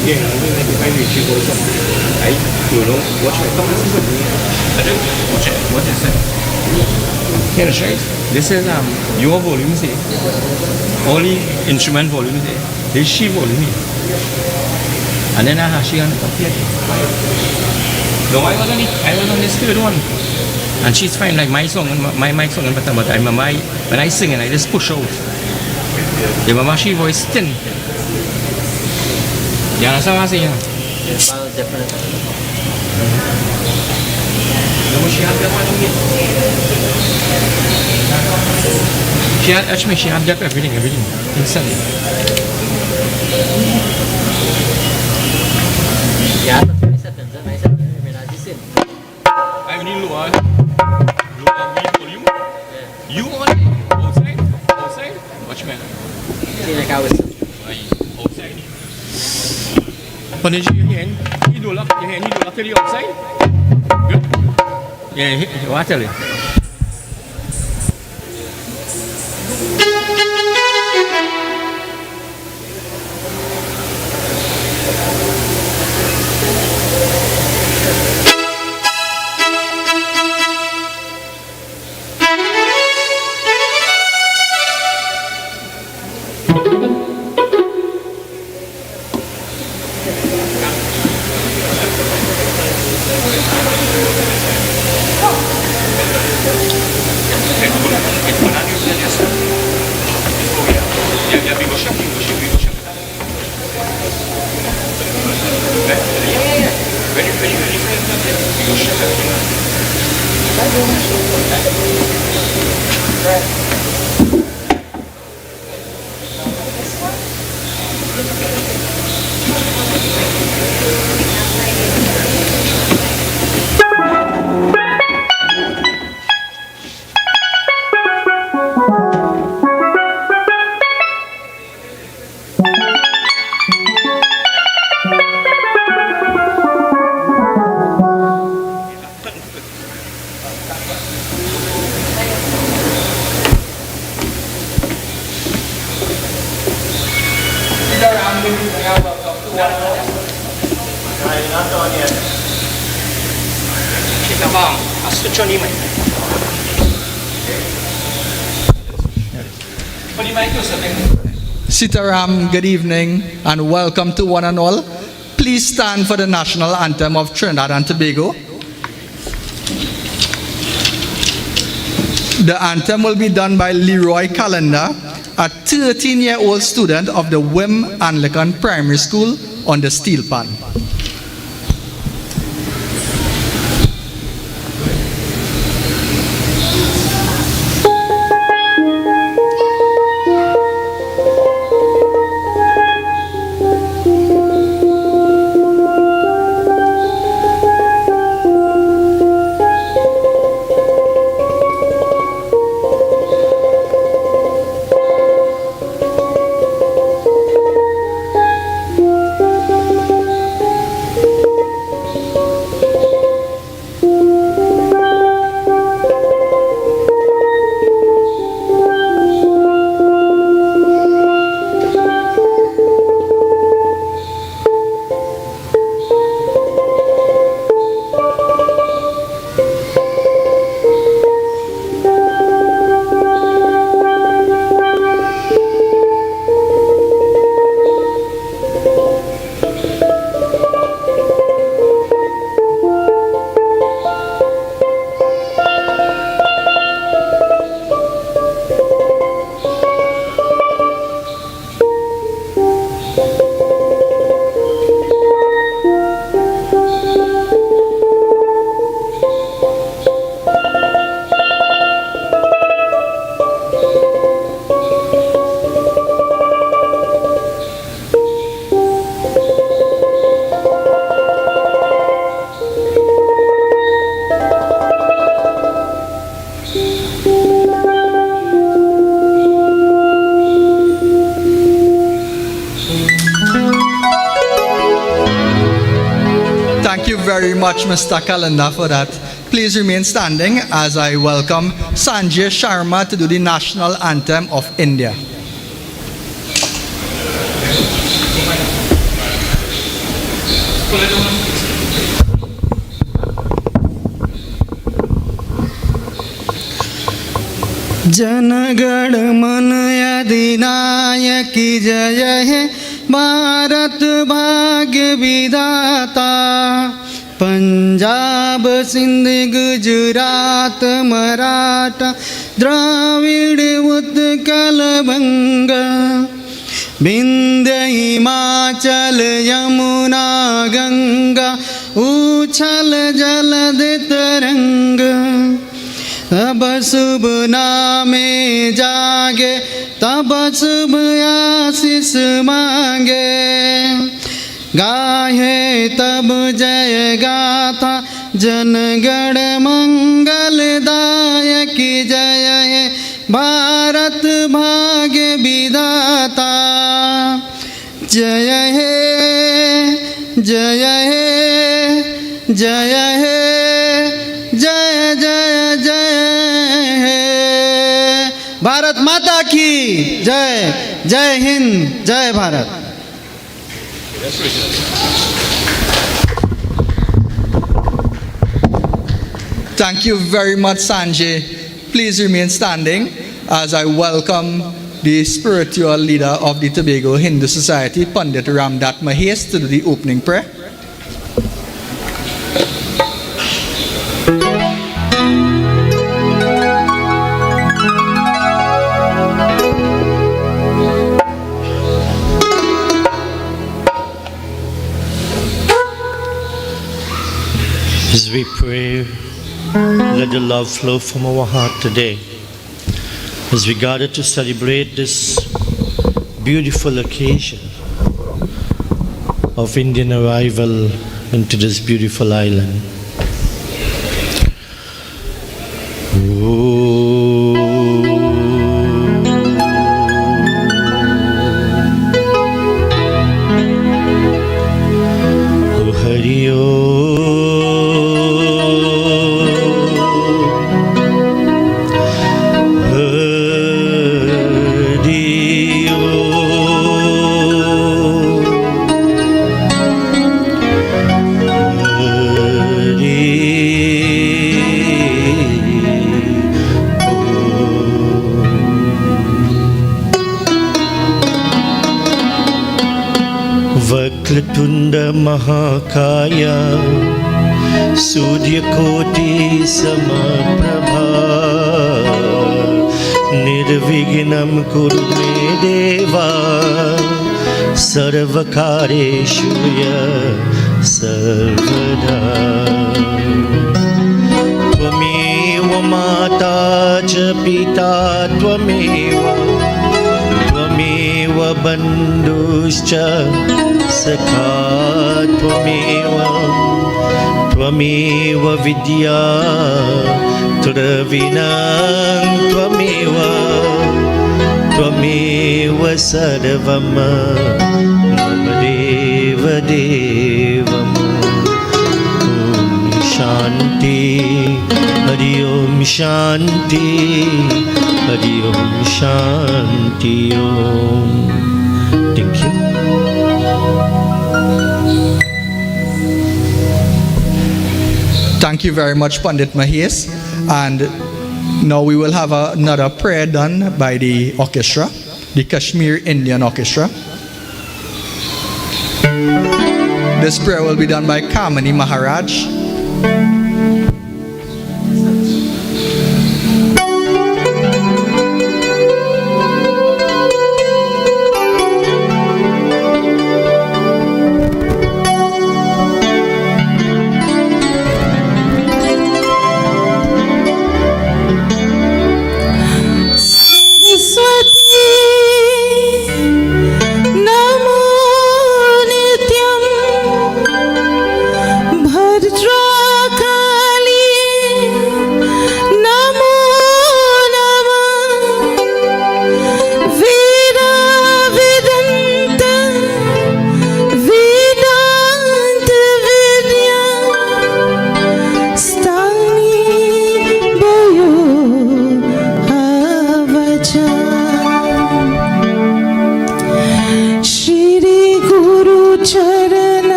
Yeah, I mean, like if I reach you go something, watch my comments. What is it? Yeah, that's right. This is your volume, see. Only instrument volume, see. This is she volume. And then I have she on the top here. No, I was on this third one. And she's fine, like my song, my song, but I remember when I sing and I just push out. The mama, she voice thin. You understand what I'm saying? Yes, definitely. She had actually she had got everything instantly. Yeah, 20 seconds, I said, I mean, I just said. I need lower volume. Yeah. You on outside? Watch me. See, like I was. Outside. Punish your hand. You do lock your hand. You do lock to the outside. Good. Yeah, what tell you? Sitaram, good evening and welcome to one and all. Please stand for the national anthem of Trinidad and Tobago. The anthem will be done by Leroy Calendar, a 13-year-old student of the Wim Anglican Primary School on the steel pan. Very much, Mr. Calendar, for that. Please remain standing as I welcome Sanjay Sharma to do the national anthem of India. जनगण मन अधिनायकी जय हे भारत भाग्य विधाता पंजाब सिंध गुजरात मराठा द्राविड़ उत्कल बंग विंध्य हिमाचल यमुना गंगा उछल जलद तरंग अब शुभ नामे जागे तब शुभ आशीष मांगे गाहे तब जय गाथा जनगण मंगलदायक जय हे भारत भाग्य विधाता जय हे जय हे जय हे जय जय जय हे भारत माता की जय जय हिंद जय Bharat. Thank you very much, Sanjay. Please remain standing as I welcome the spiritual leader of the Tobago Hindu Society, Pandit Ramdat Mahes, to do the opening prayer. As we pray, let the love flow from our heart today. As we gather to celebrate this beautiful occasion of Indian arrival into this beautiful island. Vakratunda महाकाय सूर्यकोटि समप्रभा निर्विघ्नं कुरु मे देवा सर्वकार्येषु सर्वदा. त्वमेव माता च पिता त्वमेव बन्धुश्च सखा त्वमेव विद्या द्रविणं त्वमेव सर्वं मम देव देवम्. ॐ शान्ति हरि ओम शान्ति हरि ओम शान्ति ओम. Thank you. Thank you very much, Pandit Mahes. And now we will have another prayer done by the orchestra, the Kashmir Indian Orchestra. This prayer will be done by Kamani Maharaj. Namo Nityam Bhadra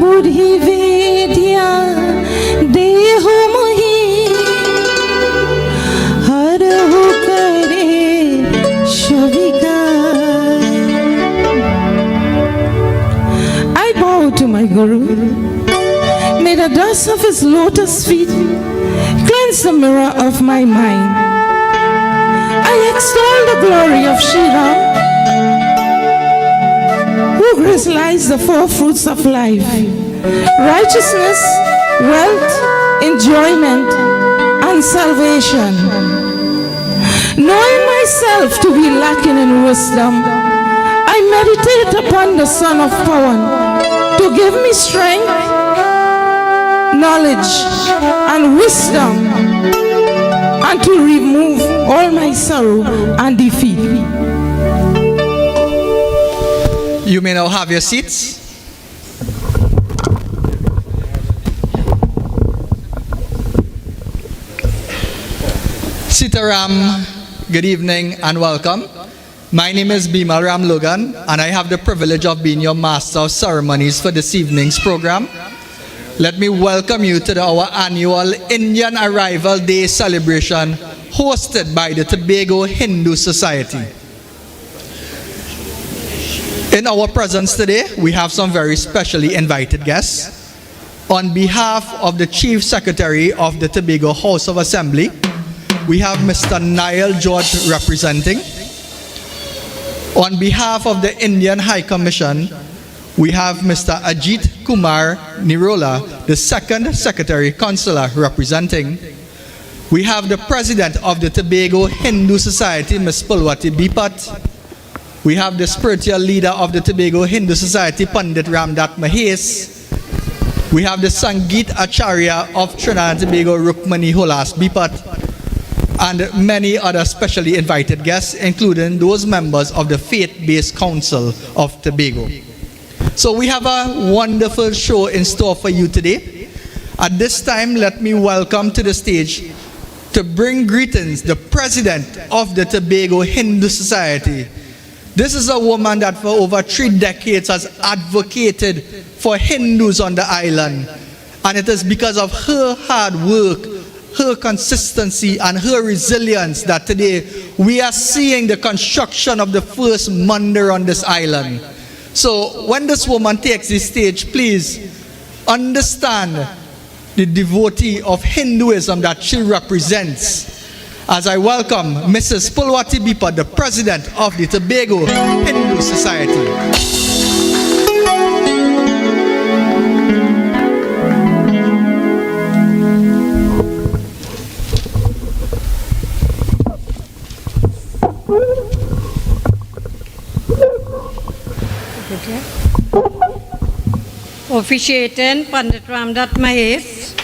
बुढ़ी वेदिया देहो मोही हर हो करे शविकार. I bow to my Guru. May the dust of his lotus feet cleanse the mirror of my mind. I extol the glory of Shri Ram, who crystallized the four fruits of life: righteousness, wealth, enjoyment, and salvation. Knowing myself to be lacking in wisdom, I meditate upon the Son of Pawan to give me strength, knowledge, and wisdom, and to remove all my sorrow and defeat. You may now have your seats. Sitaram, good evening and welcome. My name is Bimal Ram Logan, and I have the privilege of being your master of ceremonies for this evening's program. Let me welcome you to our annual Indian Arrival Day celebration hosted by the Tobago Hindu Society. In our presence today, we have some very specially invited guests. On behalf of the Chief Secretary of the Tobago House of Assembly, we have Mr. Niall George representing. On behalf of the Indian High Commission, we have Mr. Ajit Kumar Nirola, the Second Secretary Consular representing. We have the President of the Tobago Hindu Society, Ms. Pulwati Bipat. We have the spiritual leader of the Tobago Hindu Society, Pandit Ramdat Mahes. We have the Sangeet Acharya of Trinidad and Tobago, Rukmani Holas Bipat, and many other specially invited guests, including those members of the Faith-Based Council of Tobago. So we have a wonderful show in store for you today. At this time, let me welcome to the stage to bring greetings the President of the Tobago Hindu Society. This is a woman that for over 3 decades has advocated for Hindus on the island. And it is because of her hard work, her consistency, and her resilience that today we are seeing the construction of the first mandir on this island. So when this woman takes the stage, please understand the devotee of Hinduism that she represents. As I welcome Mrs. Pulwati Bipa, the President of the Tobago Hindu Society. Officiating Pandit Ramdat Mahes,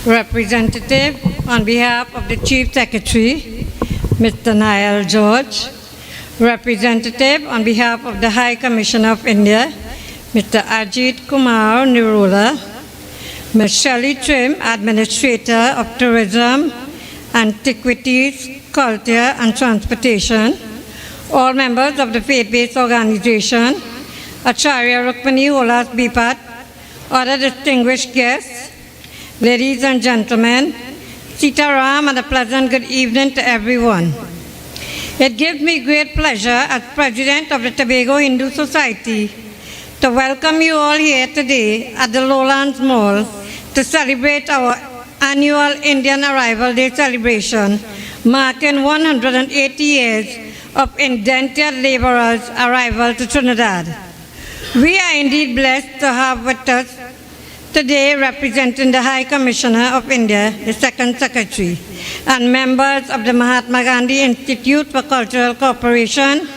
representative on behalf of the Chief Secretary, Mr. Niall George, representative on behalf of the High Commissioner of India, Mr. Ajit Kumar Nirola, Ms. Shelley Trim, Administrator of Tourism, Antiquities, Culture and Transportation, all members of the faith-based organization, Acharya Rukmani Holas Bipat, other distinguished guests, ladies and gentlemen, Sitaram, and a pleasant good evening to everyone. It gives me great pleasure as President of the Tobago Hindu Society to welcome you all here today at the Lowland Mall to celebrate our annual Indian Arrival Day celebration, marking 180 years of indentured laborers' arrival to Trinidad. We are indeed blessed to have with us today representing the High Commissioner of India, the Second Secretary, and members of the Mahatma Gandhi Institute for Cultural Cooperation,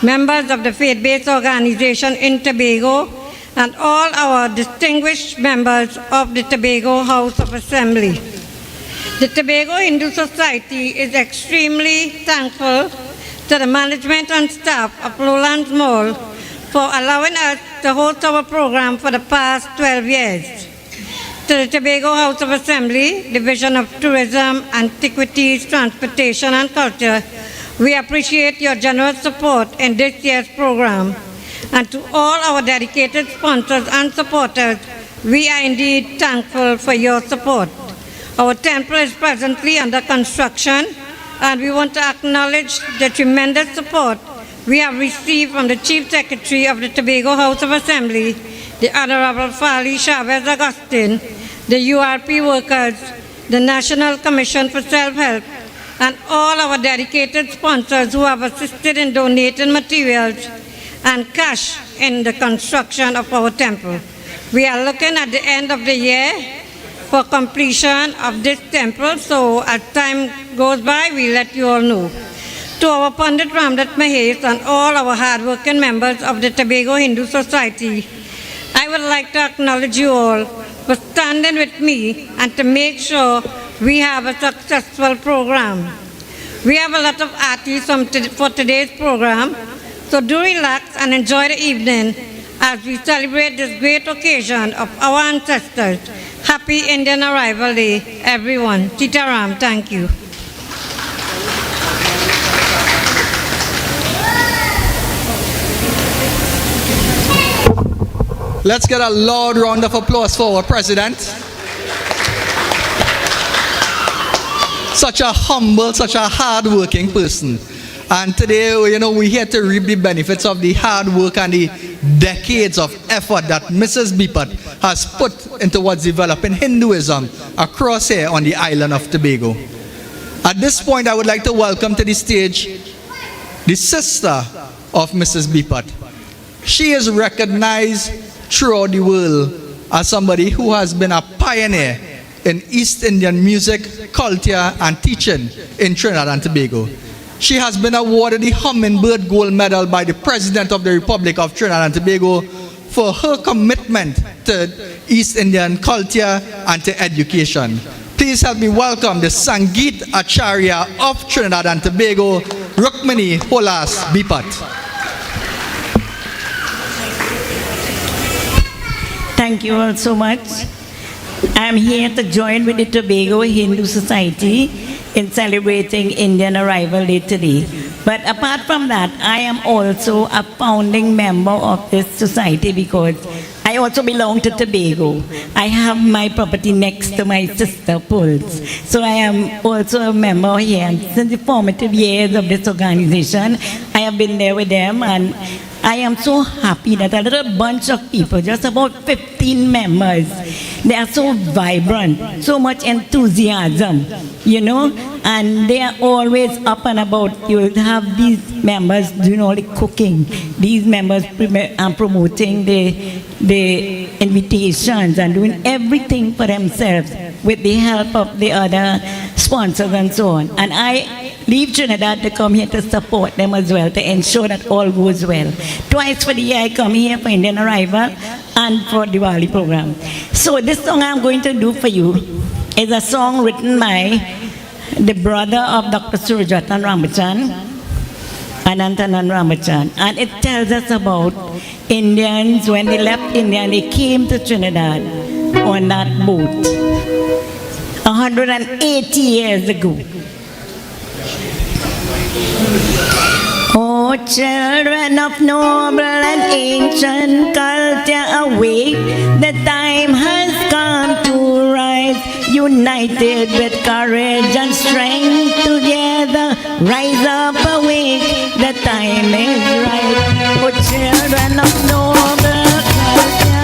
members of the faith-based organization in Tobago, and all our distinguished members of the Tobago House of Assembly. The Tobago Hindu Society is extremely thankful to the management and staff of Lowland Mall for allowing us to host our program for the past 12 years. To the Tobago House of Assembly, Division of Tourism, Antiquities, Transportation and Culture, we appreciate your generous support in this year's program. And to all our dedicated sponsors and supporters, we are indeed thankful for your support. Our temple is presently under construction, and we want to acknowledge the tremendous support we have received from the Chief Secretary of the Tobago House of Assembly, the Honorable Fali Chavez Agustin, the URP workers, the National Commission for Self-Help, and all our dedicated sponsors who have assisted in donating materials and cash in the construction of our temple. We are looking at the end of the year for completion of this temple, so as time goes by, we let you all know. To our Pandit Ramdat Mahes and all our hardworking members of the Tobago Hindu Society, I would like to acknowledge you all for standing with me and to make sure we have a successful program. We have a lot of artists for today's program, so do relax and enjoy the evening as we celebrate this great occasion of our ancestors. Happy Indian Arrival Day, everyone. Sitaram, thank you. Let's get a loud round of applause for our president. Such a humble, such a hard-working person. And today, we're here to reap the benefits of the hard work and the decades of effort that Mrs. Bipat has put into what's developing Hinduism across here on the island of Tobago. At this point, I would like to welcome to the stage the sister of Mrs. Bipat. She is recognized throughout the world as somebody who has been a pioneer in East Indian music, culture, and teaching in Trinidad and Tobago. She has been awarded the Hummingbird Gold Medal by the President of the Republic of Trinidad and Tobago for her commitment to East Indian culture and to education. Please help me welcome the Sangeet Acharya of Trinidad and Tobago, Rukmini Holas Bipat. Thank you all so much. I am here to join with the Tobago Hindu Society in celebrating Indian Arrival Day today. But apart from that, I am also a founding member of this society because I also belong to Tobago. I have my property next to my sister Pulse. So I am also a member here. And since the formative years of this organization, I have been there with them, and I am so happy that a little bunch of people, just about 15 members, they are so vibrant, so much enthusiasm, and they are always up and about. You will have these members doing all the cooking, these members promoting the invitations and doing everything for themselves with the help of the other sponsors and so on. And I leave Trinidad to come here to support them as well, to ensure that all goes well. Twice for the year I come here for Indian Arrival and for Diwali program. So this song I'm going to do for you is a song written by the brother of Dr. Surjatan Ramachan, Anantanan Ramachan. And it tells us about Indians, when they left India, they came to Trinidad on that boat 180 years ago. Oh, children of noble and ancient culture, awake, the time has come to rise, united with courage and strength together, rise up, awake, the time is right. Oh, children of noble culture.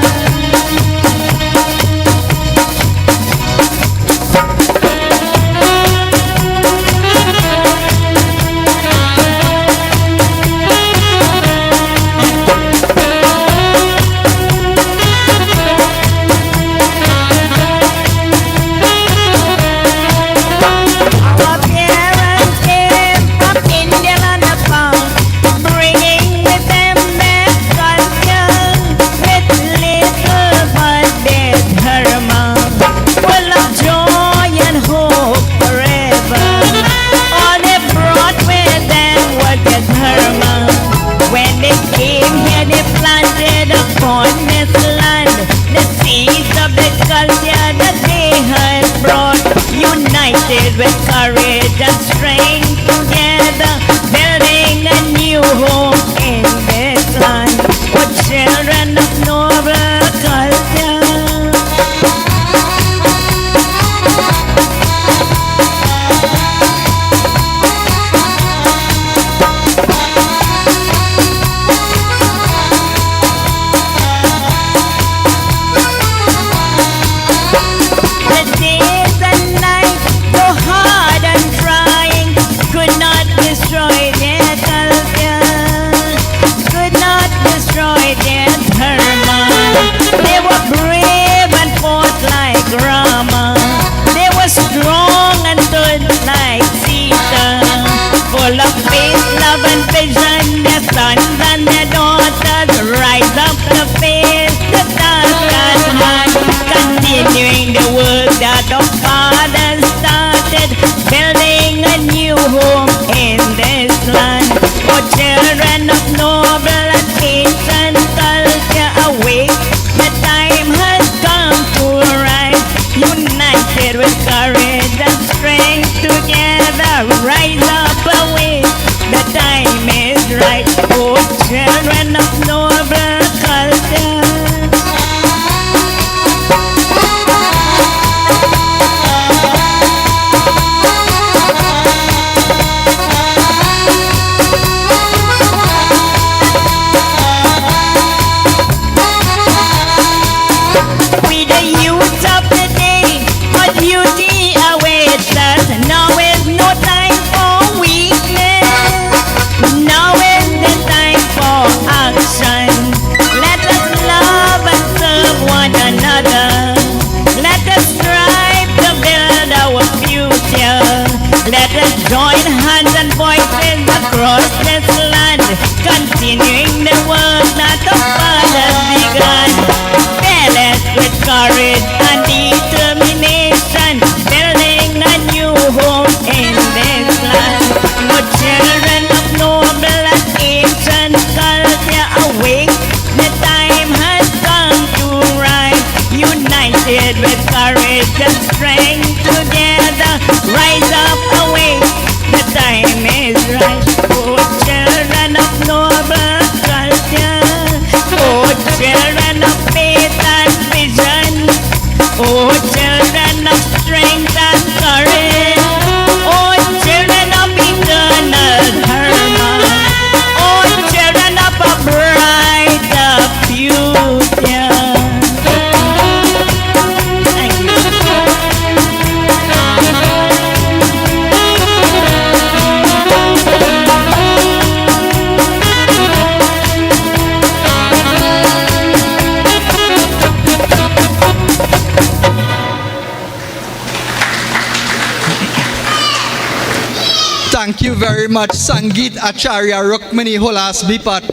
With courage and strength together, building a new home in this land. For children of noble culture. that the fathers started building a new home in this land. Oh, children of noble and ancient culture, awake, the time has come to rise. United with courage and strength, together rise up awake. The time is right. Oh, children of noble culture. We the youth of the day, our duty awaits us. Now is no time for weakness. Now is the time for action. Let us love and serve one another. Let us strive to build our future. Let us join hands and voices across this land, continuing the work that the fathers began. Fearless with courage and determination, building a new home in this land. For children of noble and ancient culture, awake, the time has come to rise. United with courage and strength, together rise up, awake, the time is right. Oh, children of noble culture, oh, children of faith and vision, oh, children of strength and courage, oh, children of eternal harmony, oh, children of a brighter future. Thank you. Thank you very much, Sangeet Acharya Rukmini Holas Bipat.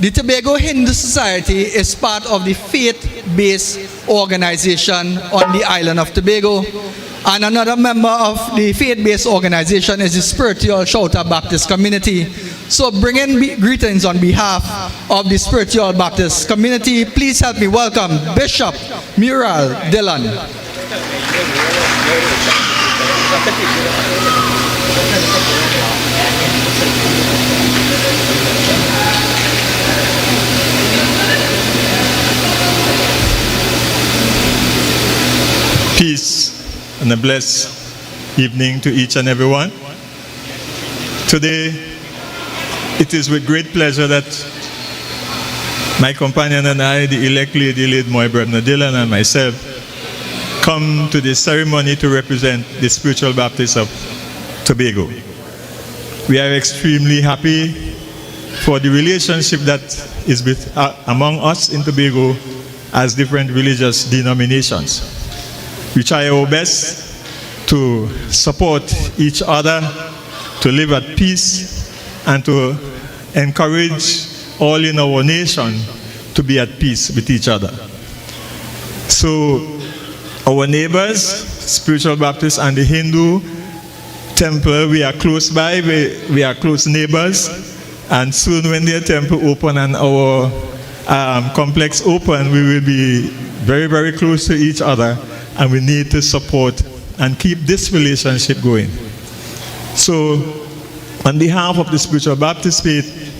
The Tobago Hindu Society is part of the faith-based organization on the island of Tobago. And another member of the faith-based organization is the Spiritual Shouter Baptist Community. So bringing greetings on behalf of the Spiritual Baptist Community, please help me welcome Bishop Muriel Dillon. Peace and a blessed evening to each and everyone. Today, it is with great pleasure that my companion and I, the elect lady, Lady Moy Brother Dillon, and myself, come to this ceremony to represent the Spiritual Baptists of Tobago. We are extremely happy for the relationship that is among us in Tobago as different religious denominations. We try our best to support each other, to live at peace, and to encourage all in our nation to be at peace with each other. So our neighbors, Spiritual Baptists and the Hindu temple, we are close by, we are close neighbors, and soon when their temple open and our complex open, we will be very, very close to each other, and we need to support and keep this relationship going. So on behalf of the Spiritual Baptist faith,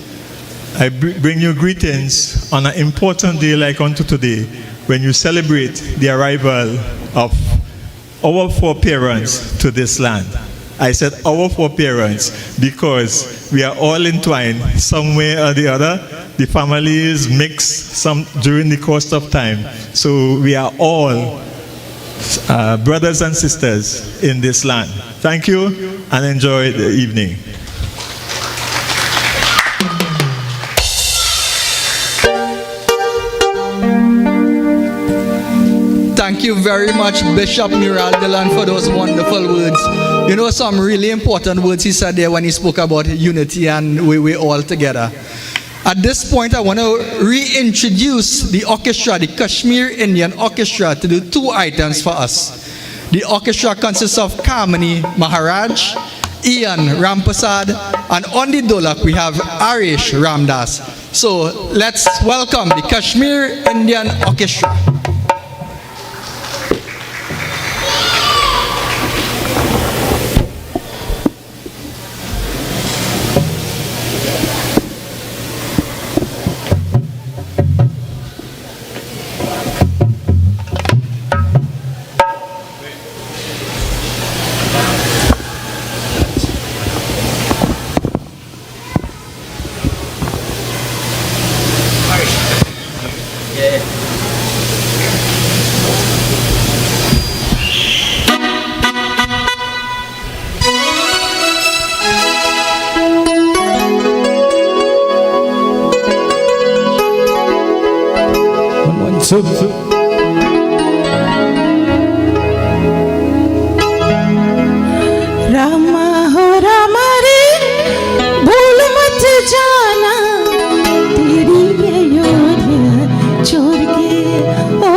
I bring you greetings on an important day like unto today, when you celebrate the arrival of our foreparents to this land. I said our foreparents because we are all entwined some way or the other. The families mix some during the course of time. So we are all brothers and sisters in this land. Thank you and enjoy the evening. Thank you very much, Bishop Muriel Dillon, for those wonderful words. You know, some really important words he said there when he spoke about unity and we all together. At this point, I want to reintroduce the orchestra, the Kashmir Indian Orchestra, to do 2 items for us. The orchestra consists of Kamini Maharaj, Ian Rampasad, and on the dolak we have Arish Ramdas. So let's welcome the Kashmir Indian Orchestra. Rama हो रामा रे भूल मत जाना तेरी अयोध्या छोड़ के ओ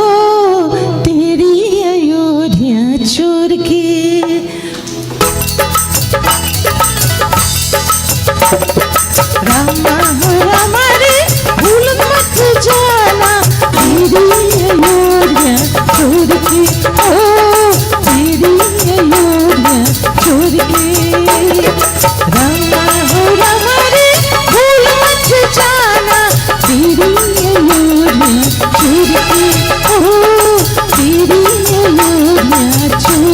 तेरी अयोध्या छोड़ के रामा हो रामा रे भूल मत जाना तेरी अयोध्या छोड़ के ओ तेरी अयोध्या छोड़ के रामा हो रामा रे भूल मत जाना तेरी अयोध्या छोड़ के ओ तेरी अयोध्या छोड़ के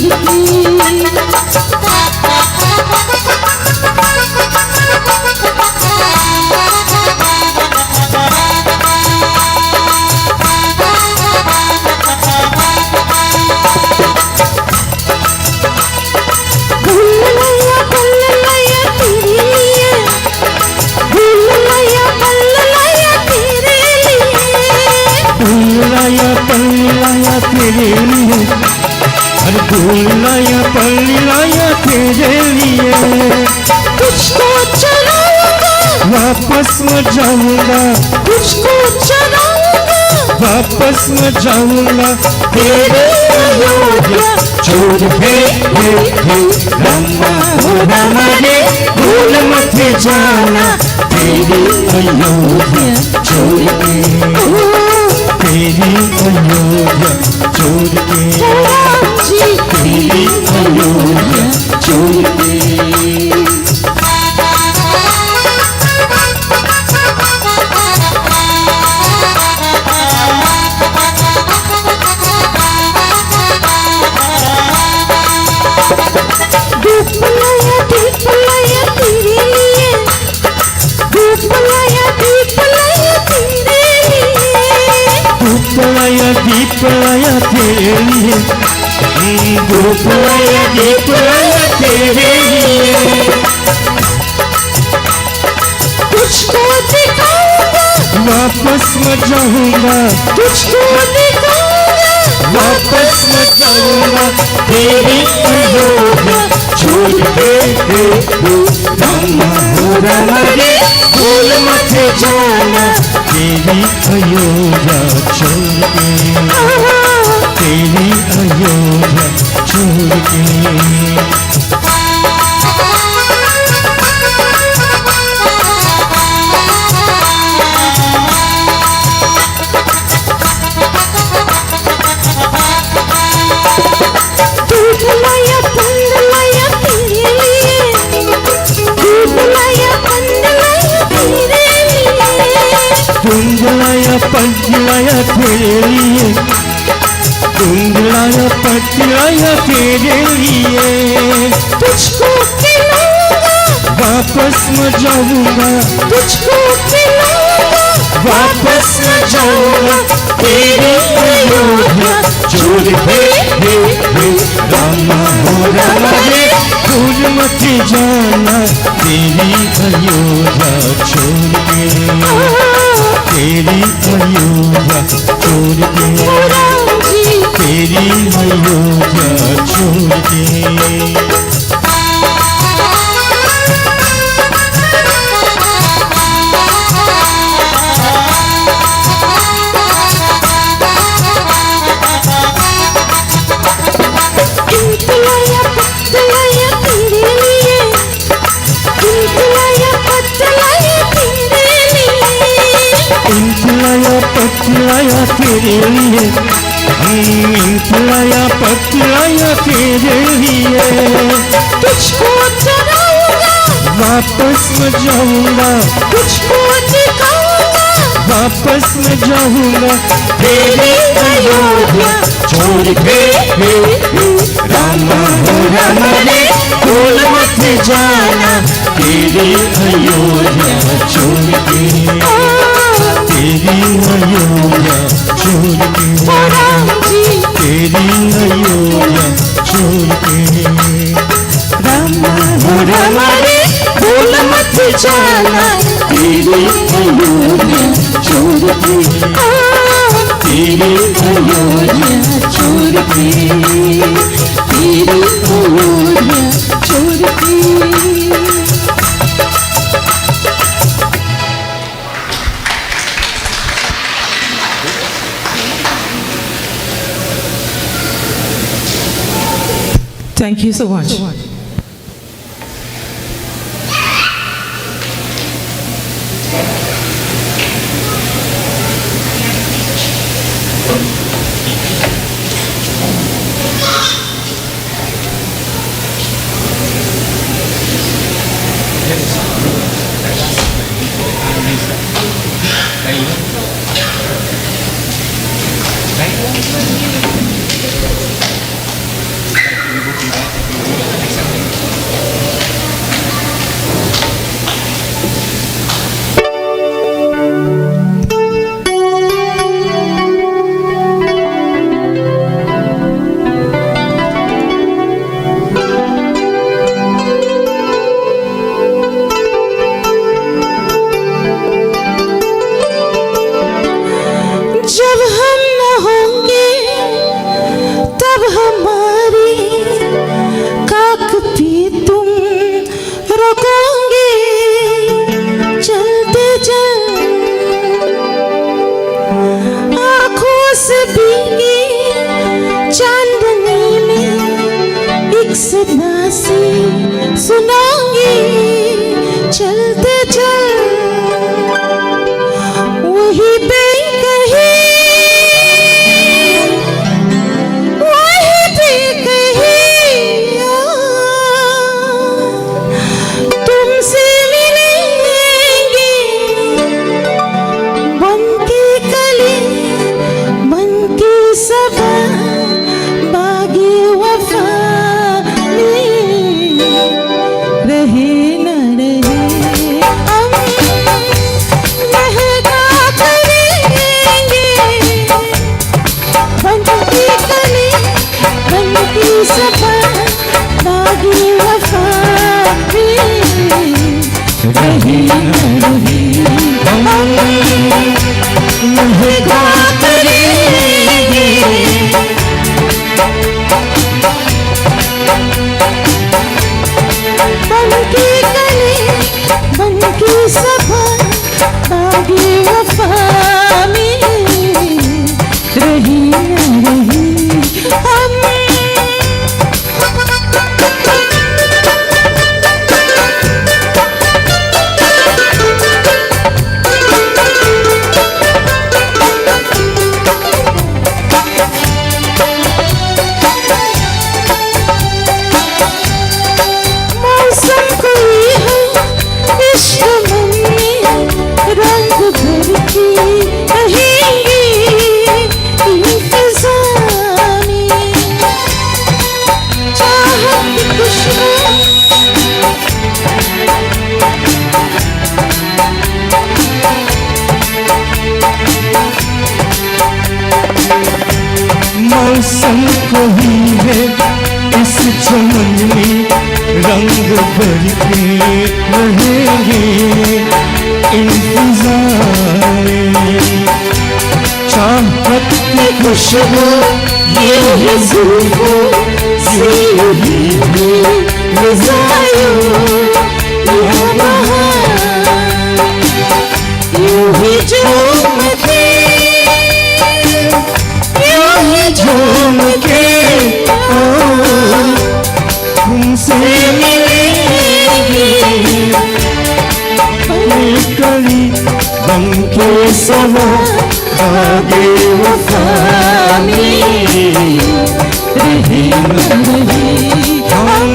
लाया तेरे लिए तुझको चलाऊंगा वापस न जाऊंगा तुझको चलाऊंगा वापस न जाऊंगा तेरी अयोध्या छोड़ के रामा हो रामा रे भूल मत जाना तेरी अयोध्या छोड़ के तेरी अयोध्या छोड़ के तेरी अयोध्या छोड़ के दीप लाया तेरे लिए धूप लाया दीप लाया तेरे लिए तुझको दिखाऊंगा वापस न जाऊंगा तुझको दिखाऊंगा वापस न जाऊंगा तेरी अयोध्या छोड़ के रामा हो रामा रे भूल मत जाना तेरी अयोध्या छोड़ के तेरी अयोध्या छोड़ के लाया पटलाया तेरे लिए लाया पटलाया तेरे लिए तुझको खिलाऊंगा वापस न जाऊंगा तुझको खिलाऊंगा वापस न जाऊंगा तेरी अयोध्या छोड़ के रामा हो रामा रे भूल मत जाना तेरी अयोध्या छोड़ के तेरी अयोध्या छोड़ के तेरी अयोध्या छोड़ के पतलाया तेरे लिए, तुझको चढ़ाऊंगा वापस मैं जाऊंगा, तुझको दिखाऊंगा वापस मैं जाऊंगा तेरी अयोध्या छोड़ के रामा हो रामा रे, भूल मत जाना तेरी अयोध्या छोड़ के, तेरी अयोध्या छोड़ के, तेरी अयोध्या छोड़ के, रामा हो रामा रे, भूल मत जाना तेरी अयोध्या छोड़ के, तेरी अयोध्या छोड़ के, तेरी अयोध्या छोड़ के। Thank you so much. जब हम न होंगे तब हमारी काक पे तुम रुकोगे, चलते चल आँखों से भीगी चांदनी में एक सदा सी सुनाऊंगी, चलते चल वही पे मौसम कोई है इस चमन में रंग भर के रहेंगे इंतज़ार, चाहत की खुशबू ये है ज़ुल्फ़ों से ही है रज़ायों, यह बहार यूं ही झूमते झूम के तुमसे मिलेंगे, कली बन के समा आगे वफा में। नहीं हम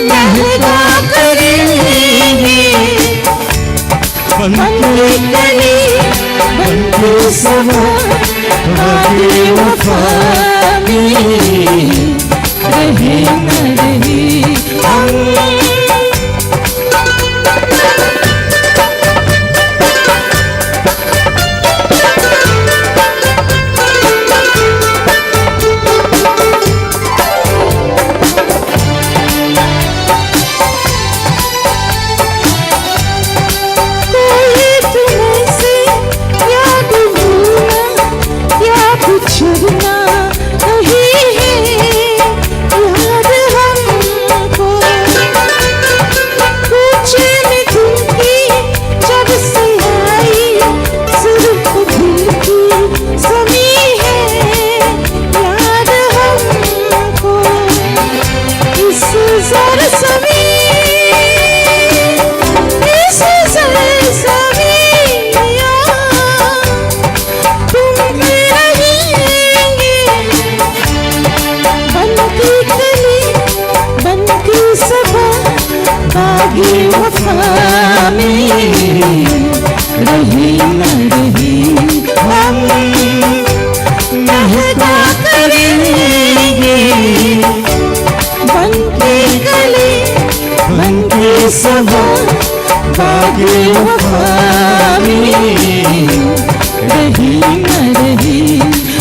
महका करेंगे बनके कली बनके समा आगे वफा में रहे न रहे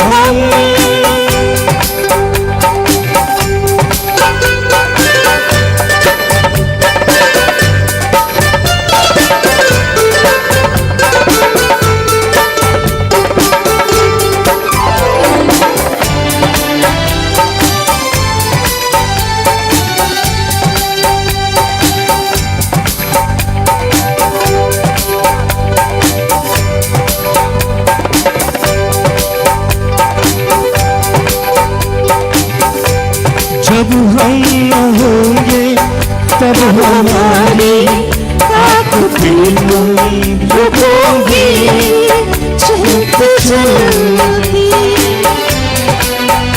हम जब हम न होंगे तब हमारी आँख डूबोगी चलते चलती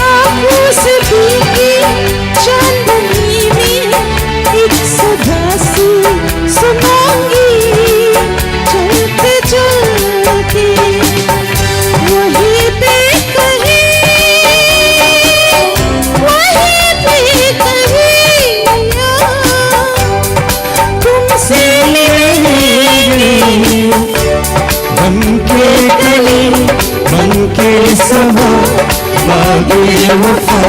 आँखों से भीगी चांदनी में एक सदा सी सुनाऊंगी चलते चलते वहीं पे कहीं बनके कली बनके समा बागे वफा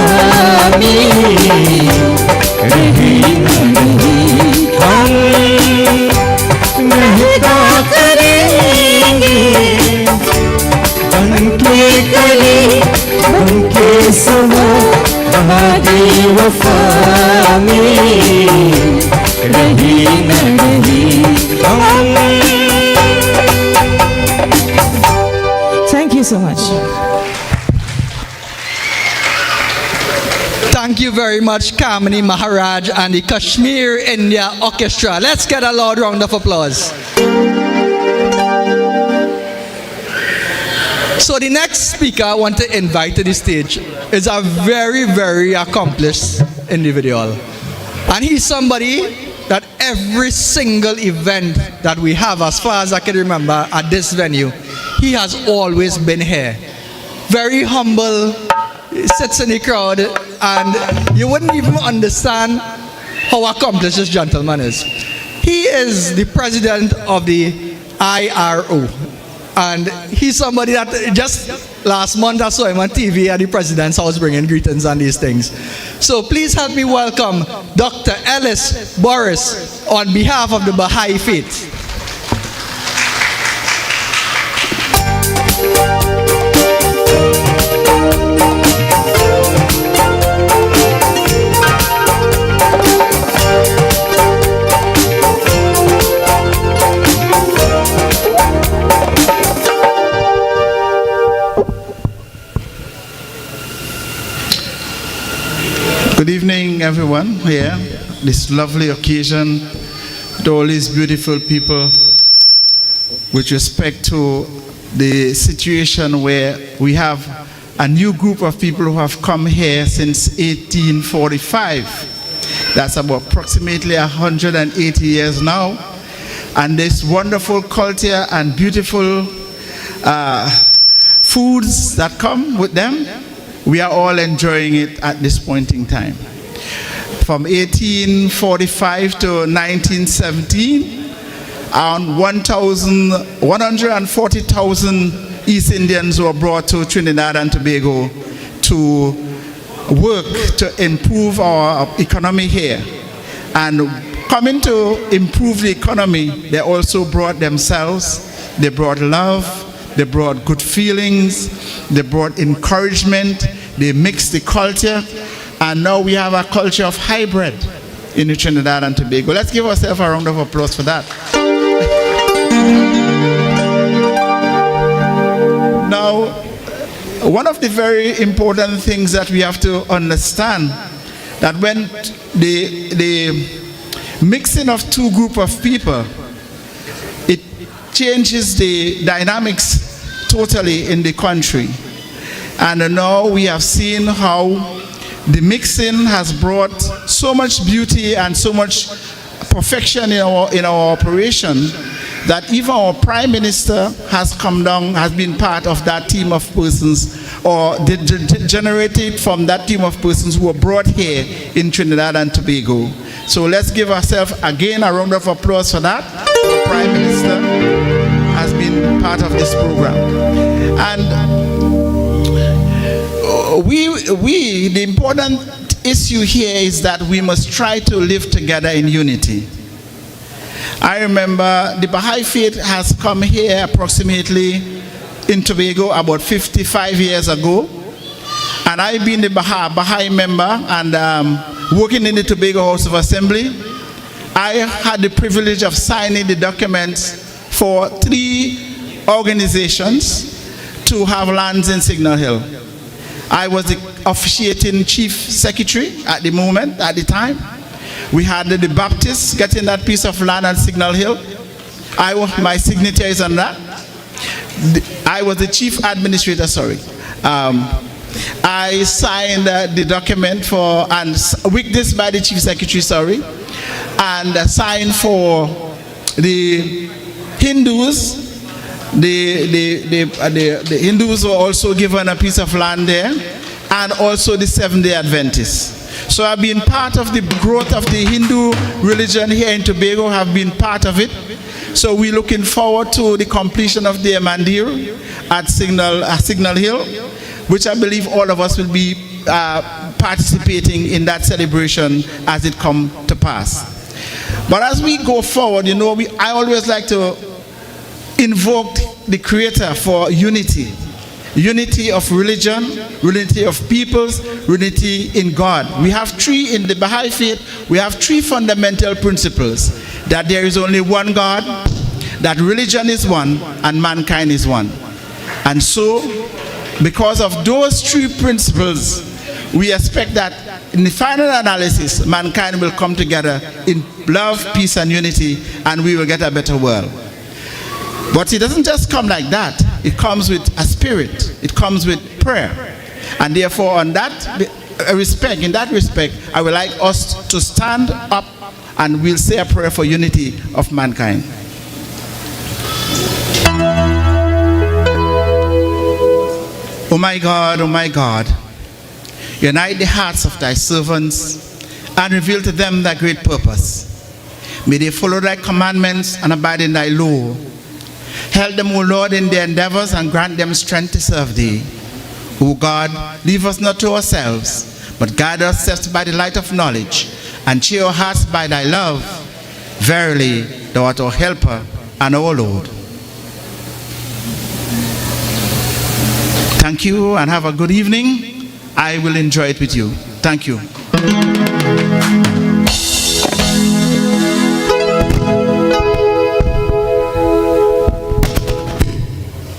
में रहे न रहे हम महका करेंगे बनके कली बनके समा बागे वफा में रहे न रहे हम Thank you so much. Thank you very much, Kamini Maharaj and the Kashmir India Orchestra. Let's get a loud round of applause. So the next speaker I want to invite to the stage is a very, very accomplished individual. And he's somebody that every single event that we have, as far as I can remember, at this venue, he has always been here. Very humble, sits in the crowd, and you wouldn't even understand how accomplished this gentleman is. He is the president of the IRO. And he's somebody that just last month I saw him on TV at the president's house bringing greetings and these things. So please help me welcome Dr. Ellis Boris on behalf of the Bahá'í faith. Good evening, everyone here. This lovely occasion to all these beautiful people. With respect to the situation where we have a new group of people who have come here since 1845. That's about approximately 180 years now. And this wonderful culture and beautiful foods that come with them, we are all enjoying it at this point in time. From 1845 to 1917, around 140,000 East Indians were brought to Trinidad and Tobago to work to improve our economy here. And coming to improve the economy, they also brought themselves, they brought love, they brought good feelings, they brought encouragement, they mixed the culture, and now we have a culture of hybrid in Trinidad and Tobago. Let's give ourselves a round of applause for that. Now, one of the very important things that we have to understand, that when the mixing of two groups of people, it changes the dynamics totally in the country. And now we have seen how the mixing has brought so much beauty and so much perfection in our operation, that even our Prime Minister has come down, has been part of that team of persons, or generated from that team of persons who were brought here in Trinidad and Tobago. So let's give ourselves again a round of applause for that. The Prime Minister has been part of this program. And the important issue here is that we must try to live together in unity. I remember the Baha'i faith has come here approximately in Tobago about 55 years ago. And I've been the Baha'i member and working in the Tobago House of Assembly. I had the privilege of signing the documents for 3 organizations to have lands in Signal Hill. I was the officiating chief secretary at the time. We had the Baptists getting that piece of land at Signal Hill. My signature is on that. I was the chief administrator, sorry. I signed the document for, and witnessed by the chief secretary, sorry, and signed for the Hindus. The Hindus were also given a piece of land there, and also the Seventh-day Adventists. So I've been part of the growth of the Hindu religion here in Tobago, have been part of it. So we're looking forward to the completion of the Mandir at Signal Hill, which I believe all of us will be participating in that celebration as it comes to pass. But as we go forward, I always like to invoke the Creator for unity. Unity of religion, unity of peoples, unity in God. We have 3 in the Baha'i faith, we have 3 fundamental principles. That there is only one God, that religion is one, and mankind is one. And so, because of those 3 principles, we expect that in the final analysis, mankind will come together in love, peace, and unity, and we will get a better world. But it doesn't just come like that. It comes with a spirit. It comes with prayer. And therefore, in that respect, I would like us to stand up and we'll say a prayer for unity of mankind. Oh my God, unite the hearts of thy servants and reveal to them thy great purpose. May they follow thy commandments and abide in thy law. Help them, O Lord, in their endeavors and grant them strength to serve thee. O God, leave us not to ourselves, but guide our steps by the light of knowledge, and cheer our hearts by thy love. Verily, thou art our helper and our Lord. Thank you and have a good evening. I will enjoy it with you. Thank you.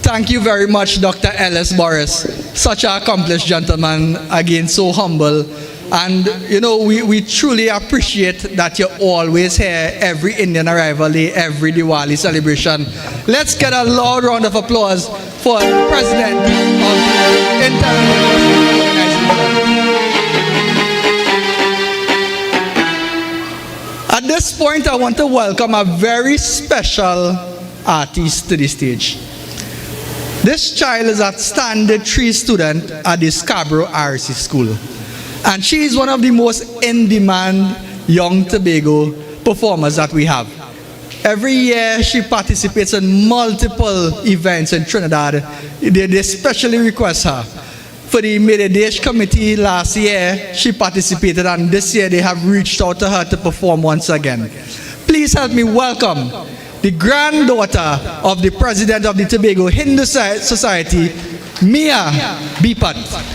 Thank you very much, Dr. Ellis Boris. Such an accomplished gentleman, again, so humble. And, we truly appreciate that you're always here every Indian Arrival Day, every Diwali celebration. Let's get a loud round of applause for the President of the At this point, I want to welcome a very special artist to the stage. This child is a Standard 3 student at the Scarborough RC School. And she is one of the most in-demand young Tobago performers that we have. Every year she participates in multiple events in Trinidad. They specially request her. For the Mid-Age Committee last year, she participated, and this year they have reached out to her to perform once again. Please help me welcome the granddaughter of the president of the Tobago Hindu Society, Mia Bipat.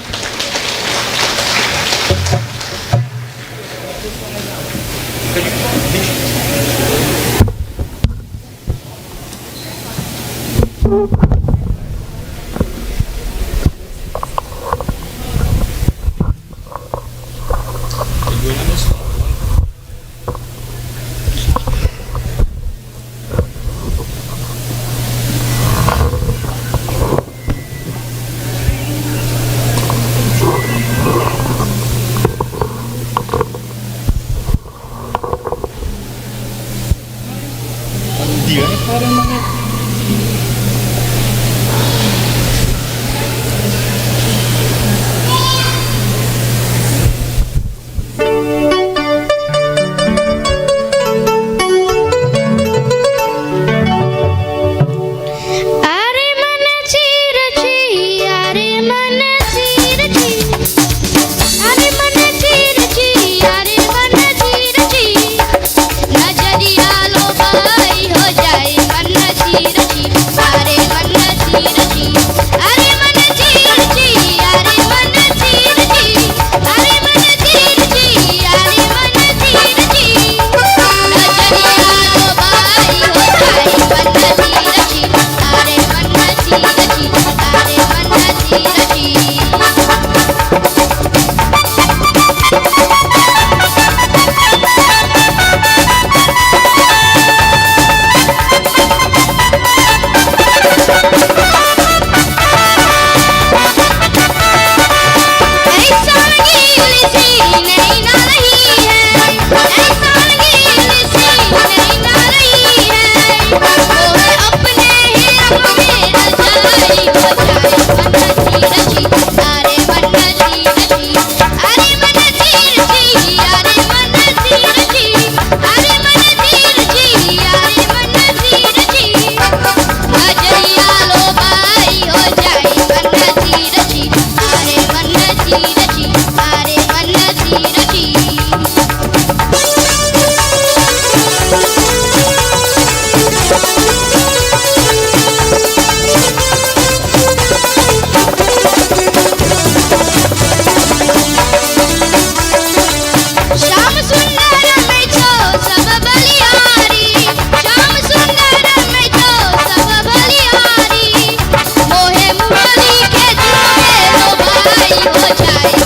हो जाए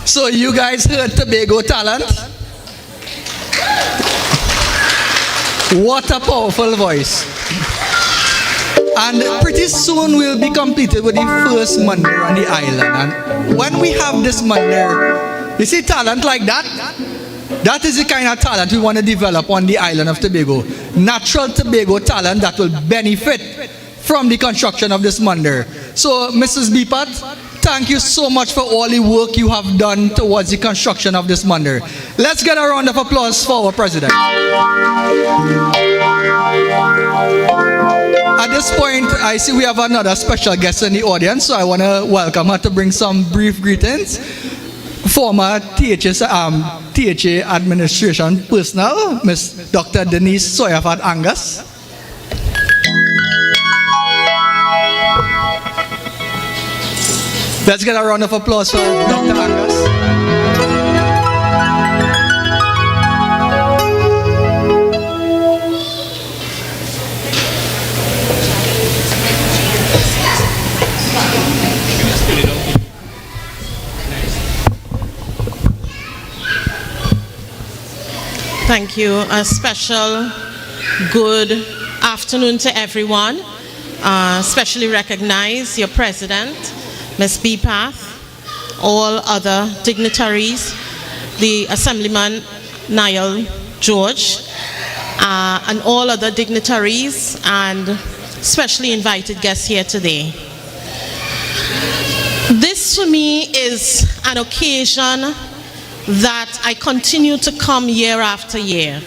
So you guys heard Tobago talent? What a powerful voice. And pretty soon we'll be completed with the first Monday on the island. And when we have this Monday, you see talent like that? That is the kind of talent we want to develop on the island of Tobago. Natural Tobago talent that will benefit from the construction of this Monday. So Mrs. Bipat, thank you so much for all the work you have done towards the construction of this Monday. Let's get a round of applause for our president. At this point, I see we have another special guest in the audience, so I want to welcome her to bring some brief greetings. Former THA administration personnel, Ms. Dr. Denise Soyafat Angus. Let's get a round of applause for Dr. Angus. Thank you. A special good afternoon to everyone. Especially recognize your president, Ms. Bipat, all other dignitaries, the Assemblyman Niall George, and all other dignitaries and specially invited guests here today. This for me is an occasion that I continue to come year after year.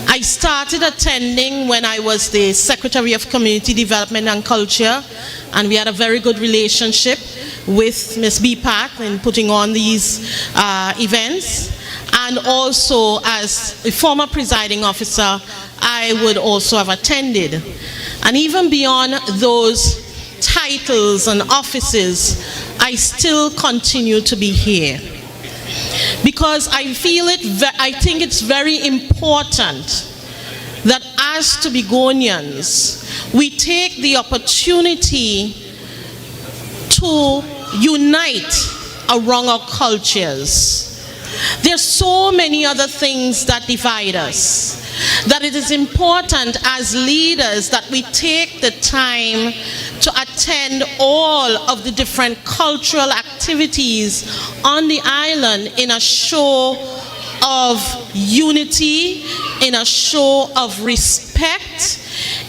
I started attending when I was the Secretary of Community Development and Culture, and we had a very good relationship with Ms. Bipat in putting on these events. And also as a former presiding officer, I would also have attended. And even beyond those titles and offices, I still continue to be here. Because I think it's very important that as Tobagonians, we take the opportunity to unite around our cultures. There's so many other things that divide us, that it is important as leaders that we take the time to attend all of the different cultural activities on the island in a show of unity, in a show of respect,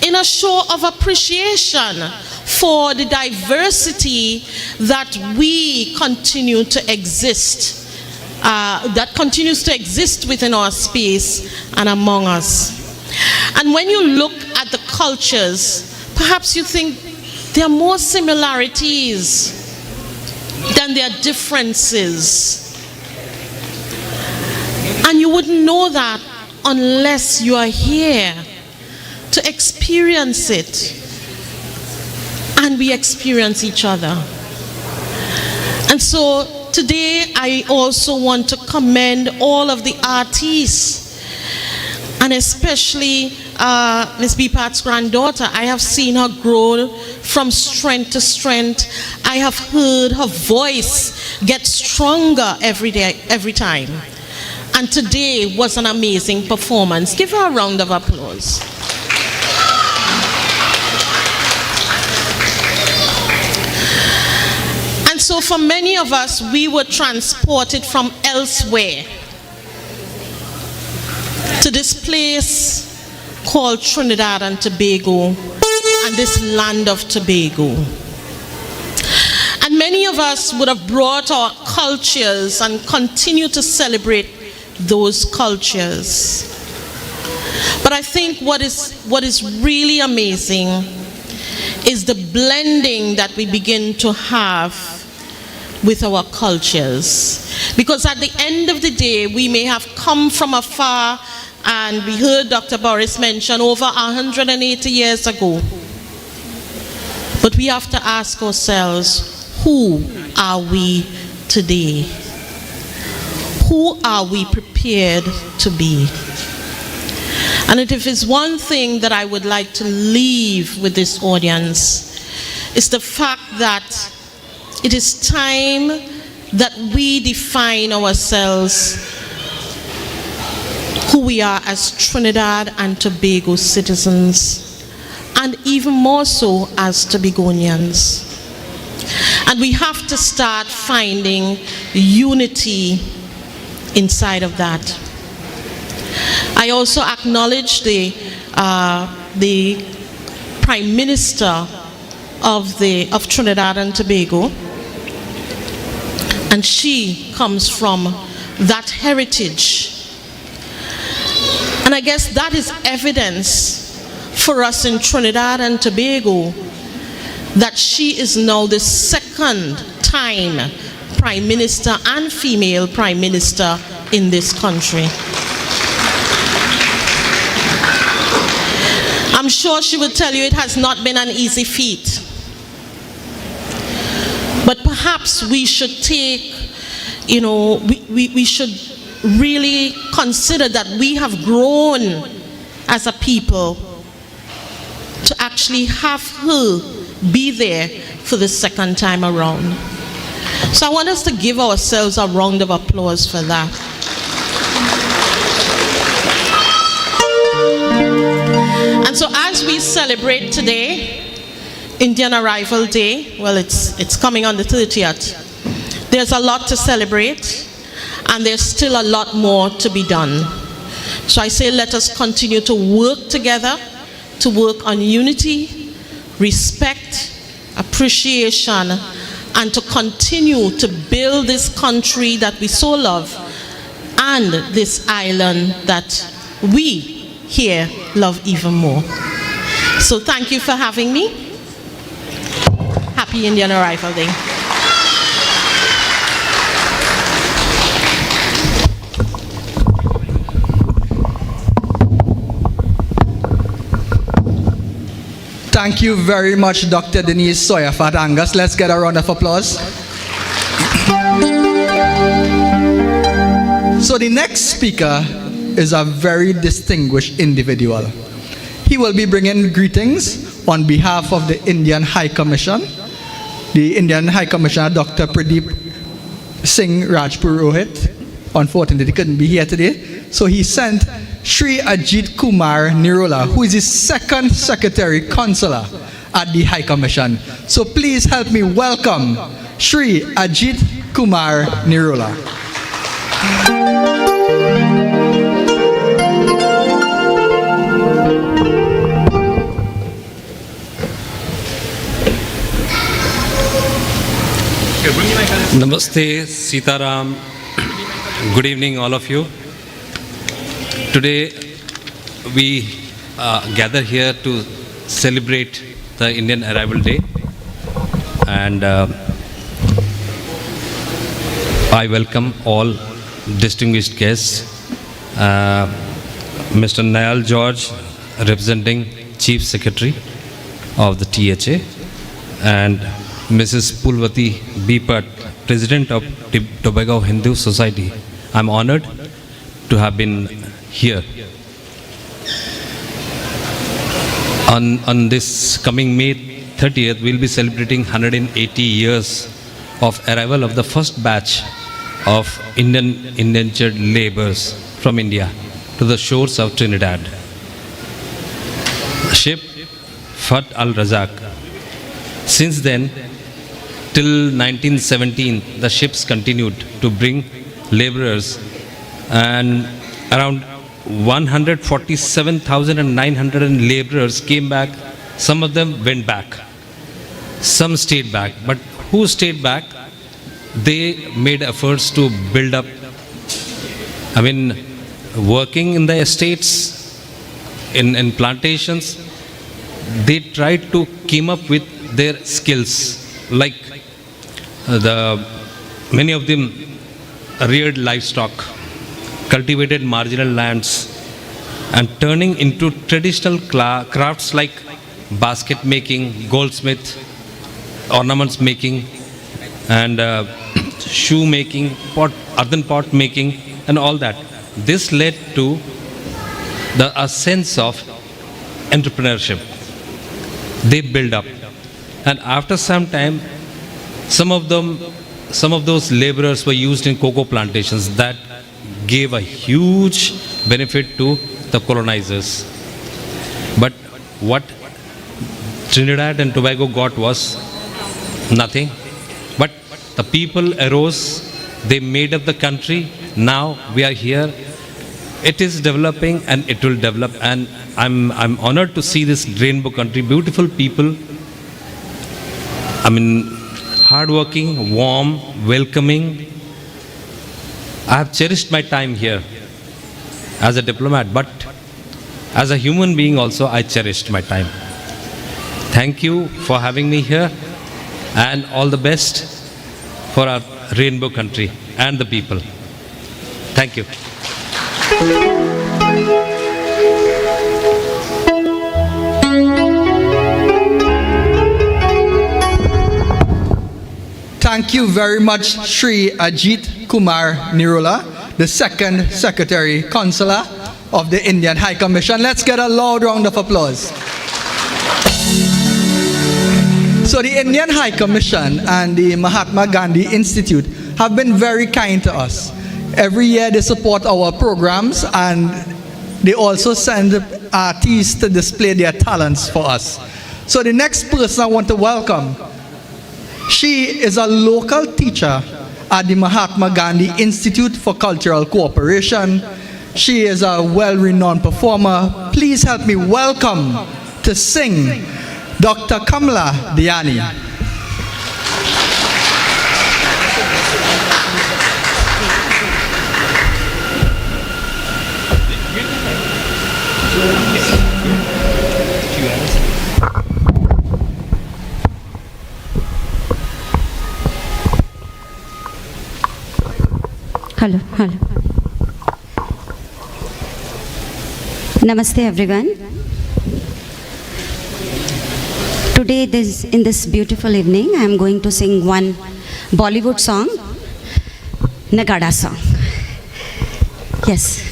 in a show of appreciation for the diversity that we continue to exist, that continues to exist within our space and among us. And when you look at the cultures, perhaps you think there are more similarities than there are differences. And you wouldn't know that unless you are here to experience it. And we experience each other. And so today I also want to commend all of the artists, and especially Ms. Bipat's granddaughter. I have seen her grow from strength to strength. I have heard her voice get stronger every day, every time. And today was an amazing performance. Give her a round of applause. And so for many of us, we were transported from elsewhere to this place called Trinidad and Tobago, and this land of Tobago. And many of us would have brought our cultures and continue to celebrate those cultures. But I think what is really amazing is the blending that we begin to have with our cultures. Because at the end of the day, we may have come from afar, and we heard Dr. Boris mention over 180 years ago. But we have to ask ourselves, who are we today? Who are we prepared to be? And if it's one thing that I would like to leave with this audience, it's the fact that it is time that we define ourselves, who we are as Trinidad and Tobago citizens, and even more so as Tobagonians. And we have to start finding unity inside of that. I also acknowledge the Prime Minister of Trinidad and Tobago, and she comes from that heritage. And I guess that is evidence for us in Trinidad and Tobago that she is now the second time Prime Minister and female Prime Minister in this country. I'm sure she will tell you it has not been an easy feat. But perhaps we should take, we should really consider that we have grown as a people to actually have her be there for the second time around. So I want us to give ourselves a round of applause for that. And so as we celebrate today, Indian Arrival Day, well, it's coming on the 30th. There's a lot to celebrate, and there's still a lot more to be done. So I say let us continue to work together, to work on unity, respect, appreciation, and to continue to build this country that we so love and this island that we here love even more. So thank you for having me. Happy Indian Arrival Day. Thank you very much, Dr. Denise Soyafat Angus. Let's get a round of applause. So the next speaker is a very distinguished individual. He will be bringing greetings on behalf of the Indian High Commission. The Indian High Commissioner, Dr. Pradeep Singh Rajpurohit, unfortunately he couldn't be here today. So he sent Sri Ajit Kumar Nirola, who is the second Secretary Consular at the High Commission. So please help me welcome Sri Ajit Kumar Nirola. Namaste, Sitaram. Good evening, all of you. Today, we gather here to celebrate the Indian Arrival Day. And I welcome all distinguished guests. Mr. Nayal George, representing Chief Secretary of the THA, and Mrs. Pulvati B. Pat, President of Tobago Hindu Society. I'm honored to have been here. On this coming May 30th, we'll be celebrating 180 years of arrival of the first batch of Indian indentured laborers from India to the shores of Trinidad. Ship Fat al-Razak. Since then, till 1917, the ships continued to bring laborers, and around 147,900 laborers came back. Some of them went back. Some stayed back. But who stayed back? They made efforts to build up. Working in the estates, in plantations, they tried to come up with their skills. Like many of them reared livestock, cultivated marginal lands, and turning into traditional crafts like basket making, goldsmith, ornaments making, and shoe making, earthen pot making, and all that. This led to a sense of entrepreneurship. They build up. And after some time, some of them some of those laborers were used in cocoa plantations that gave a huge benefit to the colonizers. But what Trinidad and Tobago got was nothing. But the people arose, they made up the country. Now we are here. It is developing and it will develop. And I'm honored to see this rainbow country. Beautiful people. I mean, hardworking, warm, welcoming. I have cherished my time here as a diplomat, but as a human being also, I cherished my time. Thank you for having me here, and all the best for our rainbow country and the people. Thank you. Thank you very much, Sri Ajit Kumar Nirula, the second Secretary Consular of the Indian High Commission. Let's get a loud round of applause. So the Indian High Commission and the Mahatma Gandhi Institute have been very kind to us. Every year they support our programs and they also send artists to display their talents for us. So the next person I want to welcome, she is a local teacher at the Mahatma Gandhi Institute for Cultural Cooperation. She is a well-renowned performer. Please help me welcome to sing Dr. Kamala Diani. Hello. Namaste everyone. Today in this beautiful evening I am going to sing one Bollywood song, Nagada song. Yes.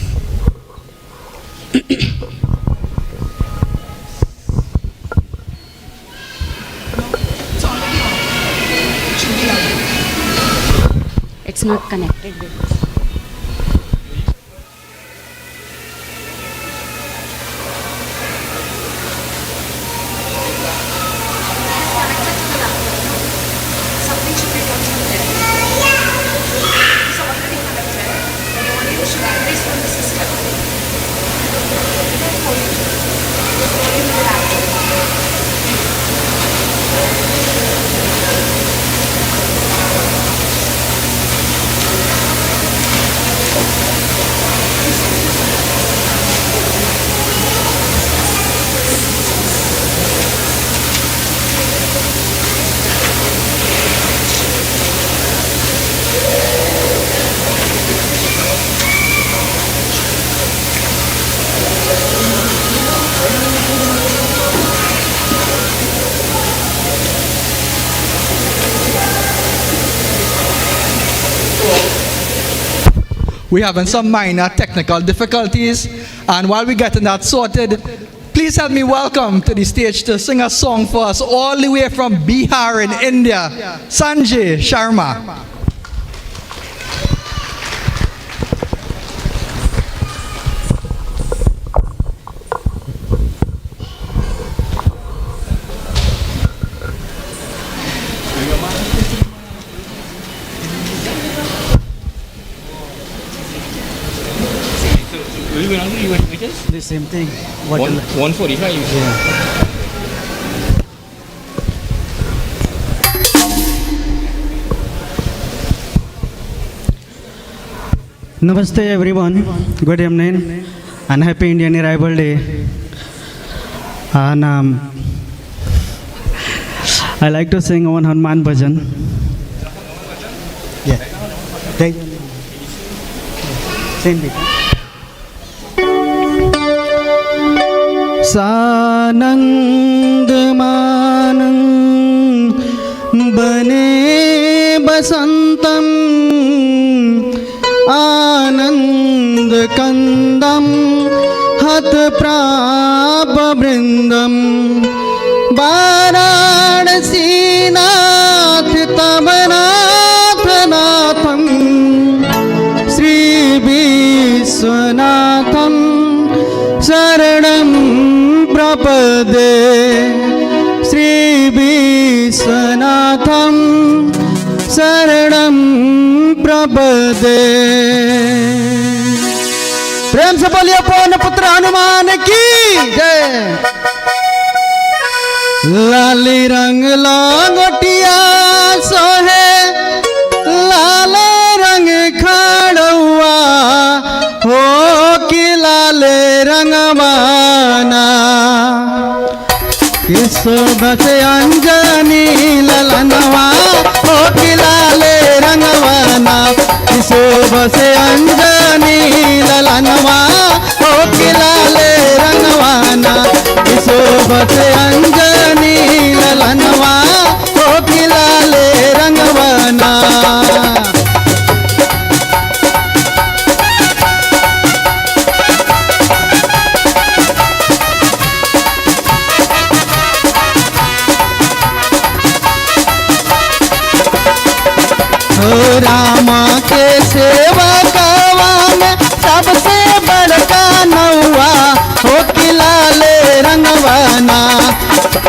It's not connected with this. We're having some minor technical difficulties, and while we're getting that sorted, please help me welcome to the stage to sing a song for us all the way from Bihar in India, Sanjay Sharma. The same thing. 145. Yeah. Namaste everyone. Good evening and happy Indian Arrival Day. And I like to sing one Hanuman bhajan. Yeah. Same bit. सानंद मानं बने बसंतम आनंद कंदम हत प्राप वृंदम वाराणसी नाथ तब नाथ प्रपदे श्री विश्वनाथं शरणं प्रपदे। प्रेम से बोलिए पवन पुत्र हनुमान की जय। लाली रंग लांगोटिया सोहे लाल रंग खड़ुआ हो कि लाल रंगवाना किस बसे अंजनी ललनवा हो कि लाल रंगवाना किस बसे अंजनी ललनवा हो कि लाल रंगवाना किस बसे अंजनी ललनवा हो कि लाल रंगवाना। राम के सेवकवा में सबसे बड़का नौआ हो कि लाल रंगवाना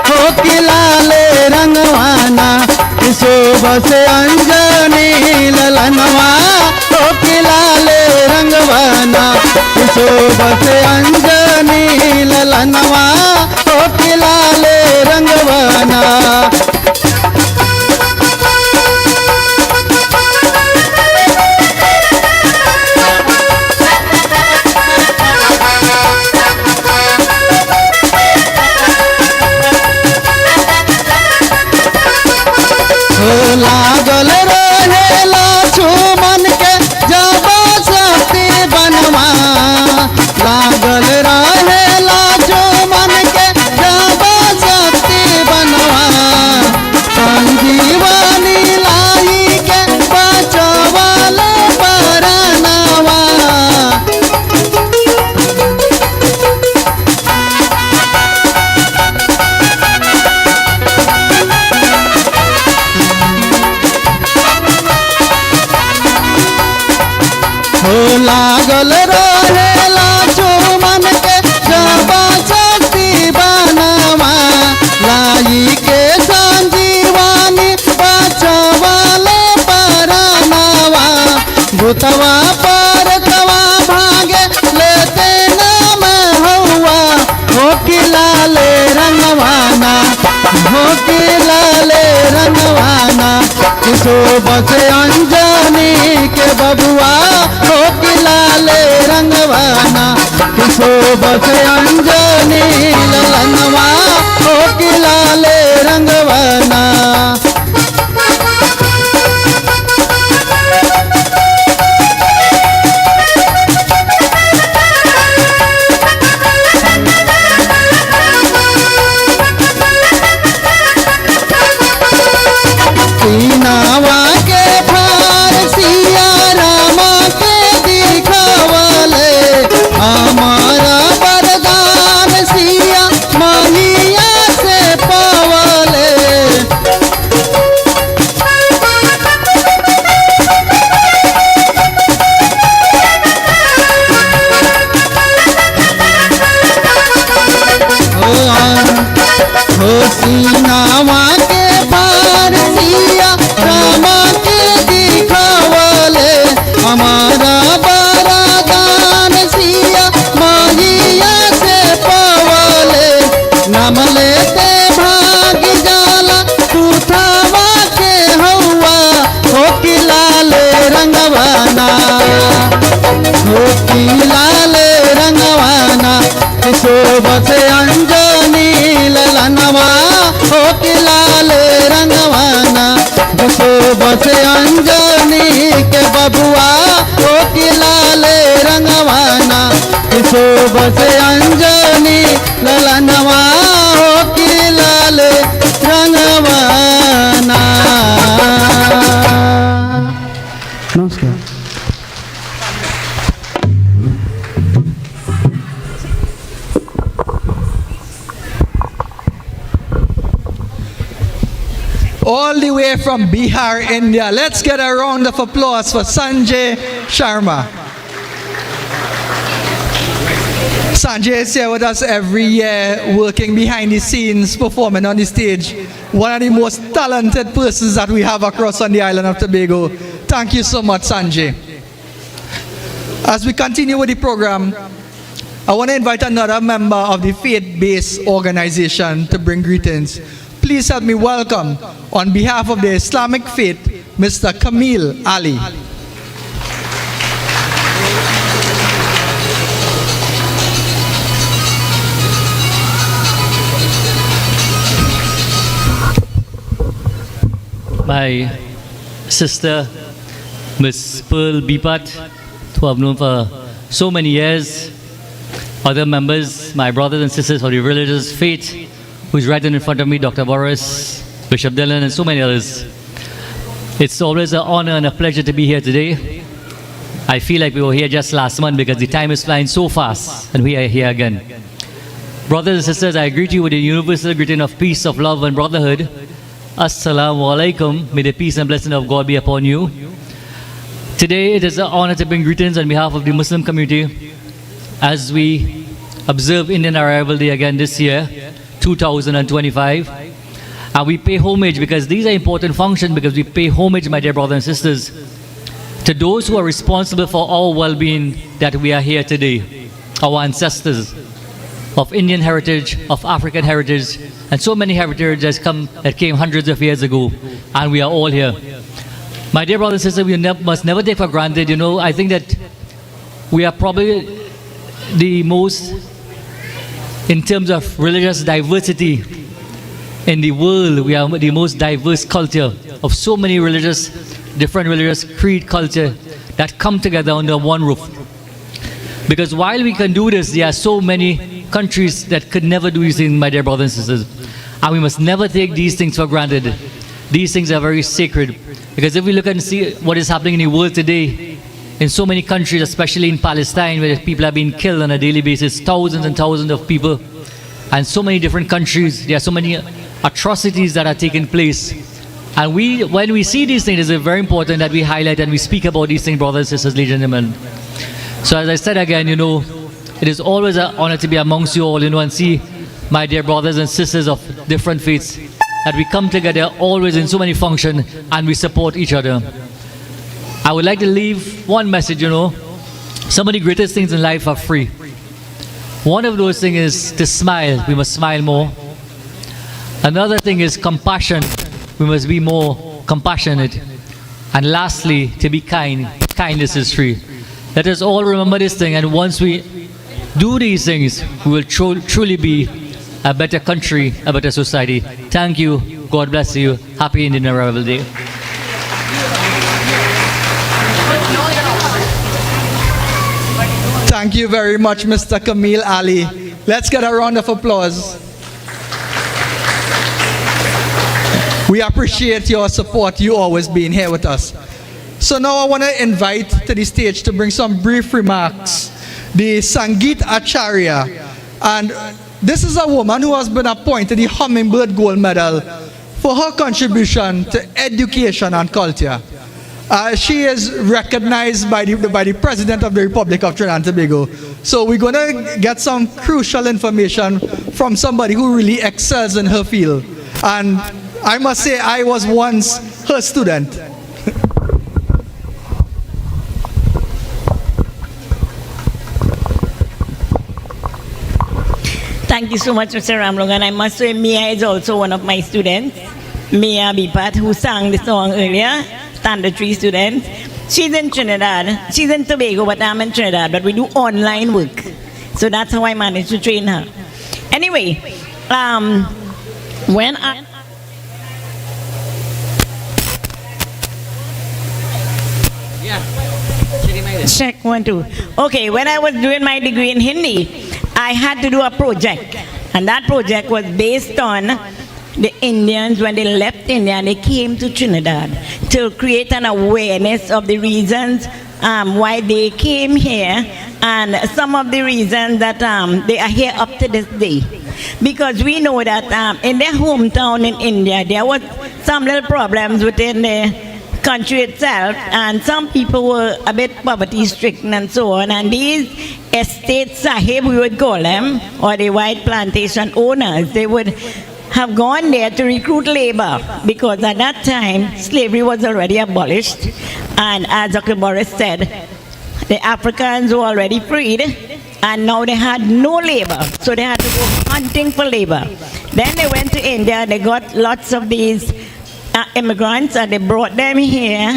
हो कि लाल रंगवाना किसो बसे अंजनी ललनवा हो कि लाल रंगवाना किसो बसे अंजनी ललनवा हो कि लाल रंगवाना। लागल रहेला छुमन के जब शक्ति बनवा लागल रहेला छुमन के जब शक्ति बनवा संजीवनी लाई के बचवल परनवा। लागल रहेला चुमन के जब शक्ति बनवा लाई के संजीवनी बचवल परनवा भूतवा परतवा भागे लेते नाम हौआ हो कि लाल रंगवाना हो कि लाल रंगवाना किसो बसे अंजनी के बबुआ हो कि लाल रंगवाना किसो बसे अंजनी ललनवा हो कि लाल रंगवाना। सीनावा के भार सिया रामा के दिखावले हमारा वरदान सिया मानिया से पावले। हो सीनावा के भार सिया रामा के दिखावले हमारा वरदान सिया माहिया से पावले। नाम लेते भाग जाला तूथावा के हौआ हो कि लाल रंगवाना हो कि लाल रंगवाना किसो बसे अंजनी ललनवा हो कि लाल रंगवाना किसो बसे अंजनी के बबुआ हो कि लाल रंगवाना किसो बसे अंजनी ललनवा हो कि लाल रंगवाना। नमस्कार। All the way from Bihar, India. Let's get a round of applause for Sanjay Sharma. Sanjay is here with us every year, working behind the scenes, performing on the stage. One of the most talented persons that we have across on the island of Tobago. Thank you so much, Sanjay. As we continue with the program, I want to invite another member of the faith-based organization to bring greetings. Please help me welcome, on behalf of the Islamic faith, Mr. Kamil Ali. My sister, Miss Pearl Bipat, who I've known for so many years, other members, my brothers and sisters of the religious faith, who's right in front of me, Dr. Boris, Bishop Dylan, and so many others. It's always an honor and a pleasure to be here today. I feel like we were here just last month because the time is flying so fast, and we are here again. Brothers and sisters, I greet you with the universal greeting of peace, of love, and brotherhood. Assalamu alaikum. May the peace and blessing of God be upon you. Today it is an honor to bring greetings on behalf of the Muslim community as we observe Indian Arrival Day again this year, 2025. And we pay homage because these are important functions, because we pay homage, my dear brothers and sisters, to those who are responsible for our well-being, that we are here today. Our ancestors of Indian heritage, of African heritage, and so many heritages that came hundreds of years ago, and we are all here. My dear brothers and sisters, we must never take for granted, I think that we are probably the most, in terms of religious diversity in the world, we are the most diverse culture of so many different religious creed culture that come together under one roof. Because while we can do this, there are so many countries that could never do these things, my dear brothers and sisters. And we must never take these things for granted. These things are very sacred. Because if we look and see what is happening in the world today, in so many countries, especially in Palestine, where people are being killed on a daily basis, thousands and thousands of people, and so many different countries, there are so many atrocities that are taking place. And when we see these things, it is very important that we highlight and we speak about these things, brothers and sisters, ladies and gentlemen. So as I said again, it is always an honor to be amongst you all, and see my dear brothers and sisters of different faiths, that we come together always in so many functions and we support each other. I would like to leave one message, some of the greatest things in life are free. One of those things is to smile. We must smile more. Another thing is compassion. We must be more compassionate. And lastly, to be kind. Kindness is free. Let us all remember this thing, and once we do these things, we will truly be a better country, a better society. Thank you. God bless you. Happy Indian Arrival Day. Thank you very much, Mr. Kamil Ali. Let's get a round of applause. We appreciate your support, you always being here with us. So now I want to invite to the stage to bring some brief remarks the Sangeet Acharya. And this is a woman who has been appointed the Hummingbird Gold Medal for her contribution to education and culture. She is recognized by the President of the Republic of Trinidad and Tobago. So we're going to get some crucial information from somebody who really excels in her field. And I must say, I was once her student. Thank you so much, Mr. Ramlogan. I must say, Mia is also one of my students. Mia Bipat, who sang the song earlier, Standard 3 student. She's in Trinidad. She's in Tobago, but I'm in Trinidad. But we do online work. So that's how I managed to train her. Anyway, when I... Check 1, 2. Okay, when I was doing my degree in Hindi, I had to do a project. And that project was based on the Indians when they left India and they came to Trinidad to create an awareness of the reasons why they came here and some of the reasons that they are here up to this day. Because we know that in their hometown in India, there was some little problems within the country itself, and some people were a bit poverty-stricken and so on, and these estate sahib, we would call them, or the white plantation owners, they would have gone there to recruit labor, because at that time, slavery was already abolished, and as Dr. Boris said, the Africans were already freed, and now they had no labor, so they had to go hunting for labor. Then they went to India, they got lots of these immigrants, and they brought them here.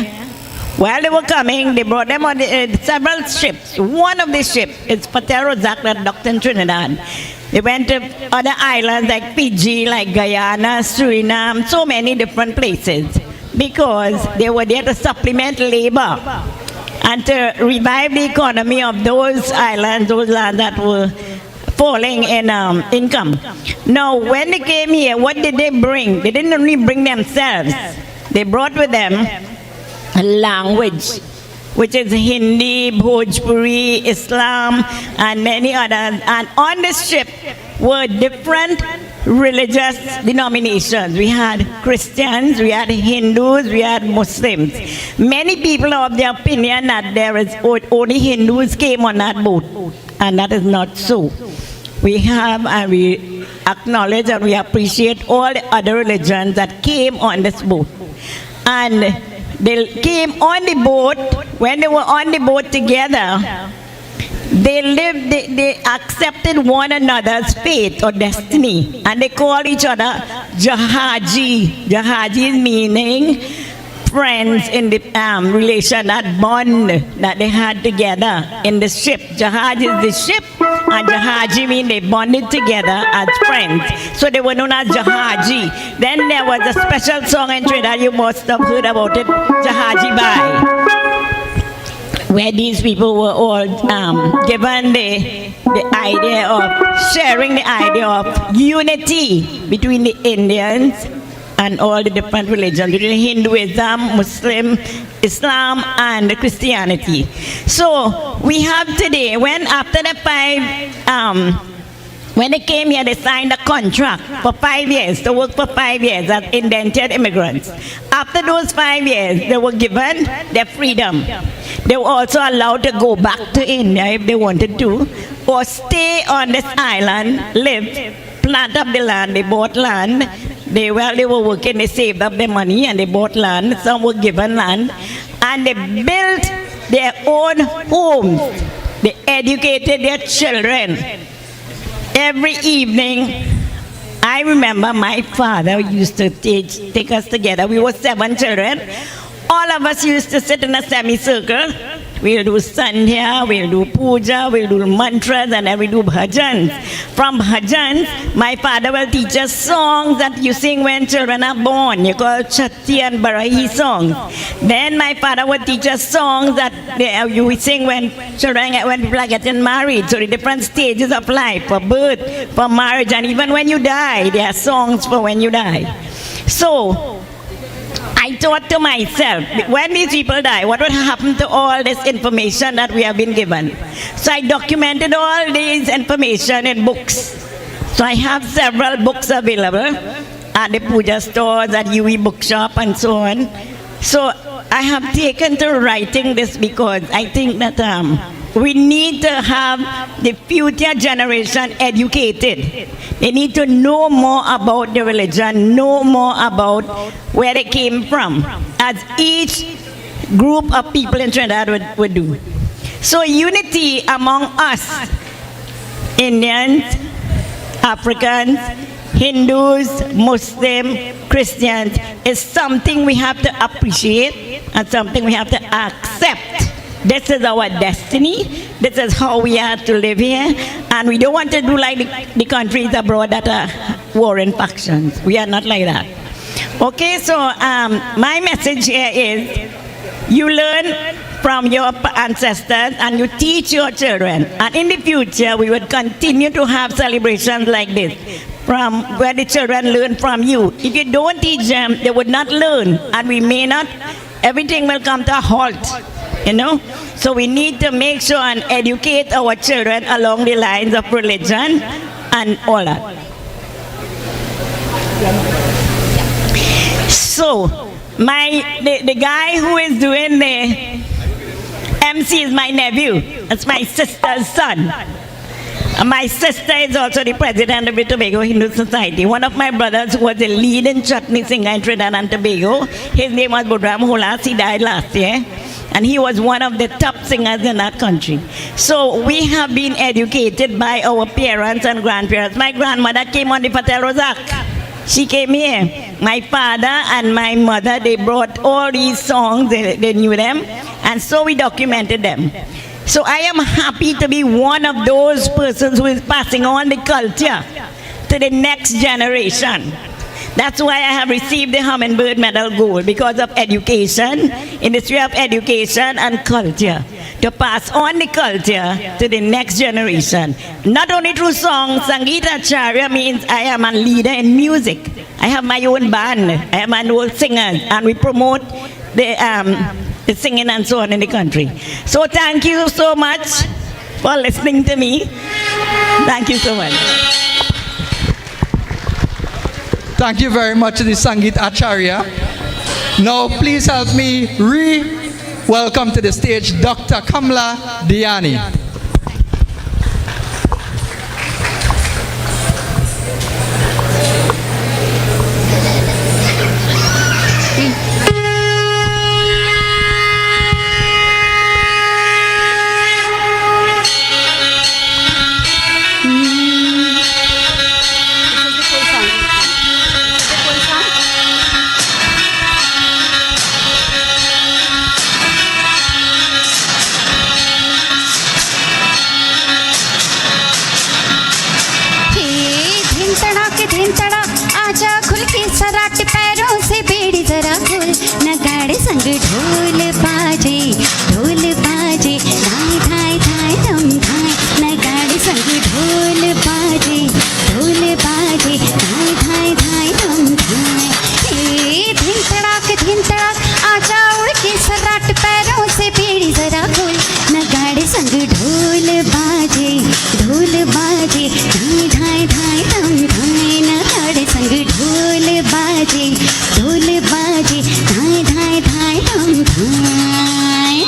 While they were coming, they brought them on several ships. One of the ships is Patero Zak that docked in Trinidad. They went to other islands like Fiji, like Guyana, Suriname, so many different places, because they were there to supplement labor and to revive the economy of those islands, those lands that were falling in income. Now, when they came here, what did they bring? They didn't only bring themselves. They brought with them a language, which is Hindi, Bhojpuri, Islam, and many others. And on this ship were different religious denominations. We had Christians, we had Hindus, we had Muslims. Many people are of the opinion that there is only Hindus came on that boat, and that is not so. We have and we acknowledge and we appreciate all the other religions that came on this boat. And they came on the boat. When they were on the boat together, they accepted one another's fate or destiny, and they called each other Jahaji. Jahaji meaning friends in the relation, that bond that they had together in the ship. Jahaj is the ship, and Jahaji mean they bonded together as friends. So they were known as Jahaji. Then there was a special song in Trinidad, you must have heard about it, Jahaji Bai, where these people were all given the idea of sharing the idea of unity between the Indians and all the different religions, between Hinduism, Muslim, Islam, and Christianity. So we have today, when after the when they came here, they signed a contract for 5 years, to work for 5 years as indentured immigrants. After those 5 years, they were given their freedom. They were also allowed to go back to India if they wanted to, or stay on this island, live, plant up the land. They bought land. While they were working, they saved up their money and they bought land. Some were given land. And they built their own homes. They educated their children. Every evening, I remember my father used to take us together. We were 7 children. All of us used to sit in a semicircle. We'll do sandhya, we'll do puja, we'll do mantras, and then we do bhajans. From bhajans, my father will teach us songs that you sing when children are born. You call Chatti and Bahá'í songs. Then my father would teach us songs that you sing when people are getting married. So the different stages of life, for birth, for marriage, and even when you die, there are songs for when you die. So I thought to myself, when these people die, what would happen to all this information that we have been given? So I documented all these information in books. So I have several books available at the puja stores, at UE bookshop, and so on. So I have taken to writing this because I think that we need to have the future generation educated. They need to know more about the religion, know more about where they came from, as each group of people in Trinidad would do. So unity among us, Indians, Africans, Hindus, Muslims, Christians, is something we have to appreciate and something we have to accept. This is our destiny. This is how we are to live here. And we don't want to do like the countries abroad that are warring factions. We are not like that. Okay, so my message here is you learn from your ancestors and you teach your children. And in the future, we would continue to have celebrations like this, from where the children learn from you. If you don't teach them, they would not learn. And we may not, everything will come to a halt. You know, so we need to make sure and educate our children along the lines of religion and all that. So The guy who is doing the MC is my nephew. That's my sister's son. And my sister is also the president of the Tobago Hindu Society. One of my brothers was a leading chutney singer in Trinidad and Tobago. His name was Budram Holas. He died last year. And he was one of the top singers in that country. So we have been educated by our parents and grandparents. My grandmother came on the Patel Rozak. She came here. My father and my mother, they brought all these songs, they knew them. And so we documented them. So I am happy to be one of those persons who is passing on the culture to the next generation. That's why I have received the Hummingbird Medal Gold, because of education, industry of education and culture, to pass on the culture to the next generation. Not only through songs, Sangeeta Acharya means I am a leader in music. I have my own band, I have my own singers, and we promote the singing and so on in the country. So thank you so much for listening to me. Thank you so much. Thank you very much to the Sangeet Acharya. Now please help me welcome to the stage Dr. Kamla Diani. संग ढोल बाजे धाय धाय धाय धम धाय नगाड़े संग ढोल बाजे धाय धाय धाय धम धाय हे धिन तड़ाक आजा उड़ के सराट पैरों से बेड़ी जरा खोल नगाड़े संग ढोल बाजे धाय धाय धाय धम धाय नगाड़े संग ढोल बाजे धाय धाय धाय धम धाय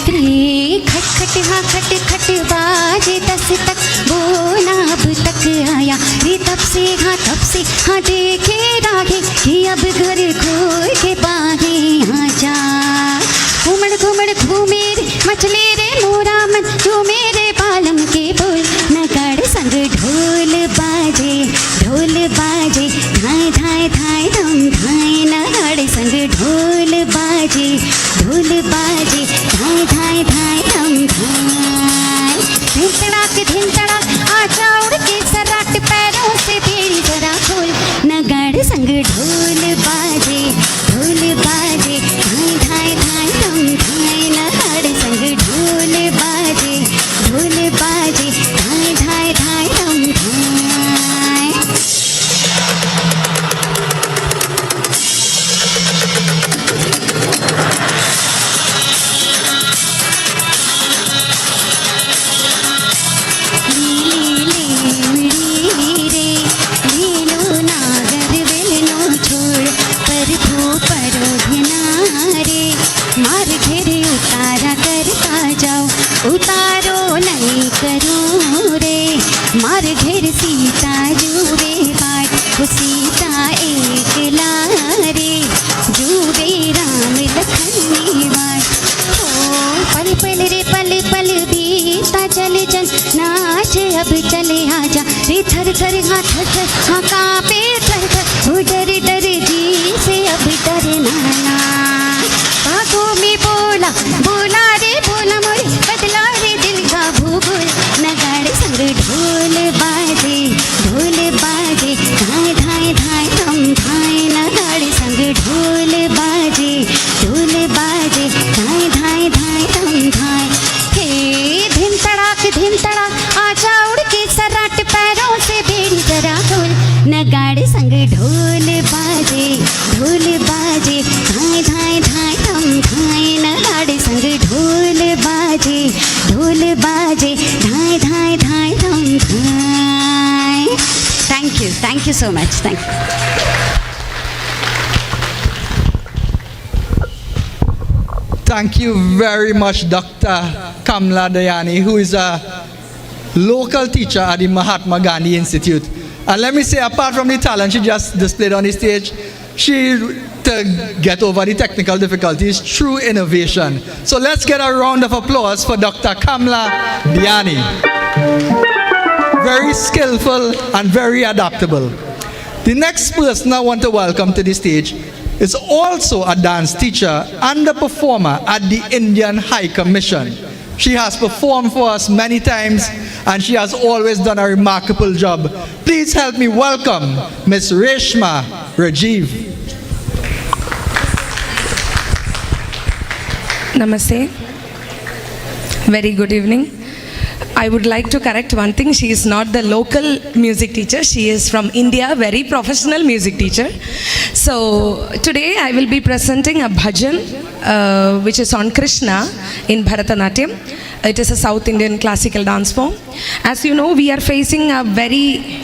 खट हाँ खट बाजे दस तक बोला अब तक आया रे तब से हाँ देखे रागे कि अब घर खोल के बाहें आ जा घूमड़ घूमे रे मचले रे मोरा मन जो मेरे बालम के बोल नगाड़ संग ढोल बाजे धाय धाय धाय धम धाय नगाड़ संग ढोल बाजे धाय धाय धाय धम धाय धिन तड़ाक आजा उड़ के सराट पैरों से बेड़ी जरा खोल नगाड़ संग ढोल बाजे धाय धाय धाय धम धाय नगाड़ संग ढोल बाजे धाय धाय धाय धम धाय उतारो नहीं करो रे मार घेर सीता जुबे बाट वो सीता एक लारे जुबे राम लखन बाट ओ पल पल बीता चले चल नाच अब चले आजा रे थर थर हाँ कांपे थर थर वो डर जी से अब डरना बागों में बोला रे बोला मोरे बदला रे दिल का भूगोल नगाड़े संग ढोल बाजे धाय धाय धाय धम धाय नगाड़े संग ढोल बाजे धाय धाय धाय धम धाय हे धिन तड़ाक आजा उड़ के सराट पैरों से बेड़ी जरा खोल नगाड़े संग ढोल बाजे ढोल बाजे धाय धाय धाय धम धाय. Thank you so much. Thank you. Thank you very much, Dr. Kamla Dayani, who is a local teacher at the Mahatma Gandhi Institute. And let me say, apart from the talent she just displayed on the stage, to get over the technical difficulties through innovation. So let's get a round of applause for Dr. Kamla Dayani. Very skillful and very adaptable. The next person I want to welcome to the stage is also a dance teacher and a performer at the Indian High Commission. She has performed for us many times and she has always done a remarkable job. Please help me welcome Ms. Reshma Rajiv. Namaste. Very good evening. I would like to correct one thing. She is not the local music teacher. She is from India, very professional music teacher. So today I will be presenting a bhajan which is on Krishna in Bharatanatyam. It is a South Indian classical dance form. As you know, we are facing a very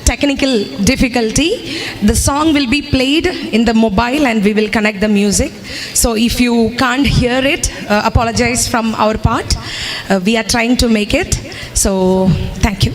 technical difficulty. The song will be played in the mobile and we will connect the music. So if you can't hear it, apologize from our part. We are trying to make it. So thank you.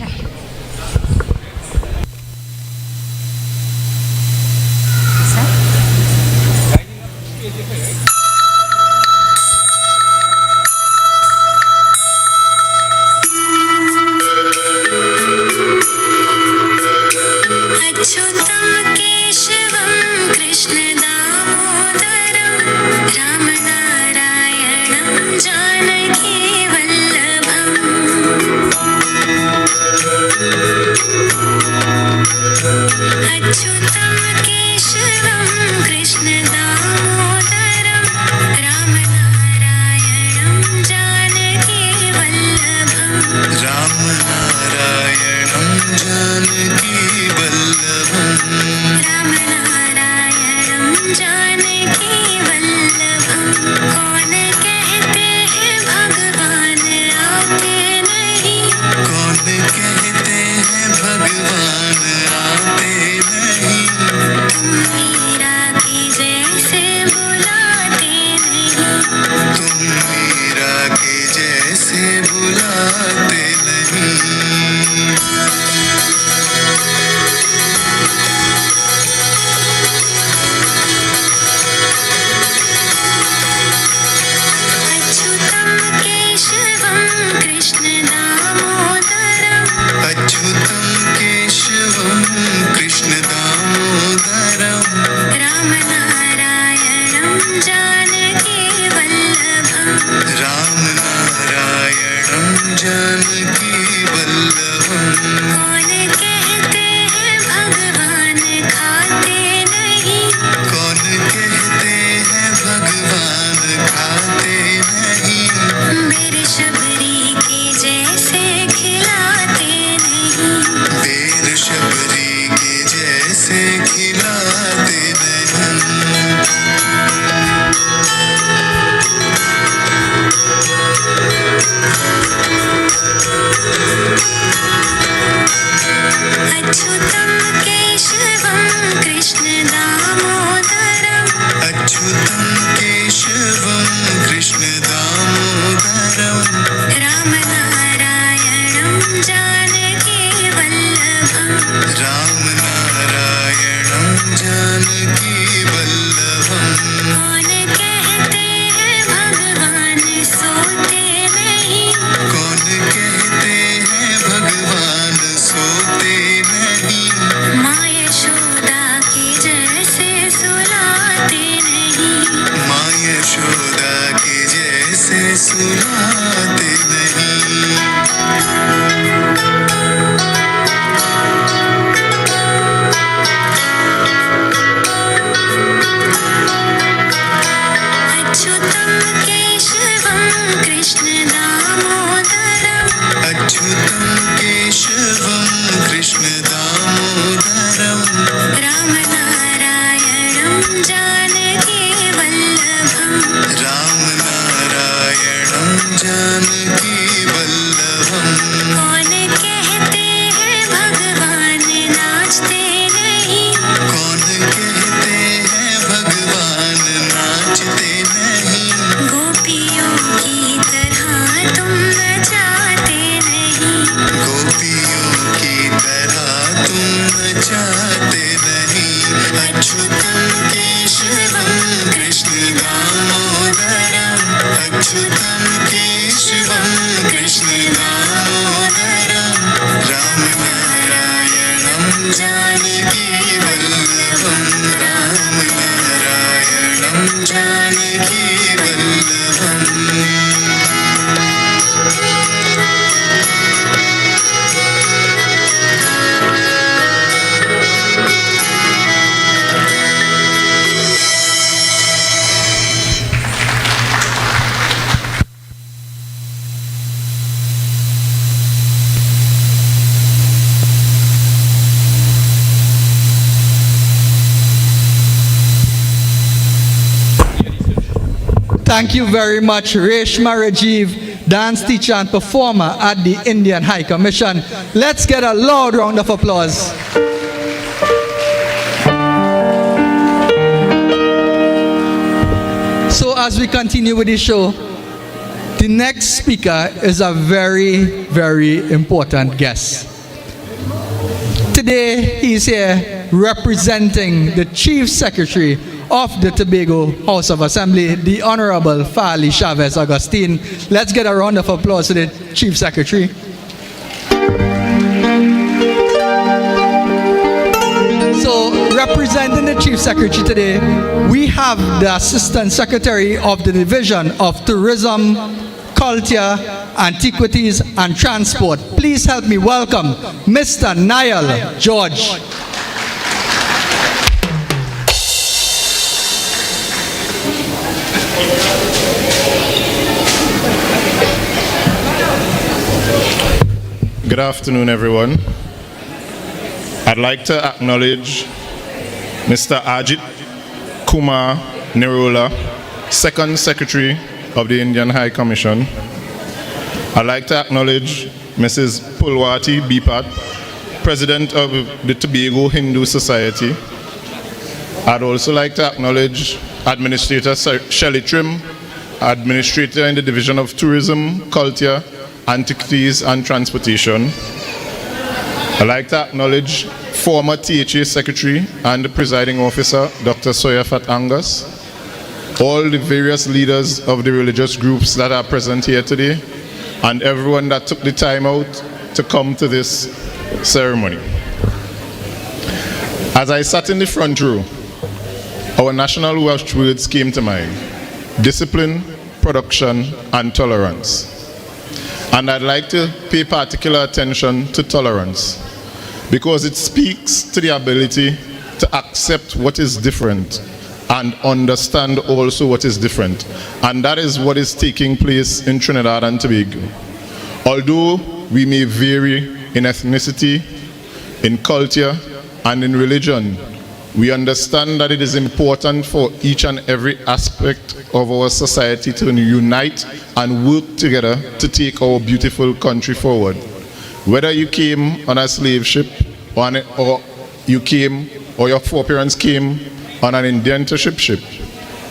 Thank you very much, Reshma Rajiv, dance teacher and performer at the Indian High Commission. Let's get a loud round of applause. So as we continue with the show, the next speaker is a very, very important guest. Today, he's here representing the Chief Secretary of the Tobago House of Assembly, the Honorable Fali Chavez Augustine. Let's get a round of applause to the Chief Secretary. So, representing the Chief Secretary today, we have the Assistant Secretary of the Division of Tourism, Culture, Antiquities and Transport. Please help me welcome Mr. Niall George. Good afternoon, everyone. I'd like to acknowledge Mr. Ajit Kumar Nirola, Second Secretary of the Indian High Commission. I'd like to acknowledge Mrs. Pulwati Bipat, President of the Tobago Hindu Society. I'd also like to acknowledge Administrator Shelley Trim, Administrator in the Division of Tourism, Culture, Antiquities and Transportation. I'd like to acknowledge former THA Secretary and the Presiding Officer, Dr. Soyafat Angus, all the various leaders of the religious groups that are present here today, and everyone that took the time out to come to this ceremony. As I sat in the front row, our national watchwords came to mind: discipline, production, and tolerance. And I'd like to pay particular attention to tolerance, because it speaks to the ability to accept what is different and understand also what is different. And that is what is taking place in Trinidad and Tobago. Although we may vary in ethnicity, in culture, and in religion, we understand that it is important for each and every aspect of our society to unite and work together to take our beautiful country forward. Whether you came on a slave ship or you came, or your foreparents came on an indentureship ship,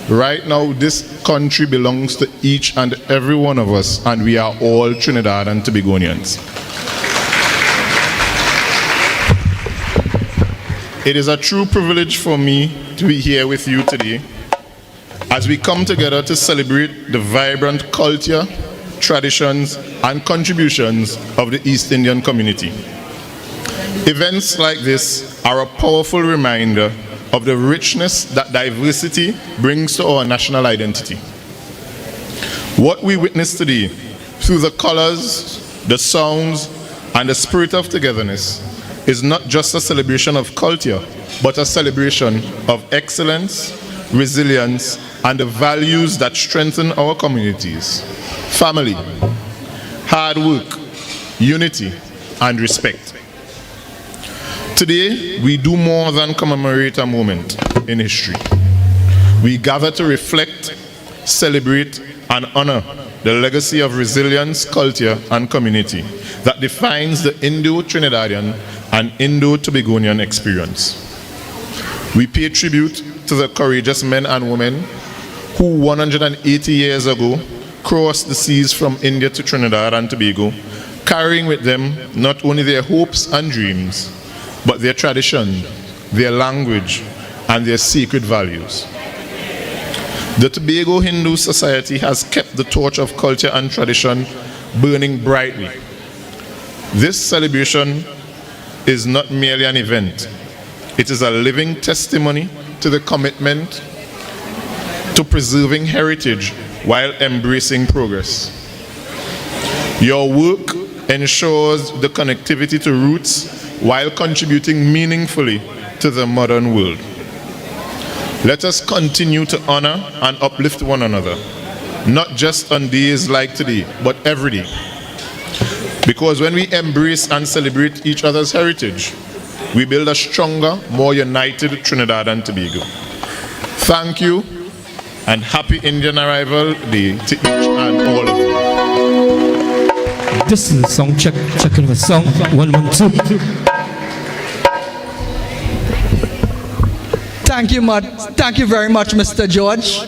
right now this country belongs to each and every one of us, and we are all Trinidad and Tobagonians. It is a true privilege for me to be here with you today as we come together to celebrate the vibrant culture, traditions, and contributions of the East Indian community. Events like this are a powerful reminder of the richness that diversity brings to our national identity. What we witness today, through the colors, the sounds, and the spirit of togetherness, is not just a celebration of culture, but a celebration of excellence, resilience, and the values that strengthen our communities: family, hard work, unity, and respect. Today, we do more than commemorate a moment in history. We gather to reflect, celebrate, and honor the legacy of resilience, culture, and community that defines the Indo-Trinidadian and Indo-Tobagonian experience. We pay tribute to the courageous men and women who 180 years ago crossed the seas from India to Trinidad and Tobago, carrying with them not only their hopes and dreams, but their tradition, their language, and their sacred values. The Tobago Hindu Society has kept the torch of culture and tradition burning brightly. This celebration is not merely an event. It is a living testimony to the commitment to preserving heritage while embracing progress. Your work ensures the connectivity to roots while contributing meaningfully to the modern world. Let us continue to honor and uplift one another, not just on days like today, but every day. Because when we embrace and celebrate each other's heritage, we build a stronger, more united Trinidad and Tobago. Thank you, and happy Indian Arrival Day to each and all of you. This is the song check of a song 1 1 2. Thank you very much, Mr. George.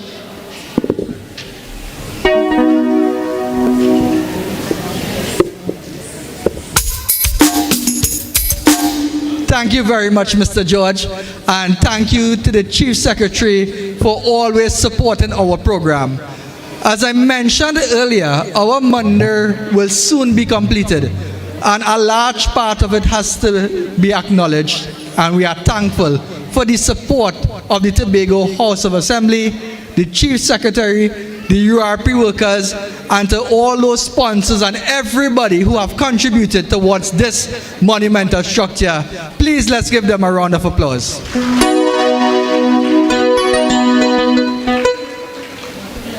Thank you very much, Mr. George, and thank you to the Chief Secretary for always supporting our program. As I mentioned earlier, our mandir will soon be completed, and a large part of it has to be acknowledged, and we are thankful for the support of the Tobago House of Assembly, the Chief Secretary, the URP workers, and to all those sponsors and everybody who have contributed towards this monumental structure. Please let's give them a round of applause.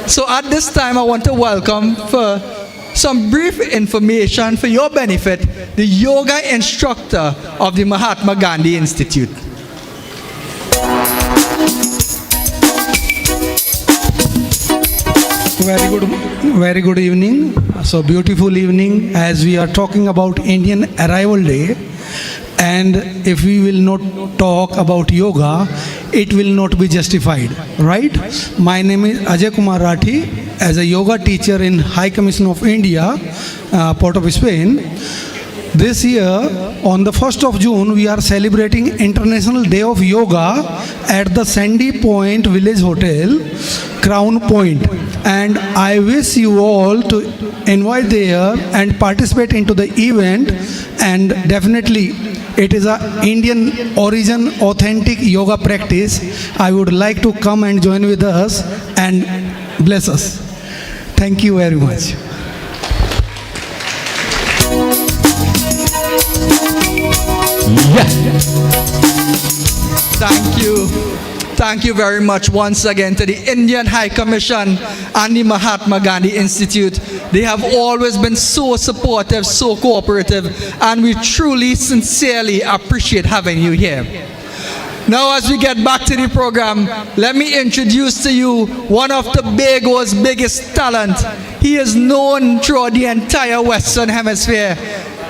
So at this time, I want to welcome, for some brief information for your benefit, the yoga instructor of the Mahatma Gandhi Institute. Very good evening. So beautiful evening as we are talking about Indian Arrival Day. And if we will not talk about yoga, it will not be justified, right? My name is Ajay Kumar Rathi, as a yoga teacher in High Commission of India, Port of Spain. This year, on the 1st of June, we are celebrating International Day of Yoga at the Sandy Point Village Hotel, Crown Point. And I wish you all to invite there and participate into the event. And definitely, it is an Indian origin, authentic yoga practice. I would like to come and join with us and bless us. Thank you very much. Thank you very much once again to the Indian High Commission and the Mahatma Gandhi Institute. They have always been so supportive, so cooperative, and we truly, sincerely appreciate having you here. Now, as we get back to the program, let me introduce to you one of Tobago's biggest talent. He is known throughout the entire Western Hemisphere.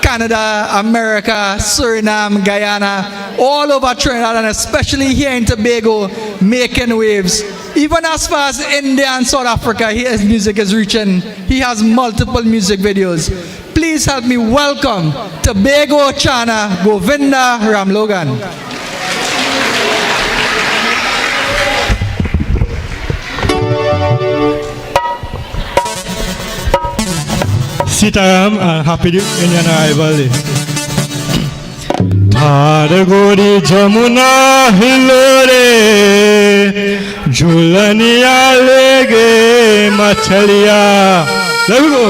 Canada, America, Suriname, Guyana, all over Trinidad, and especially here in Tobago, making waves. Even as far as India and South Africa, his music is reaching. He has multiple music videos. Please help me welcome Tobago Chana Govinda Ramlogan. Sitaram, happy Indian Arrival Day. Dhar gori jamuna hilore, jhulaniya lege machaliya. There we go.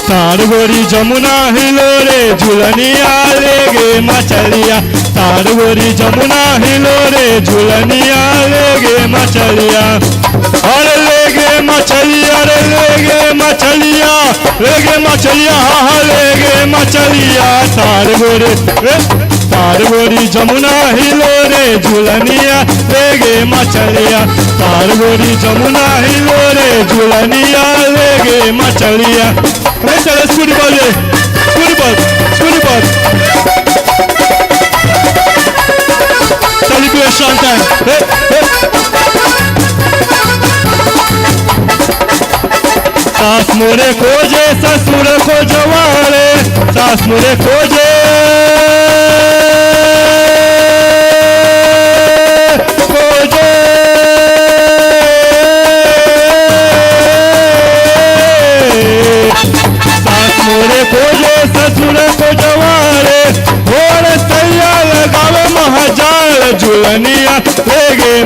Dhar gori jamuna hilore, jhulaniya lege machaliya. Dhar gori jamuna hilore, jhulaniya lege machaliya. अरे लेगे मछलिया रे लेगे मछलिया हाँ लेगे मछलिया तार गोरी जमुना हिलो रे झुलनिया लेगे मछलिया तार गोरी जमुना हिलो रे झुलनिया लेगे मछलिया अरे चले स्कूटी बॉल सेलिब्रेशन टाइम सास मोरे खोजे ससुर को जवारे सास मोरे खोजे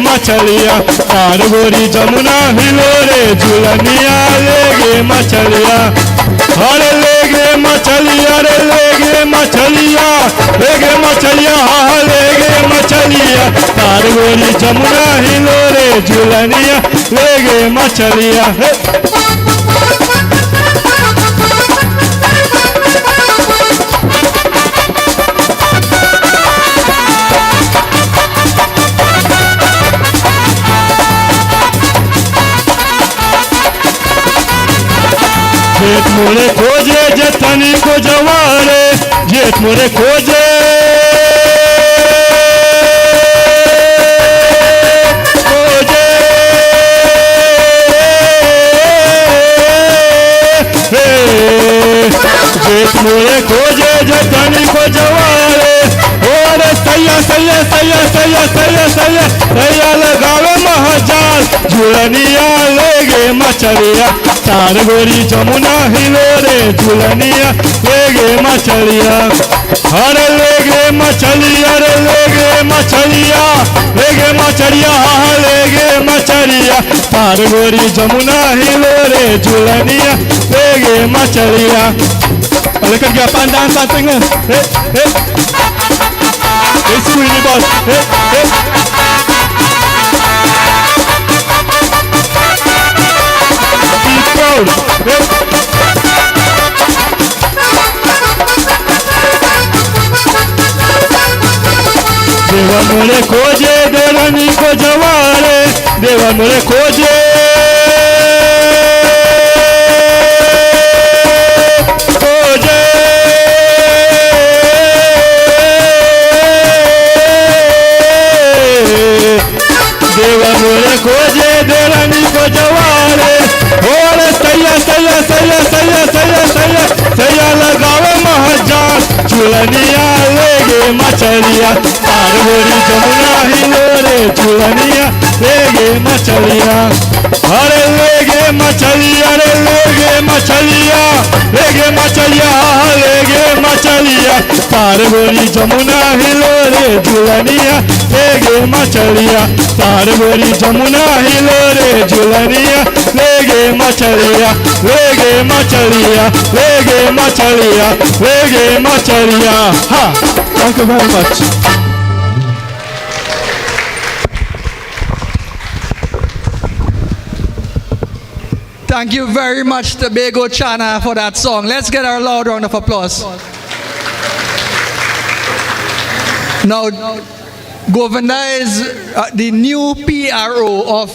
मछलिया पार गोरी जमुना हिलोरे झुलनिया लेगे मछलिया अरे लेगे मछलिया रे लेगे मछलिया लेगे मछलिया हाँ लेगे मछलिया पार गोरी जमुना हिलोरे झुलनिया लेगे मछलिया जेठ मोरे खोजे जतनी को जवारे जेठ मोरे खोजे खोजे जेठ मोरे खोजे जतनी को जवारे और सैया सैया सैया सैया सैया सैया सैया लगावे महाजाल झुलनिया लेगे मछलिया तार गोरी जमुना हिलोरे झुलनिया लेगे मछलिया अरे लेगे मछलिया रे लेगे मछलिया लेगे मछलिया हाँ लेगे मछलिया तार गोरी जमुना हिलोरे झुलनिया लेगे मछलिया लेकर गया पान डांस आते हैं Sweeney boss Keep proud देवा मोरे खोजे देवानी को जवारे देवा मोरे खोजे खोजे देवा मोरे खोजे देवानी को जवारे और सैया सैया सैया सैया सैया सैया सैया लगावे महाजान झुलनिया लेगे मछलिया पार गोरी जमुना हिलोरे झुलनिया लेगे मछलिया अरे लेगे मछलिया रे लेगे मछलिया लेगे मछलिया लेगे मछलिया पार गोरी जमुना हिलोरे झुलनिया लेगे मछलिया पार गोरी जमुना हिलोरे झुलनिया लेगे मछलिया लेगे मछलिया लेगे मछलिया लेगे मछलिया ha thank you very much Thank you very much, Tobago Chana, for that song. Let's get our loud round of applause. Now, Govinda is the new PRO of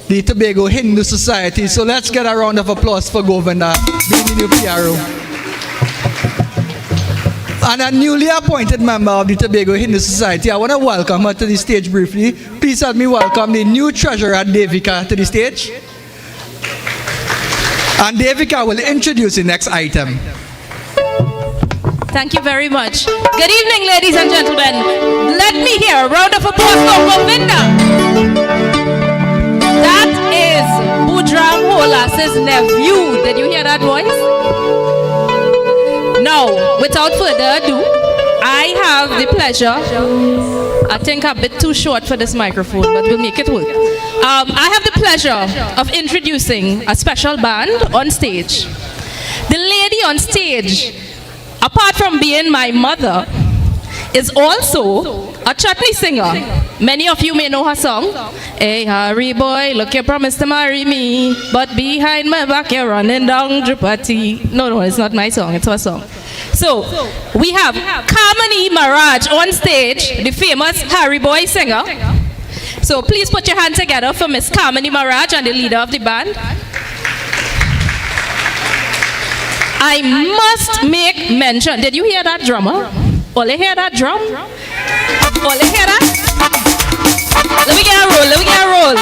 the Tobago Hindu Society. So let's get a round of applause for Govinda being the new PRO. And a newly appointed member of the Tobago Hindu Society, I want to welcome her to the stage briefly. Please help me welcome the new treasurer, Devika, to the stage. And Devika will introduce the next item. Thank you very much. Good evening, ladies and gentlemen. Let me hear a round of applause for Govinda. That is Budram Holas's nephew. Did you hear that voice? Now, without further ado, I have the pleasure. I think I'm a bit too short for this microphone, but we'll make it work. I have the pleasure of introducing a special band on stage. The lady on stage, apart from being my mother, is also a chutney singer. Many of you may know her song. Hey, Harry boy, look, you promised to marry me, but behind my back you're running down Drupati. No, it's not my song, it's her song. So, we have Kamini Maharaj on stage, the famous Harry boy singer. So, please put your hands together for Miss Kamini Maharaj and the leader of the band. I must make mention. Did you hear that drummer? All you hear that drum? All you hear that? Let me get a roll, let me get a roll.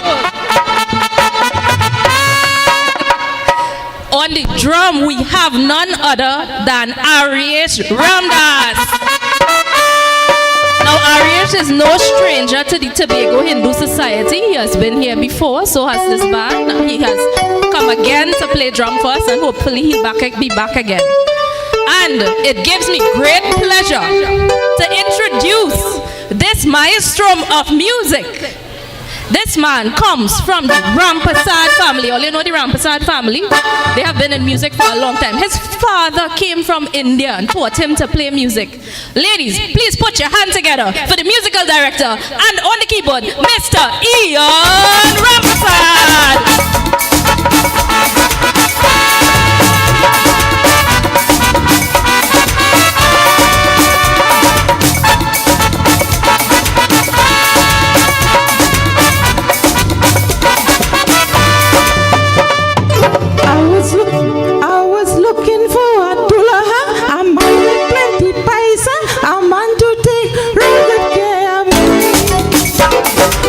On the drum, we have none other than Arish Ramdas. Now, Arish is no stranger to the Tobago Hindu Society. He has been here before, so has this band. He has come again to play drum for us, and hopefully he'll be back again. And it gives me great pleasure to introduce this maestro of music, This man comes from the Rampasad family. All you know the Rampasad family? They have been in music for a long time. His father came from India and taught him to play music. Ladies, please put your hand together for the musical director and on the keyboard, Mr. Ian Rampasad. I was looking for a dulaha, a man with plenty paisa, a man to take real good care of me.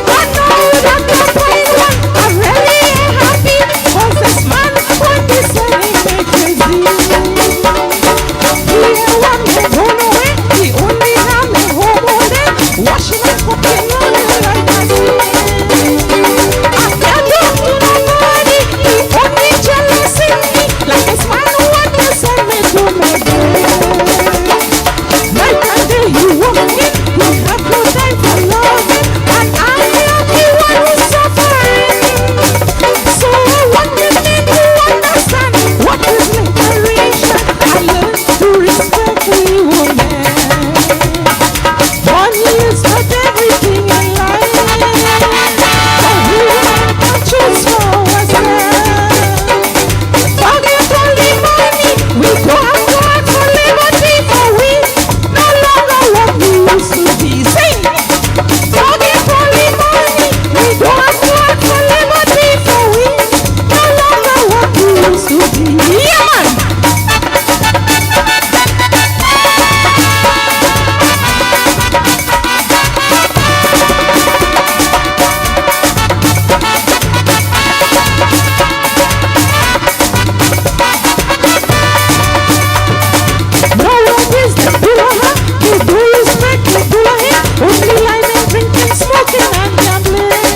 I know that the fine one, I'm really happy, 'cause this man won't be selling me crazy. He want me gone away, he only have me home all day, washing and cooking on me like a sea. I can't talk to nobody, he only jealous in me, like this man who want to send me to my grave. Night and day he working, he have no time for loving, and I'm the only one who's suffering. So I want the men to understand what is liberation. I learned to respect the woman. Money is not everything in life, but we can choose for ourselves. Forget all the money, we go and work for liberty, for we no longer what we used to be. Sing! Forget all the money, we go and work for liberty, for we no longer what we used to be. Yeah, man! No one is the dulaha, the do respect the dulahi, only lying, drinking, smoking and gambling.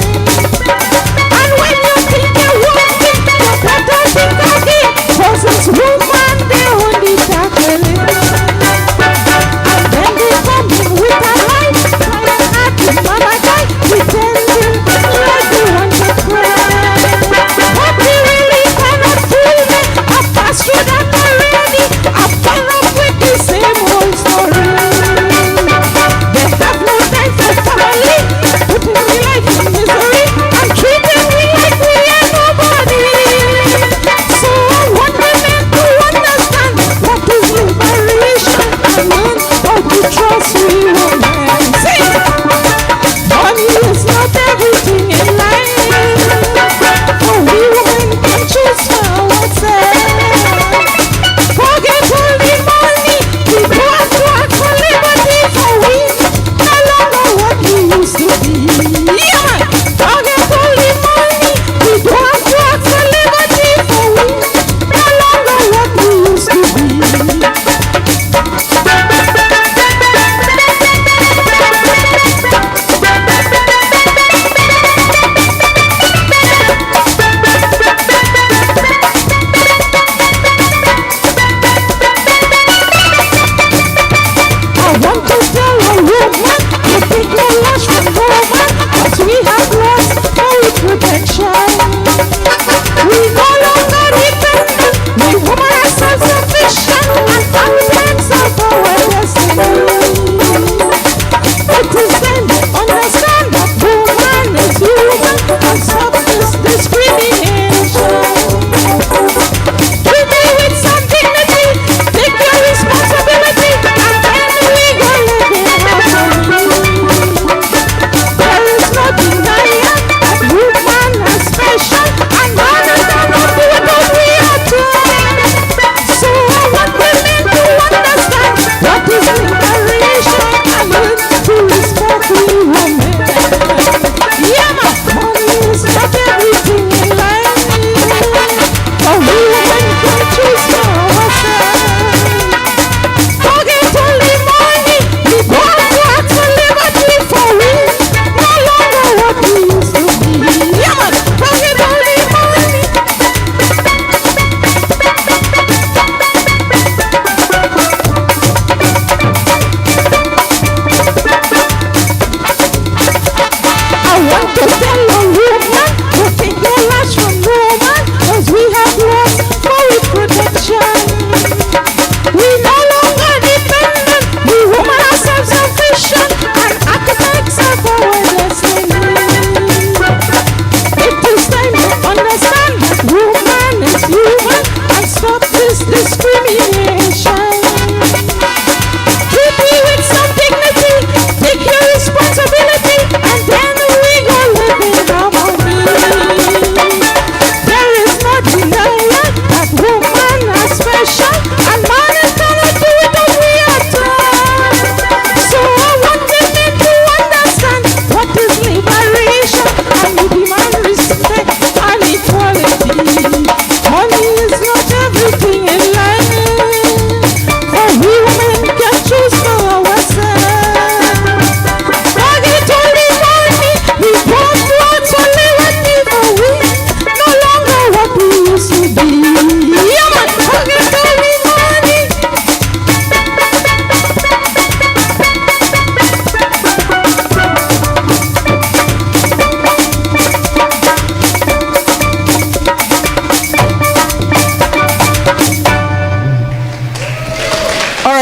And when you think you're working, you better think again, 'cause it's woman they only tackling. And then they come in with a light, trying hard to mama guy, pretending like they want to cry. But they really cannot fool me, I passed through that already, I fell up with the same old story. They have no time for family, putting me life in misery, and treating me like we are nobody. So I want the men to understand what is liberation, and learn how to trust we women. Sing! Money is not everything in life, for we women can choose for ourselves. Forget all the money, we go and work for liberty, for we no longer what we used to be. Yeah, man! Forget all the money, we go and work for liberty, for we no longer what we used to be. I want to tell a woman, you think no less from woman, 'cause we have lost our protection. We no longer dependent, we women are self-sufficient, and confidence of our destiny. It is then they understand that woman is human, and stop this discrimination. Treat me with some dignity, take your responsibility, and then we go living happily. There is no denying that woman has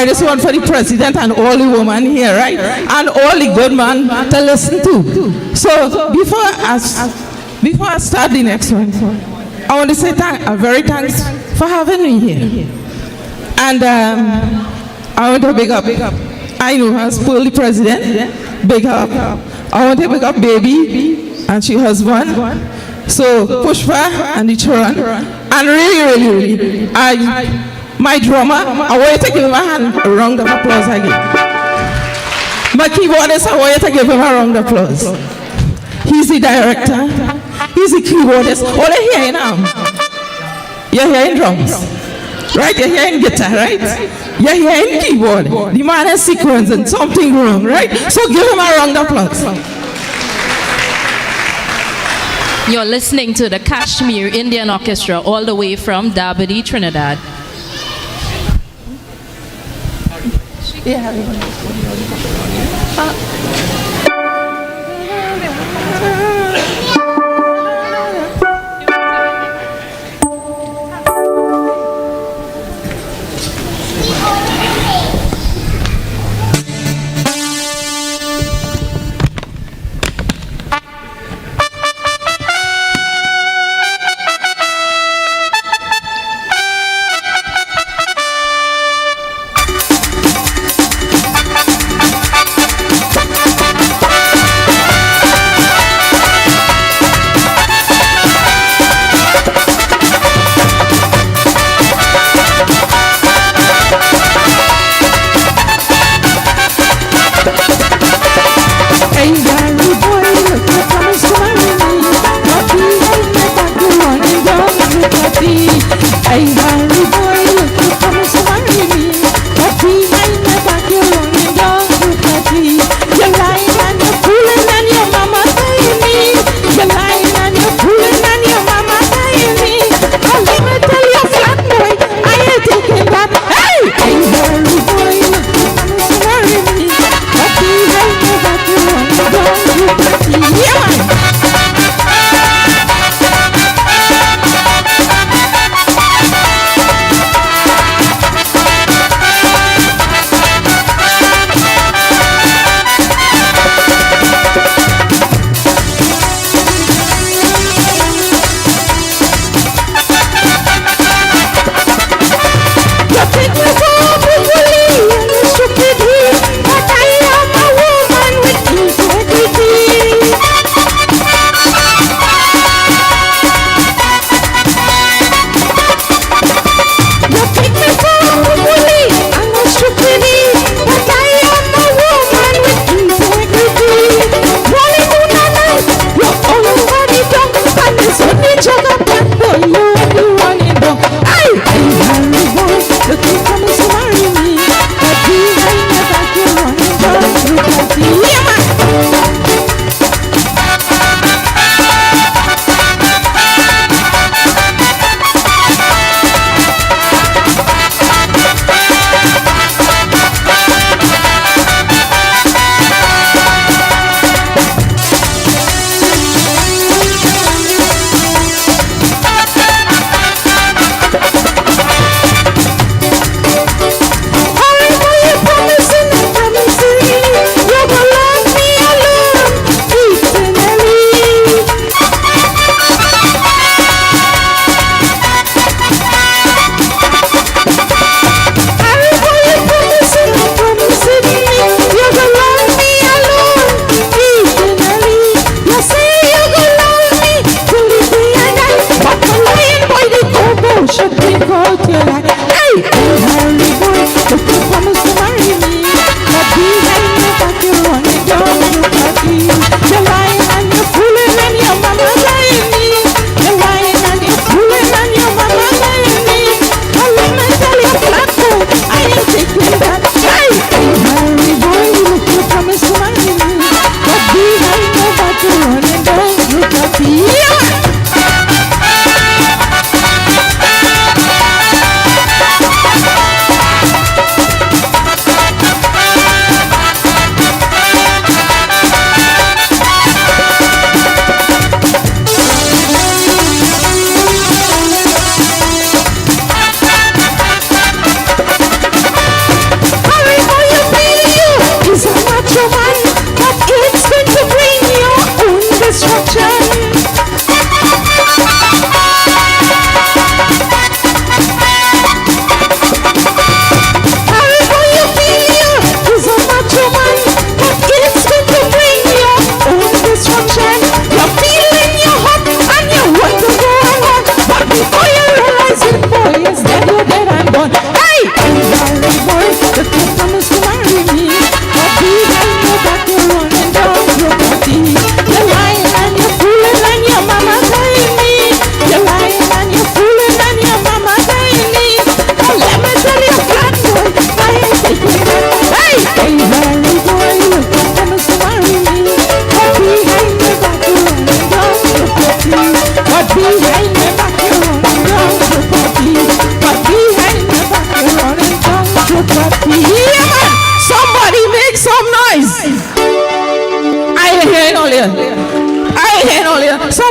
right, this one for the president and all the women here, right? And all the good men to listen to. So before I start the next one, I want to say very thanks for having me here. And I want to big up. I know her, spoil the president. Big up. I want to big up baby and she husband. So Pushpa and the children. And really, my drummer, I want you to give him a hand, a round of applause again. My keyboardist, I want you to give him a round of applause. He's the director. He's the keyboardist. All you hear now. You're hearing drums. Right? You're hearing guitar, right? You're hearing keyboard. The man has sequence and something wrong, right? So give him a round of applause. You're listening to the Kashmir Indian Orchestra all the way from Dabadi, Trinidad.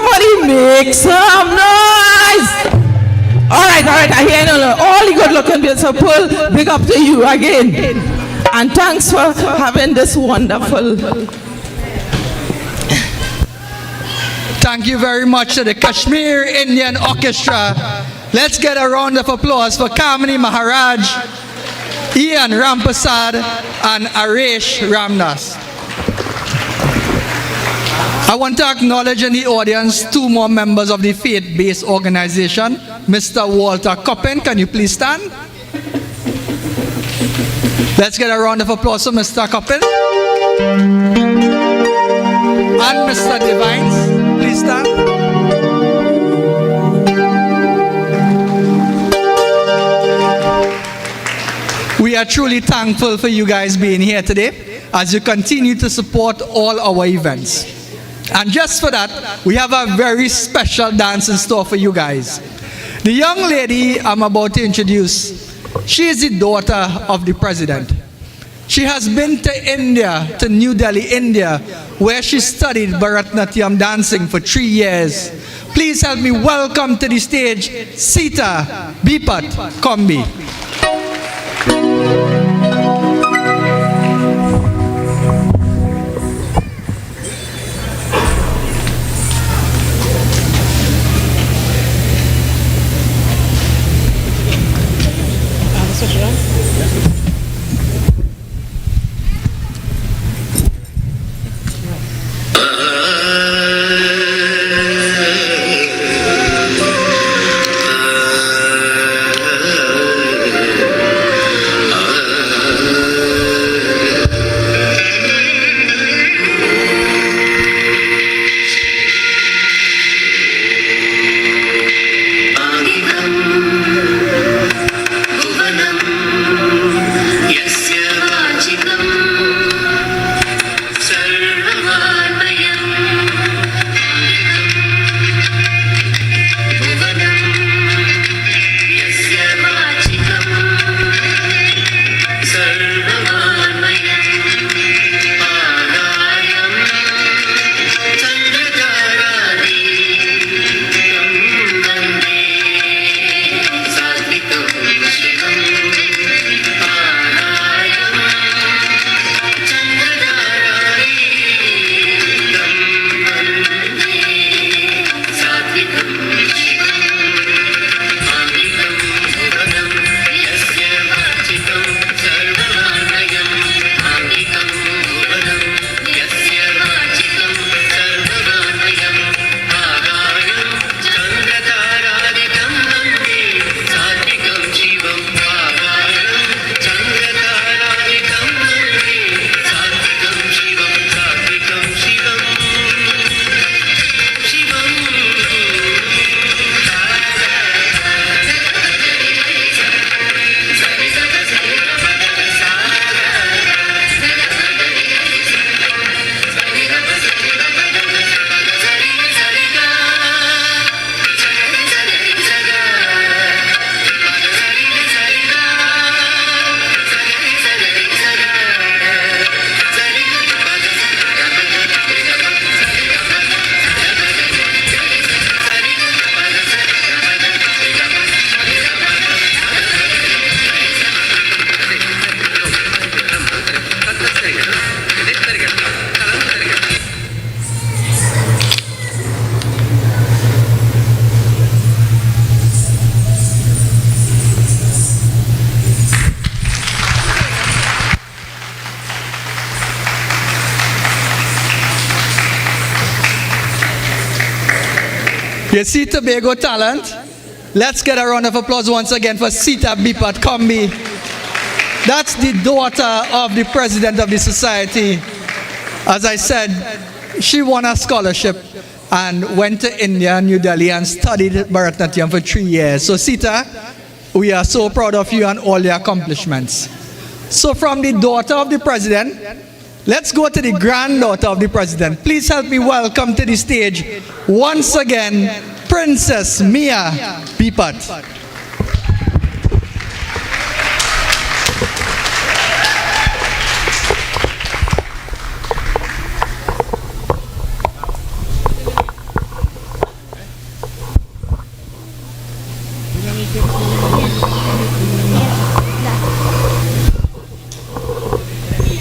Somebody make some noise. All right, I hear no. All the good-looking beautiful people, big up to you again. And thanks for having this wonderful. Thank you very much to the Kashmir Indian Orchestra. Let's get a round of applause for Kamini Maharaj, Ian Rampasad, and Aresh Ramdas. I want to acknowledge in the audience 2 more members of the faith-based organization. Mr. Walter Coppin, can you please stand? Let's get a round of applause for Mr. Coppin. And Mr. Divines, please stand. We are truly thankful for you guys being here today as you continue to support all our events. And just for that, we have a very special dance in store for you guys. The young lady I'm about to introduce, she is the daughter of the president. She has been to India, to New Delhi, India, where she studied Bharatanatyam dancing for 3 years. Please help me welcome to the stage Sita Bipat Kombi. You see Tobago talent? Let's get a round of applause once again for Sita Bipat Kombi. That's the daughter of the president of the society. As I said, she won a scholarship and went to India, New Delhi, and studied Bharatanatyam for 3 years. So Sita, we are so proud of you and all your accomplishments. So from the daughter of the president, let's go to the granddaughter of the president. Please help me welcome to the stage once again, Princess Mia Bipat.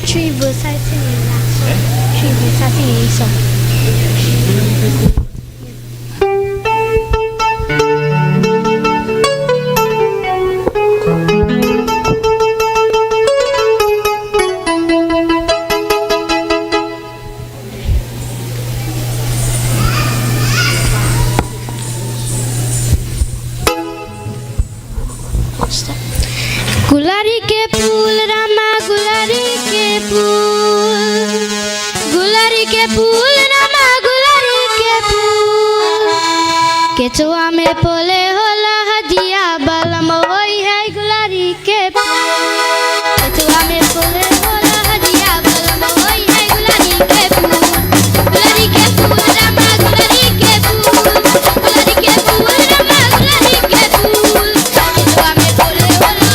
Three verses singing that song. Three verses singing song. गुलारी के फूल रामा गुलारी के फूल गुलारी के फूल रामा गुलारी के फूल केचुआ में पोले होला हजिया बलम होई है गुलारी के फूल केचुआ में पोले होला हजिया बलम होई है गुलारी के फूल रामा गुलारी के फूल गुलारी के फूल रामा गुलारी के फूल केचुआ में पोले होला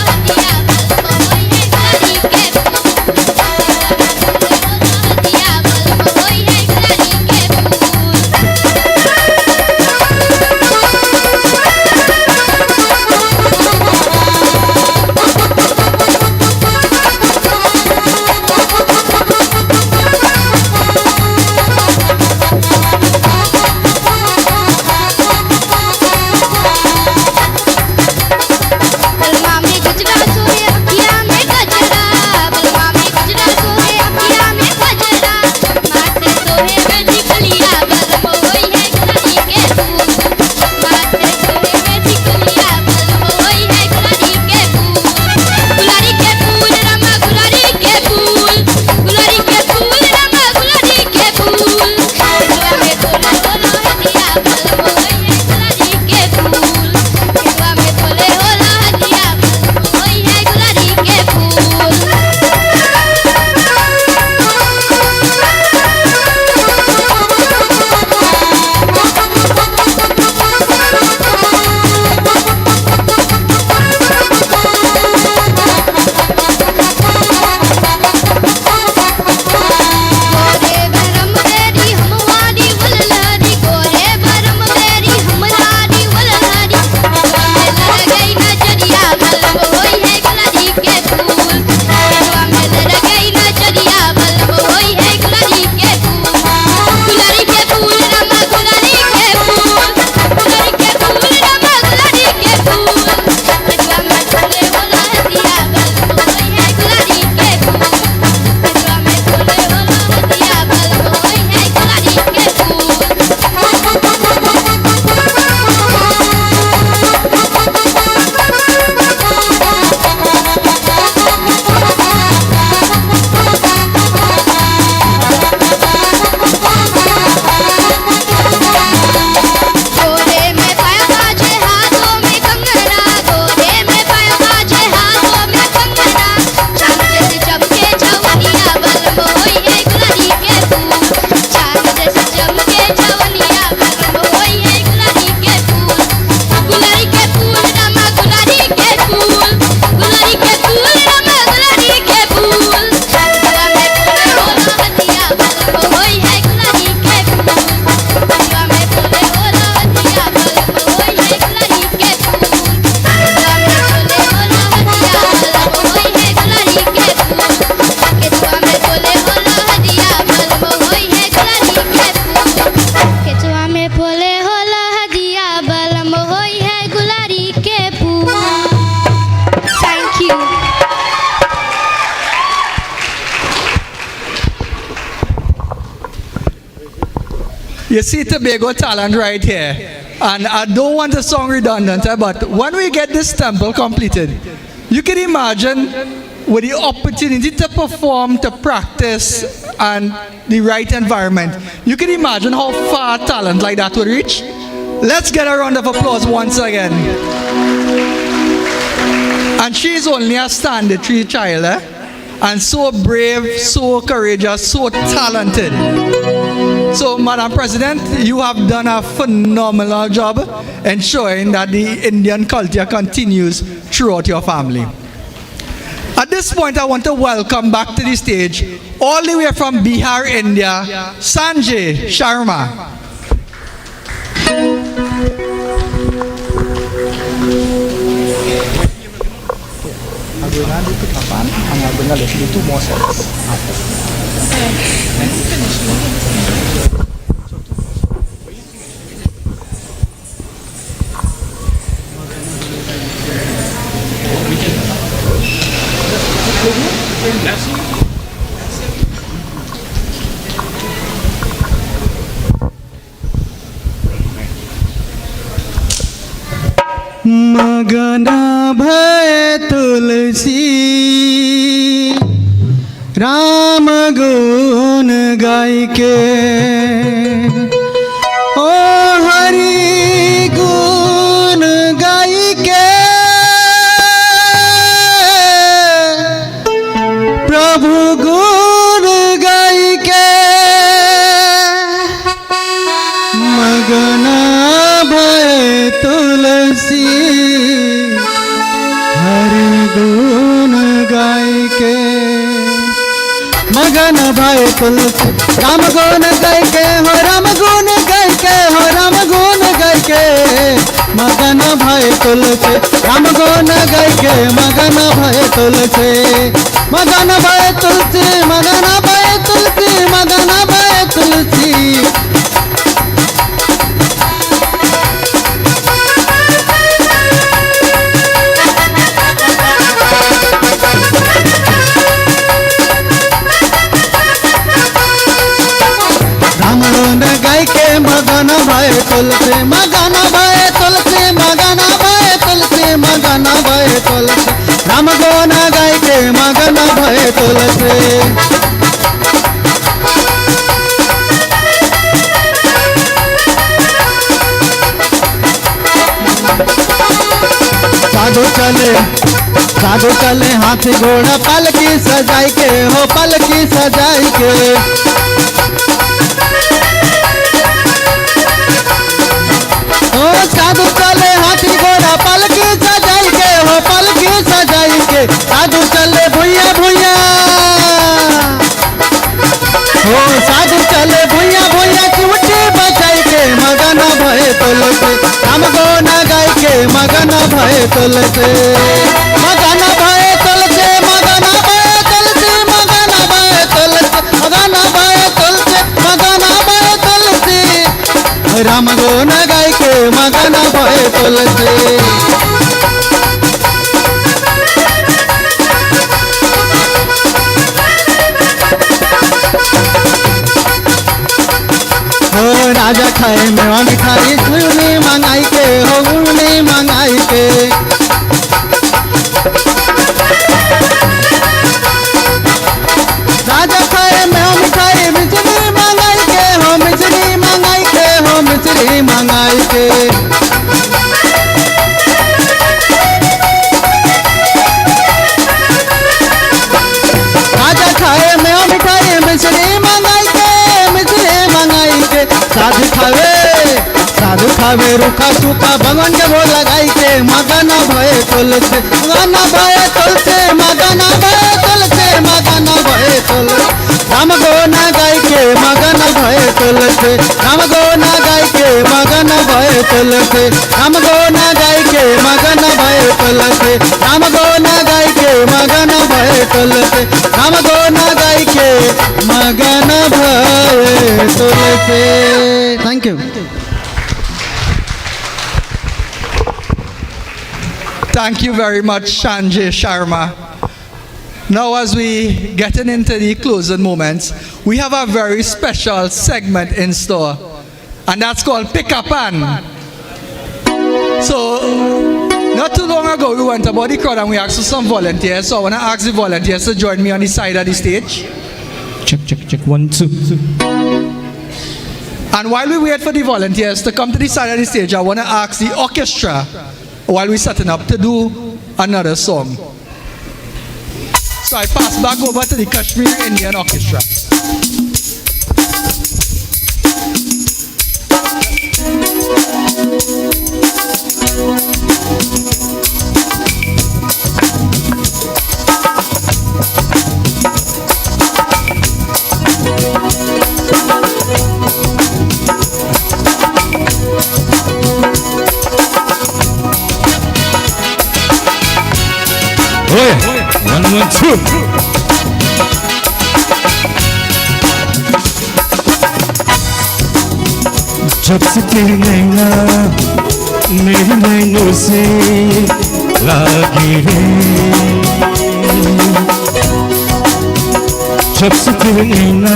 You see Tobago talent right here. And I don't want a song redundant, but when we get this temple completed, you can imagine with the opportunity to perform, to practice, and the right environment, you can imagine how far talent like that would reach. Let's get a round of applause once again. And she's only a standard 3 child, and so brave, so courageous, so talented. So, Madam President, you have done a phenomenal job ensuring that the Indian culture continues throughout your family. At this point, I want to welcome back to the stage, all the way from Bihar, India, Sanjay Sharma. sing a little bit, 2 more songs after. मगना भय तुलसी राम गुण गाय के ओ हरि गुण गाय के प्रभु गुण गाय के मगना भय तुलसी हरि गुण गाय के मगन भय तुलसी राम गुण गाय के हो राम गुण गाय के हो राम गुण गाय के मगन भय तुलसी राम गुण गाय के मगन भय तुलसी मगन भय तुलसी मगन भय तुलसी मगन भय तुलसी मगन भय तुलसी मगन भय तुलसी मगन भय तुलसी मगन भय तुलसी राम गुण गाय के मगन भय तुलसी साधु चले हाथी घोड़ा पलकी सजाई के हो पलकी सजाई के साधु चले हाथी घोड़ा पलकी सजाई के हो पलकी सजाई के साधु चले भुइया भुइया हो साधु चले भुइया भुइया चिमटी बजाई के मगन भय तुलसी राम गुण गाय के मगन भय तुलसी मगन भय तुलसी मगन भय तुलसी मगन भय तुलसी मगन भय तुलसी मगन भय तुलसी राम गुण गाय के मगन भय तुलसी हो राजा खाए मेवा मिठाई गुनी मंगाई के हो गुनी मंगाई के राजा खाए मेवा मिठाई मिश्री मंगाई के हो मिश्री मंगाई के हो मिश्री मंगाई के राजा खाए मेवा मिठाई मिश्री मंगाई के मिश्री मंगाई के साधु खावे रूखा सूखा भगवान के भोग लगाई के मगन भय तुलसी मगन भय तुलसी मगन भय तुलसी मगन भय तुलसी राम गुण गाय के मगन भय तुलसी राम गुण गाय के मगन भय तुलसी राम गुण गाय के मगन भय तुलसी राम गुण गाय के मगन भय तुलसी राम गुण गाय के मगन भय तुलसी thank you Thank you very much, Sanjay Sharma. Now, as we getting into the closing moments, we have a very special segment in store, and that's called Pick Up An. So, not too long ago, we went about the crowd and we asked for some volunteers. So, I want to ask the volunteers to join me on the side of the stage. Check, 1, 2. And while we wait for the volunteers to come to the side of the stage, I want to ask the orchestra, while we're setting up, to do another song. So I pass back over to the Kashmir Indian Orchestra. Oh yeah. 1, 1, 2. जब से तेरी नैना मेरी नैनों से लागी रे, जब से तेरी नैना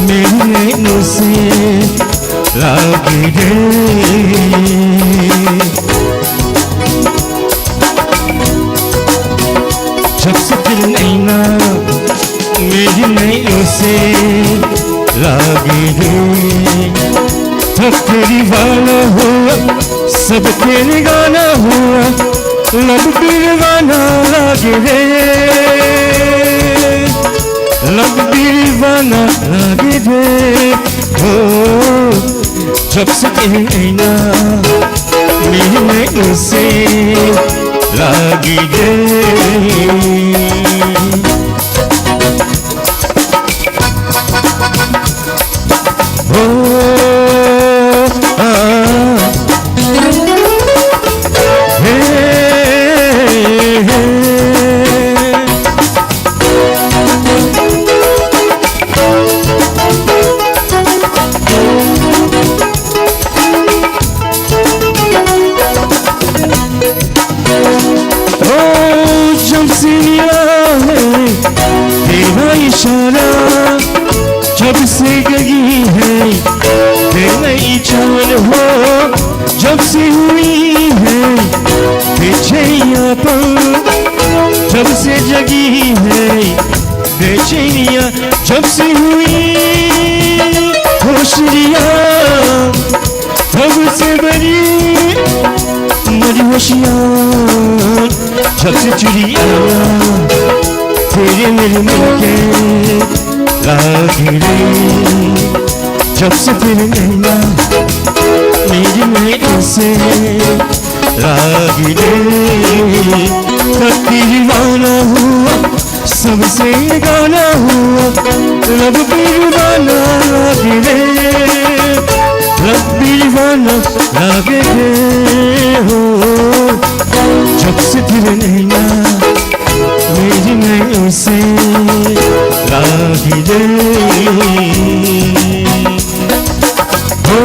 मेरी नैनों से लागी रे, जब से तेरी नैना मेरी नैनों से लागी रे, तब तेरी वाला हुआ सब तेरे गाना हुआ, लब दीवाना लागे रे, लब दीवाना लागे रे, हो जब से तेरी नैना मेरी नैनों से लागी रे। जब से गई है नई चाल हो, जब से हुई है बेचैनियाँ पर, जब से जगी है बेचैनियाँ, जब से हुई होशियाँ, तब से बड़ी मरी होशियाँ, जब से चिड़िया तेरे मेरे मन के लागी रे, जब से तेरे नैना मेरी नैनों से लागी रे, तब दीवाना हुआ सबसे गाना हुआ, लब दीवाना लागे रे, लब दीवाना लागे रे, हो जब से तेरे नैना मेरी नैनों से लागी रे, हो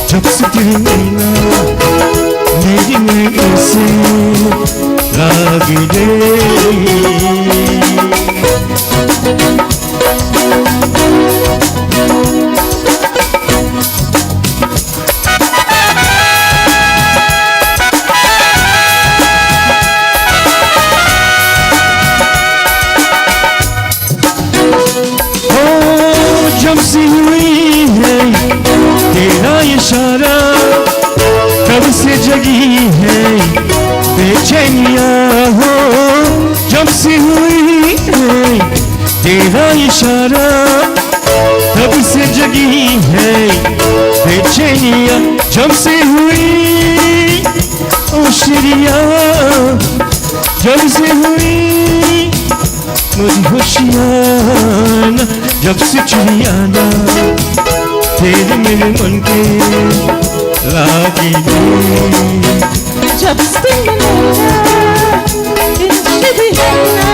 जब से तेरी नैना मेरी नैनों से लागी रे। जब से हुई है तेरा इशारा, तब से जगी है बेचैनियाँ हो, जब से हुई है तेरा इशारा, तब से जगी है बेचैनियाँ, जब से हुई होशियाँ, जब से हुई मेरी होशियाँ, जब से चिड़ियाना तेरे मेरे मन के लागी रे, जब से नैना इनसे भी है ना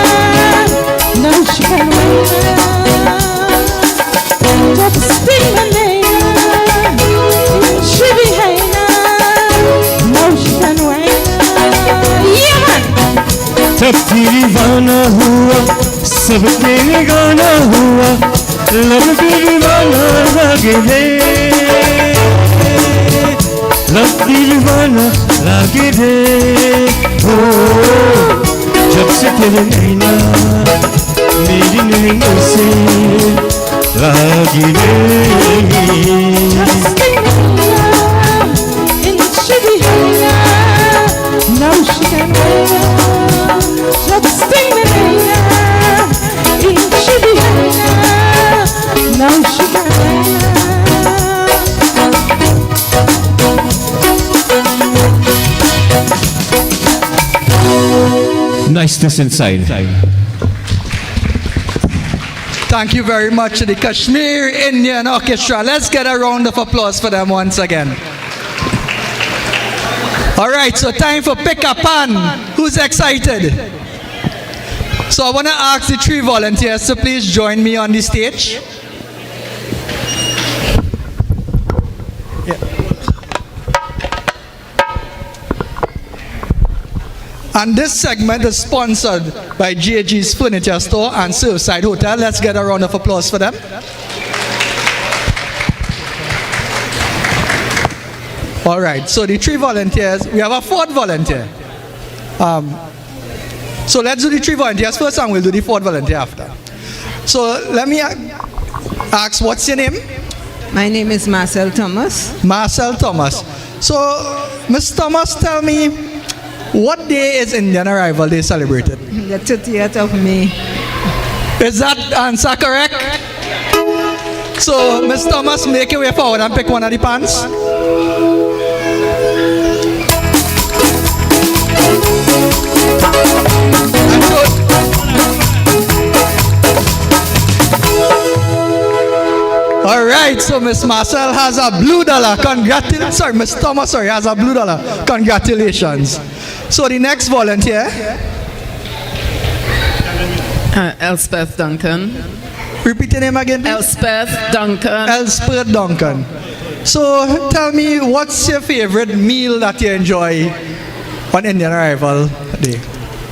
नौशिकन वैना, जब से नैना इनसे भी है ना नौशिकन वैना, तब दीवाना हुआ सब तेरे गाना हुआ, लब दीवाना लागे रे, लब दीवाना लागे रे, हो जब से तेरे नैना मेरी नैनों से लागी रे, इनसे भी है ना नौशिकन वैना, जब से नैना इनसे भी है ना नौशिकन वैना। Niceness inside. Thank you very much to the Kashmir Indian Orchestra. Let's get a round of applause for them once again. All right, so time for pick a pan. Who's excited? So I want to ask the 3 volunteers to please join me on the stage. And this segment is sponsored by GAG's Furniture Store and Surfside Hotel. Let's get a round of applause for them. All right, so the 3 volunteers, we have a 4th volunteer. So let's do the 3 volunteers first and we'll do the 4th volunteer after. So let me ask, what's your name? My name is Marcel Thomas. Marcel Thomas. So, Ms. Thomas, tell me, what day is Indian Arrival Day celebrated? The 30th of May. Is that answer correct? So, Ms. Thomas, make your way forward and pick one of the pans. All right, so Miss Marcel has a blue dollar. Congratulations. Sorry, Miss Thomas, has a blue dollar. Congratulations. So the next volunteer. Elspeth Duncan. Repeat your name again, please. Elspeth Duncan. Elspeth Duncan. So tell me, what's your favorite meal that you enjoy on Indian Arrival Day?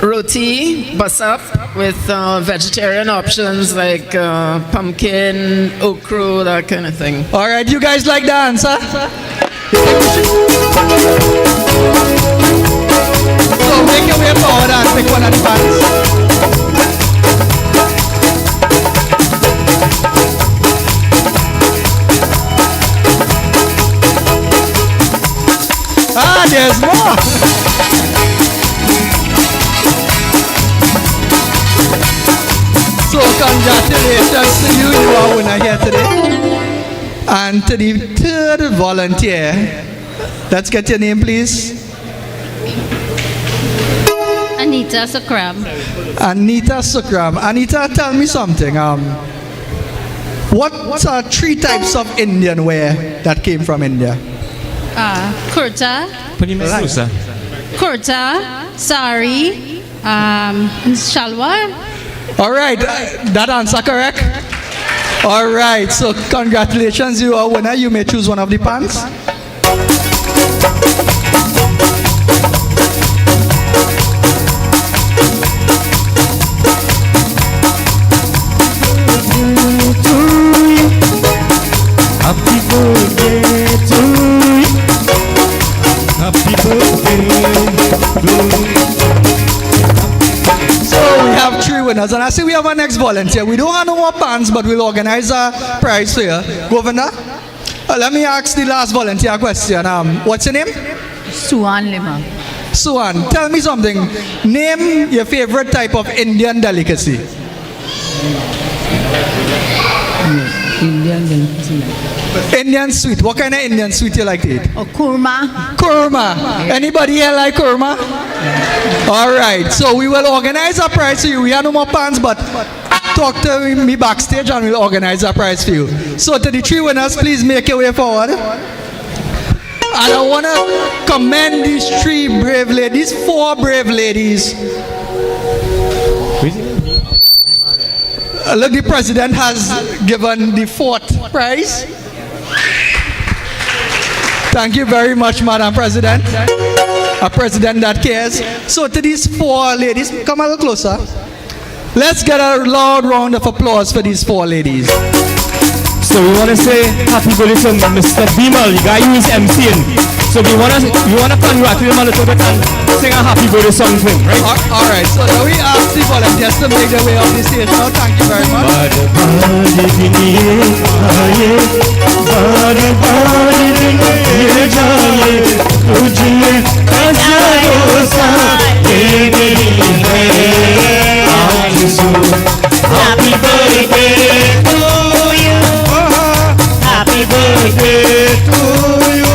Roti, basap, with vegetarian options like pumpkin, okra, that kind of thing. All right, you guys like the answer? So make your way forward and pick one of the pans. Ah, there's more. So congratulations to you, you are winner here today. And to the 3rd volunteer, let's get your name, please. Anita Sukram. Anita Sukram. Anita, tell me something. What are 3 types of Indian wear that came from India? Kurta. Kurta, sari, shalwar. All right, that answer correct? All right, so congratulations, you are winner. You may choose one of the pants. Happy birthday to you. Happy birthday to you. So we have 3 winners, and I see we have our next volunteer. We don't have no more pans, but we'll organize a prize for you. Governor, let me ask the last volunteer question. What's your name? Suan Lima. Suan, tell me something. Name your favorite type of Indian delicacy. Indian delicacy. Indian sweet. What kind of Indian sweet you like to eat? Oh, kurma. Kurma. Anybody here like kurma? All right. So we will organize a prize for you. We have no more pans, but talk to me backstage and we'll organize a prize for you. So to the 3 winners, please make your way forward. And I want to commend these 3 brave ladies, 4 brave ladies. Look, the president has given the 4th prize. Thank you very much, Madam President. A president that cares. So to these 4 ladies, come a little closer. Let's get a loud round of applause for these 4 ladies. So we want to say happy birthday to Mr. Bimal, the guy who is MCing. So we want to congratulate him a little bit and sing a happy birthday song for him, right? All right, so now we ask the volunteers to make their way up the stage now. Thank you very much. Happy birthday to you. Happy birthday to you.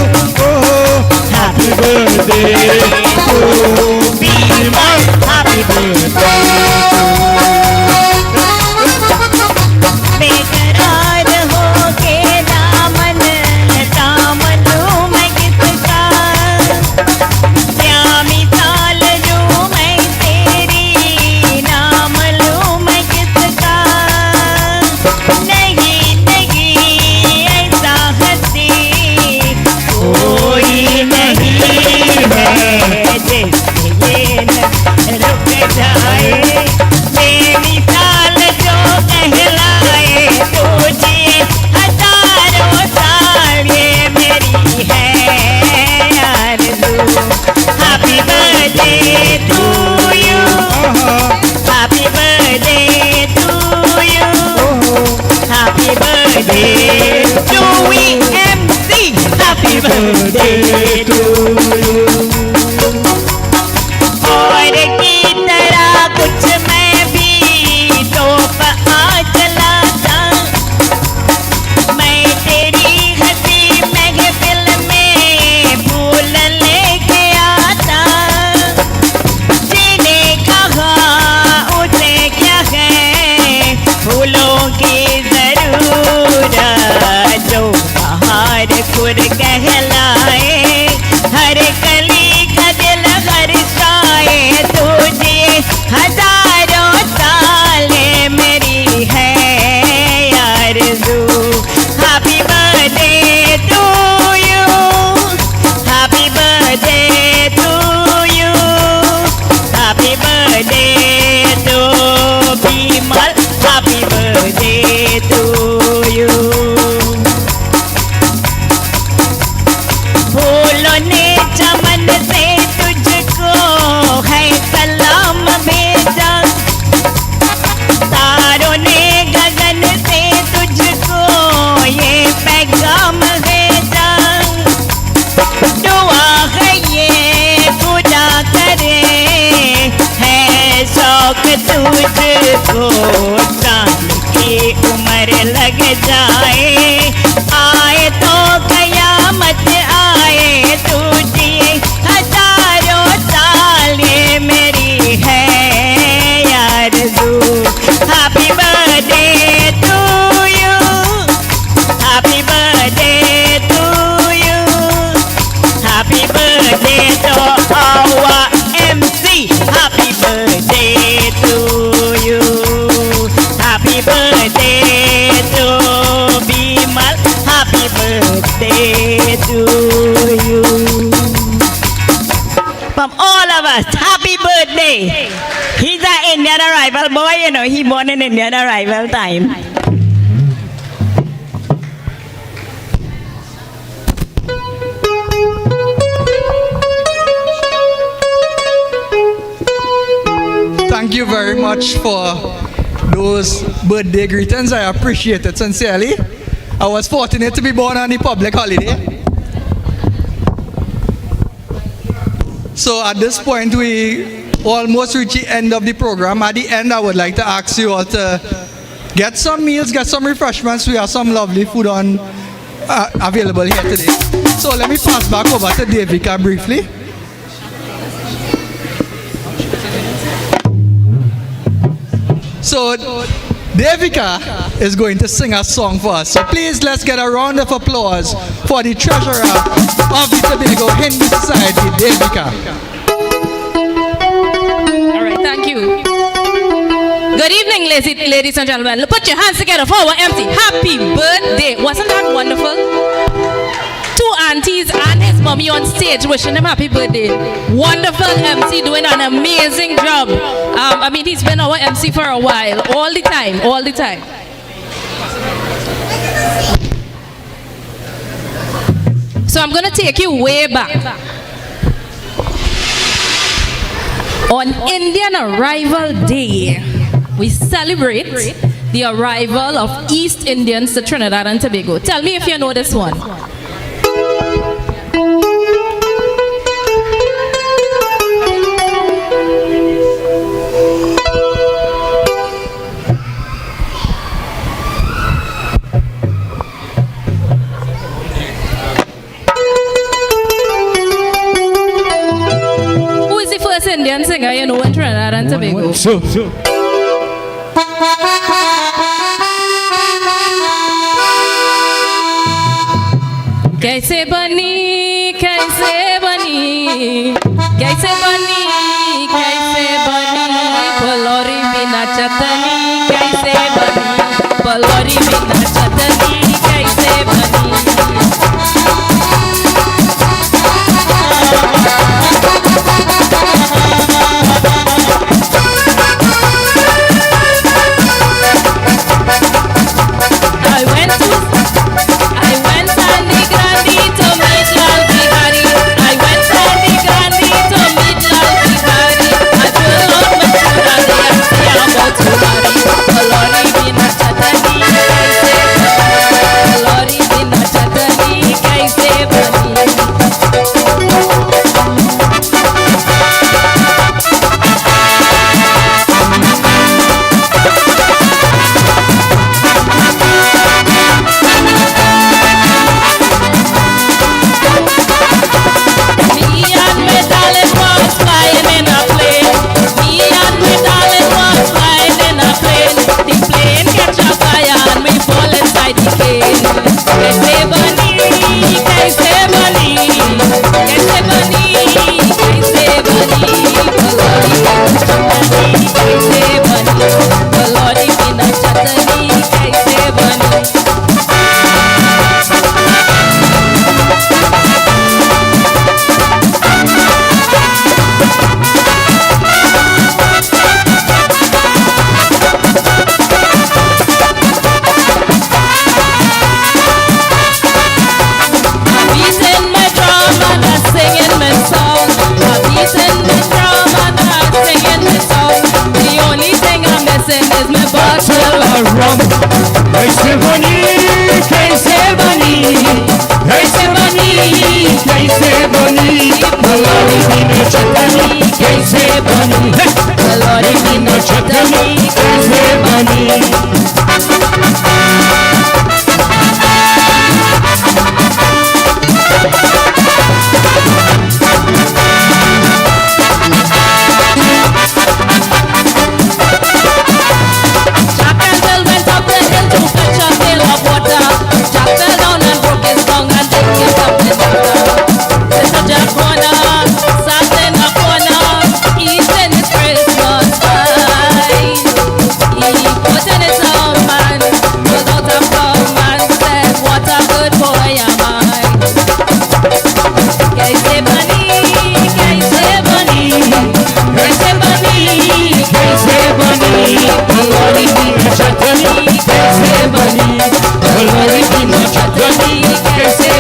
Happy birthday to Bimal. Happy birthday. birthday to you. और की तरह कुछ मैं भी तोहफा चलाता, मैं तेरी हंसी महफिल में फूल लेके आता, जिन्हें कहा उसे क्या है फूलों की जरूरत, जो बाहर खुद कहलाए, हर कली का दिल हर्षाए, तुझे हजारों साल मेरी है आरज़ू। Happy birthday to you, happy birthday to you, happy birthday to Bimal, happy birthday to you. फूलों ने चमन से तुझको है सलाम भेजा, तारों ने गगन से तुझको ये पैगाम भेजा, दुआ है ये खुदा करे है शौक तुझको, चांद की उम्र लग जाए, आए तो कयामत आए, तुझे हजारों साल ये मेरी है आरज़ू। Happy birthday to you, happy birthday to you, happy birthday to our MC, happy birthday to you, happy birthday to Bimal, happy birthday to you. From all of us, happy birthday. He's an Indian arrival boy, you know, he born in Indian arrival time. Thank you very much for those birthday greetings. I appreciate it sincerely. I was fortunate to be born on a public holiday. So at this point, we almost reach the end of the program. At the end, I would like to ask you all to get some meals, get some refreshments. We have some lovely food on available here today. So let me pass back over to Devika briefly. So Devika is going to sing a song for us. So please let's get a round of applause for the treasurer of the Tobago Hindu Society, Devika. All right, thank you. Good evening, ladies and gentlemen. Put your hands together for our MC. Happy birthday. Wasn't that wonderful? Two aunties and his mommy on stage wishing him happy birthday. Wonderful MC doing an amazing job. I mean, he's been our MC for a while. All the time, all the time. So I'm going to take you way back. On Indian Arrival Day, we celebrate the arrival of East Indians to Trinidad and Tobago. Tell me if you know this one. Who is the first Indian singer you know in Trinidad and Tobago? कैसे बनी कैसे बनी कैसे बनी कैसे बनी फलोरी बिना चटनी कैसे बनी फलोरी बिना चटनी कैसे बनी I went Sandy Grandi to meet Lal Bihari. I went Sandy Grandi to meet Lal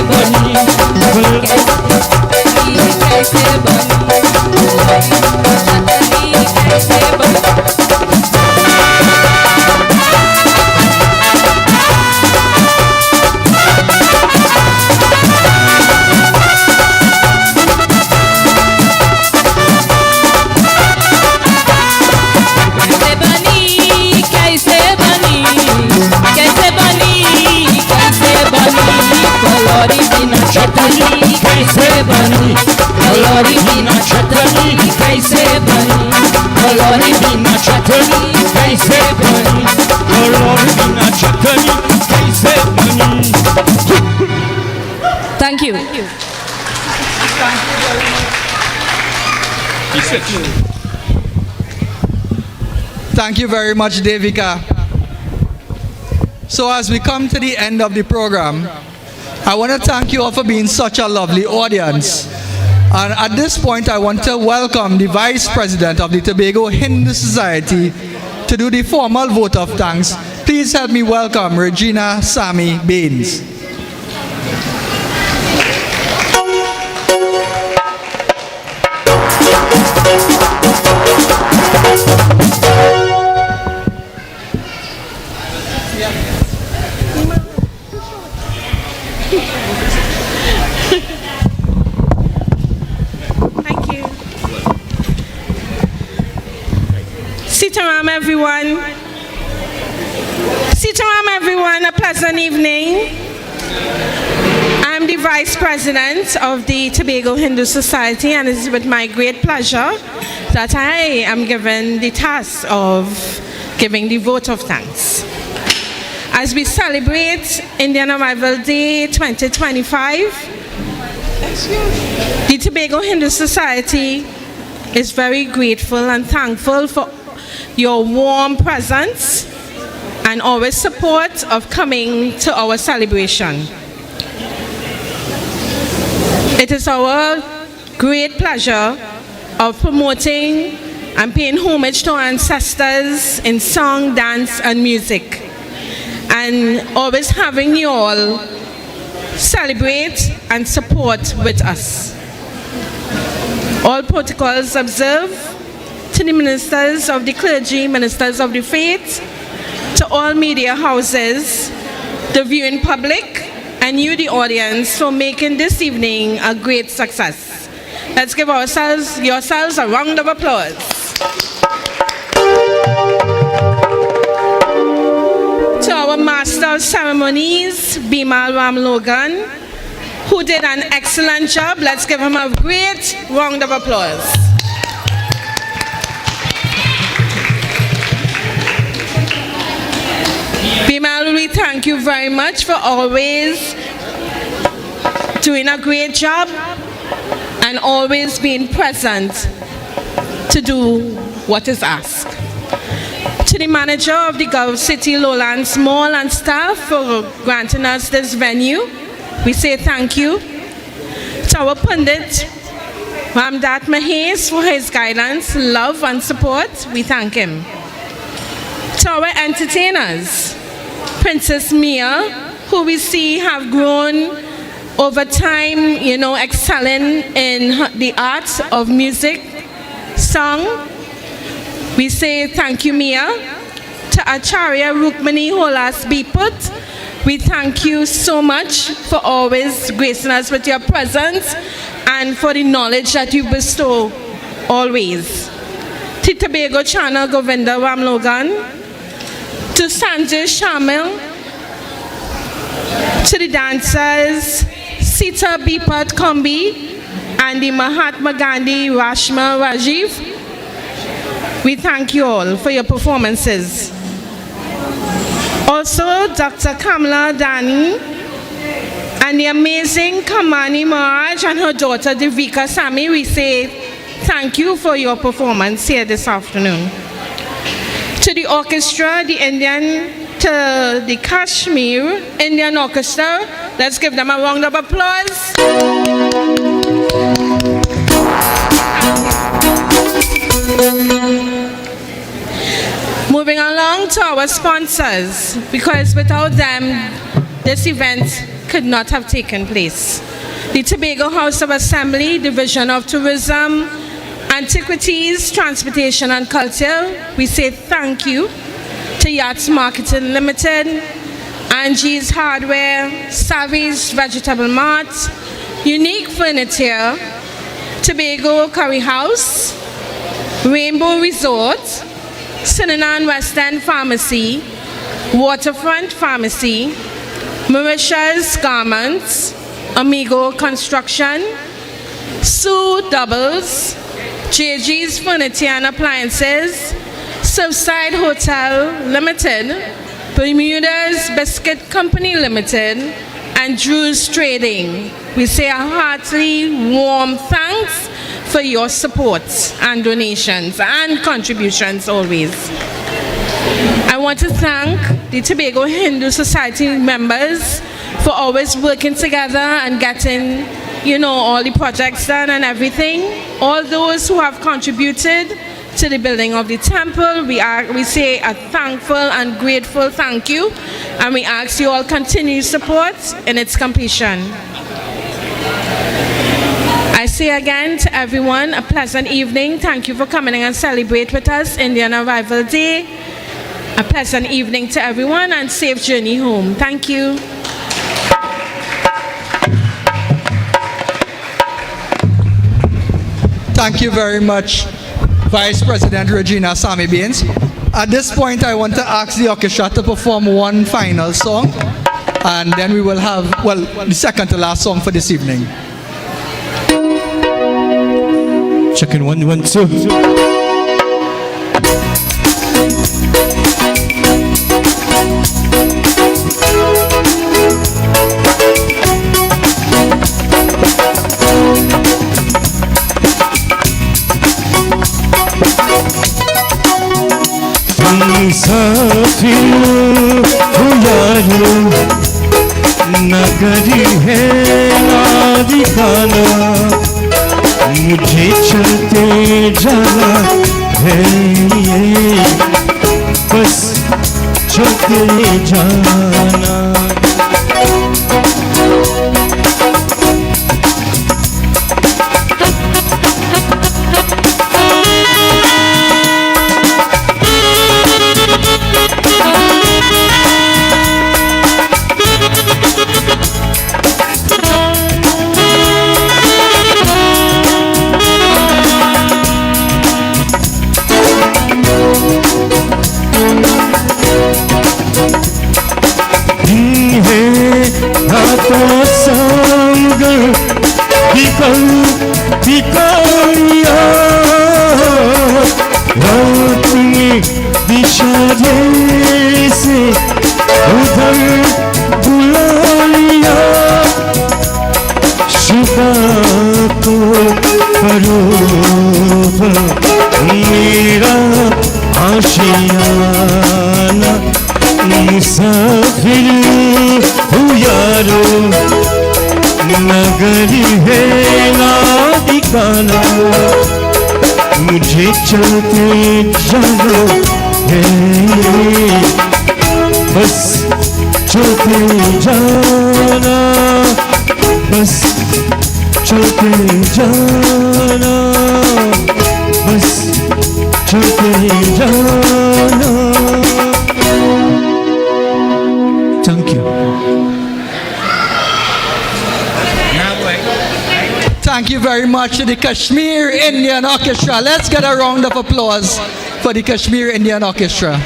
बनी कैसे कलौरी बिना चटनी कैसे बनी कलौरी बिना चटनी कैसे बनी कलौरी बिना चटनी कैसे बनी कलौरी बिना चटनी कैसे बनी Thank you. Thank you very much, Devika. So as we come to the end of the program, I want to thank you all for being such a lovely audience. And at this point, I want to welcome the Vice President of the Tobago Hindu Society to do the formal vote of thanks. Please help me welcome Regina Sami Baines. Sitaram, everyone. Sitaram, everyone. A pleasant evening. I'm the Vice President of the Tobago Hindu Society, and it's with my great pleasure that I am given the task of giving the vote of thanks. As we celebrate Indian Arrival Day 2025, the Tobago Hindu Society is very grateful and thankful for your warm presence and always support of coming to our celebration. It is our great pleasure of promoting and paying homage to our ancestors in song, dance, and music, and always having you all celebrate and support with us. All protocols observed. To the ministers of the clergy, ministers of the faith, to all media houses, the viewing public, and you, the audience, for making this evening a great success. Let's give yourselves a round of applause. To our Master of Ceremonies, Bimal Ram Logan, who did an excellent job. Let's give him a great round of applause. Bimal, we thank you very much for always doing a great job and always being present to do what is asked. To the manager of the Gulf City Lowlands Mall and staff for granting us this venue, we say thank you. To our pundit, Ramdat Mahes, for his guidance, love and support, we thank him. To our entertainers, Princess Mia, who we see have grown over time, excelling in the art of music, song. We say thank you, Mia. To Acharya Rukmani Holas Biput, we thank you so much for always gracing us with your presence and for the knowledge that you bestow always. To Tobago Channel Govinda Ramlogan, to Sanjay Shamil, to the dancers, Sita Bipat Kombi, and the Mahatma Gandhi Rashma Rajiv, we thank you all for your performances. Also, Dr. Kamala Dani, and the amazing Kamani Maharaj and her daughter Devika Sami, we say thank you for your performance here this afternoon. To the orchestra, the Kashmir Indian Orchestra, let's give them a round of applause. Moving along to our sponsors, because without them, this event could not have taken place. The Tobago House of Assembly, Division of Tourism, Antiquities, Transportation and Culture, we say thank you to Yachts Marketing Limited, Angie's Hardware, Savvy's Vegetable Mart, Unique Furniture, Tobago Curry House, Rainbow Resort, Sinanan West End Pharmacy, Waterfront Pharmacy, Mauritius Garments, Amigo Construction, Sue Doubles, JG's Furniture and Appliances, Surfside Hotel Limited, Bermuda's Biscuit Company Limited, and Drew's Trading. We say a hearty, warm thanks for your support and donations and contributions always. I want to thank the Tobago Hindu Society members for always working together and getting, all the projects done and everything. All those who have contributed to the building of the temple, we say a thankful and grateful thank you, and we ask you all continued support in its completion. I say again to everyone, a pleasant evening. Thank you for coming and celebrate with us Indian Arrival Day. A pleasant evening to everyone and safe journey home. Thank you. Thank you very much, Vice President Regina Sammy Baines. At this point, I want to ask the orchestra to perform one final song, and then we will have, the second to last song for this evening. Checking 1, 1, 2. मुसाफिर हूँ यारो नगरी है आदि खाना मुझे चलते जाना है बस चलते जाना चलते जानो है बस चलते जाना बस चलते जाना बस चलते जाना Thank you. Thank you very much to the Kashmir Indian Orchestra. Let's get a round of applause for the Kashmir Indian Orchestra.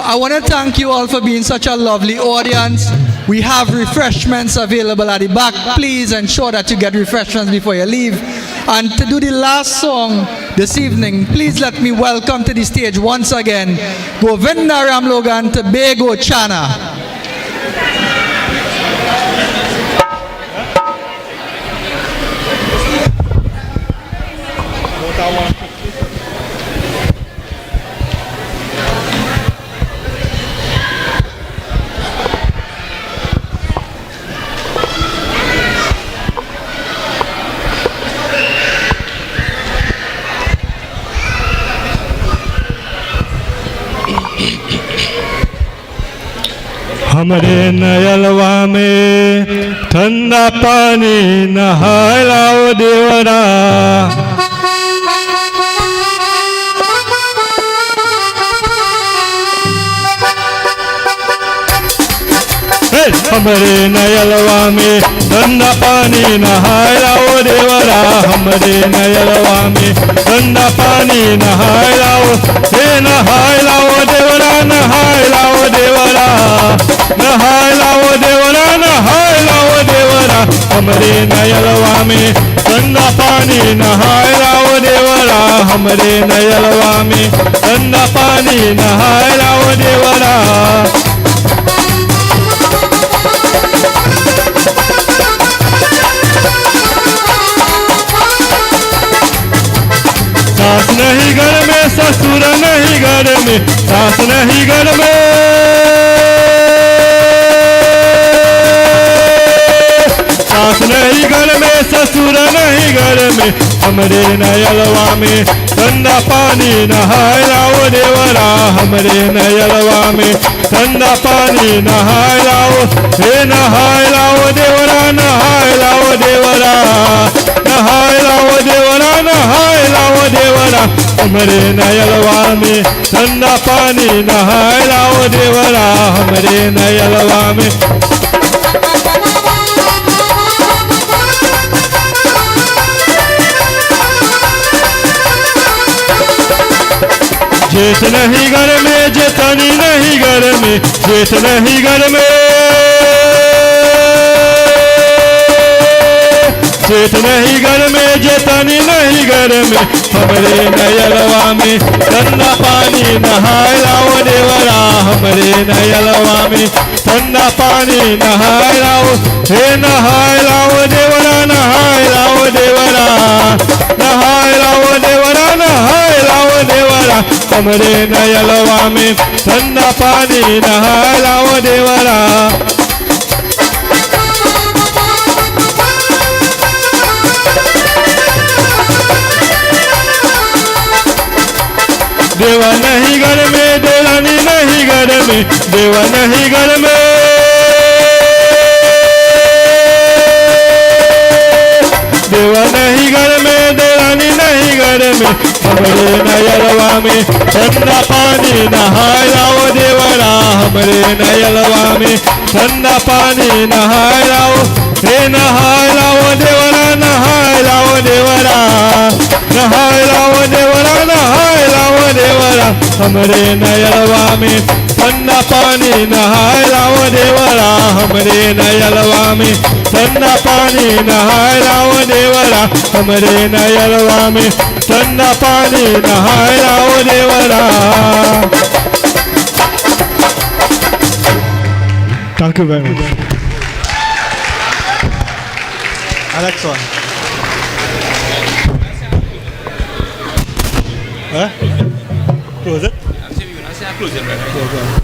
I want to thank you all for being such a lovely audience. We have refreshments available at the back. Please ensure that you get refreshments before you leave. And to do the last song this evening, please let me welcome to the stage once again Govinda Ramlogan Tobago Chana. हमरे नयलवा में ठंडा पानी नहाय लाओ देवरा हमरे नयलवा में ठंडा पानी नहाय लाओ देवरा हमरे नयलवा में ठंडा पानी नहाय लाओ हे नहाय लाओ देवरा नहाय लाओ देवरा नहाय लाओ देवरा नहाय लाओ देवरा हमरे नयलवा में ठंडा पानी नहाय लाओ देवरा हमरे नयलवा में ठंडा पानी नहाय लाओ देवरा सास नहीं घर में ससुर नहीं घर में सास नहीं घर में सास नहीं घर में ससुर नहीं घर में हमरे नयलवा में ठंडा पानी नहाय लाओ देवरा हमरे नयलवा में ठंडा पानी नहाय लाओ हे नहाय लाओ देवरा नहाय लाओ देवरा नहाय लाओ देवरा नहाय लाओ देवरा हमरे नयलवा में ठंडा पानी नहाय लाओ देवरा हमरे नयलवा में जेठ नहीं घर में जेठनी नहीं घर में जेठ नहीं घर में जेठ नहीं घर में जेठनी नहीं घर में हमरे नयलवा में ठंडा पानी नहाय लाओ देवरा हमरे नयलवा में ठंडा पानी नहाय लाओ हे नहाय लाओ देवरा नहाय लाओ देवरा नहाय लाओ देवरा नहाय लाओ देवरा हमरे नयलवा में ठंडा पानी नहाय लाओ देवरा देवा नहीं घर में देवानी नहीं घर में देवा नहीं घर में देवा नहीं घर में देवानी नहीं घर में हमरे नयलवा में ठंडा पानी नहाय लाओ देवरा हमरे नयलवा में ठंडा पानी नहाय लाओ हे नहाय लाओ देवरा नहाय लाओ देवरा नहाय लाओ देवरा नहाय लाओ देवरा हमरे नयलवा में ठंडा पानी नहाय लाओ देवरा हमरे नयलवा में ठंडा पानी नहाय लाओ देवरा हमरे नयलवा में ठंडा पानी नहाय लाओ देवरा Thank you very much. Next one. Close it? Close it.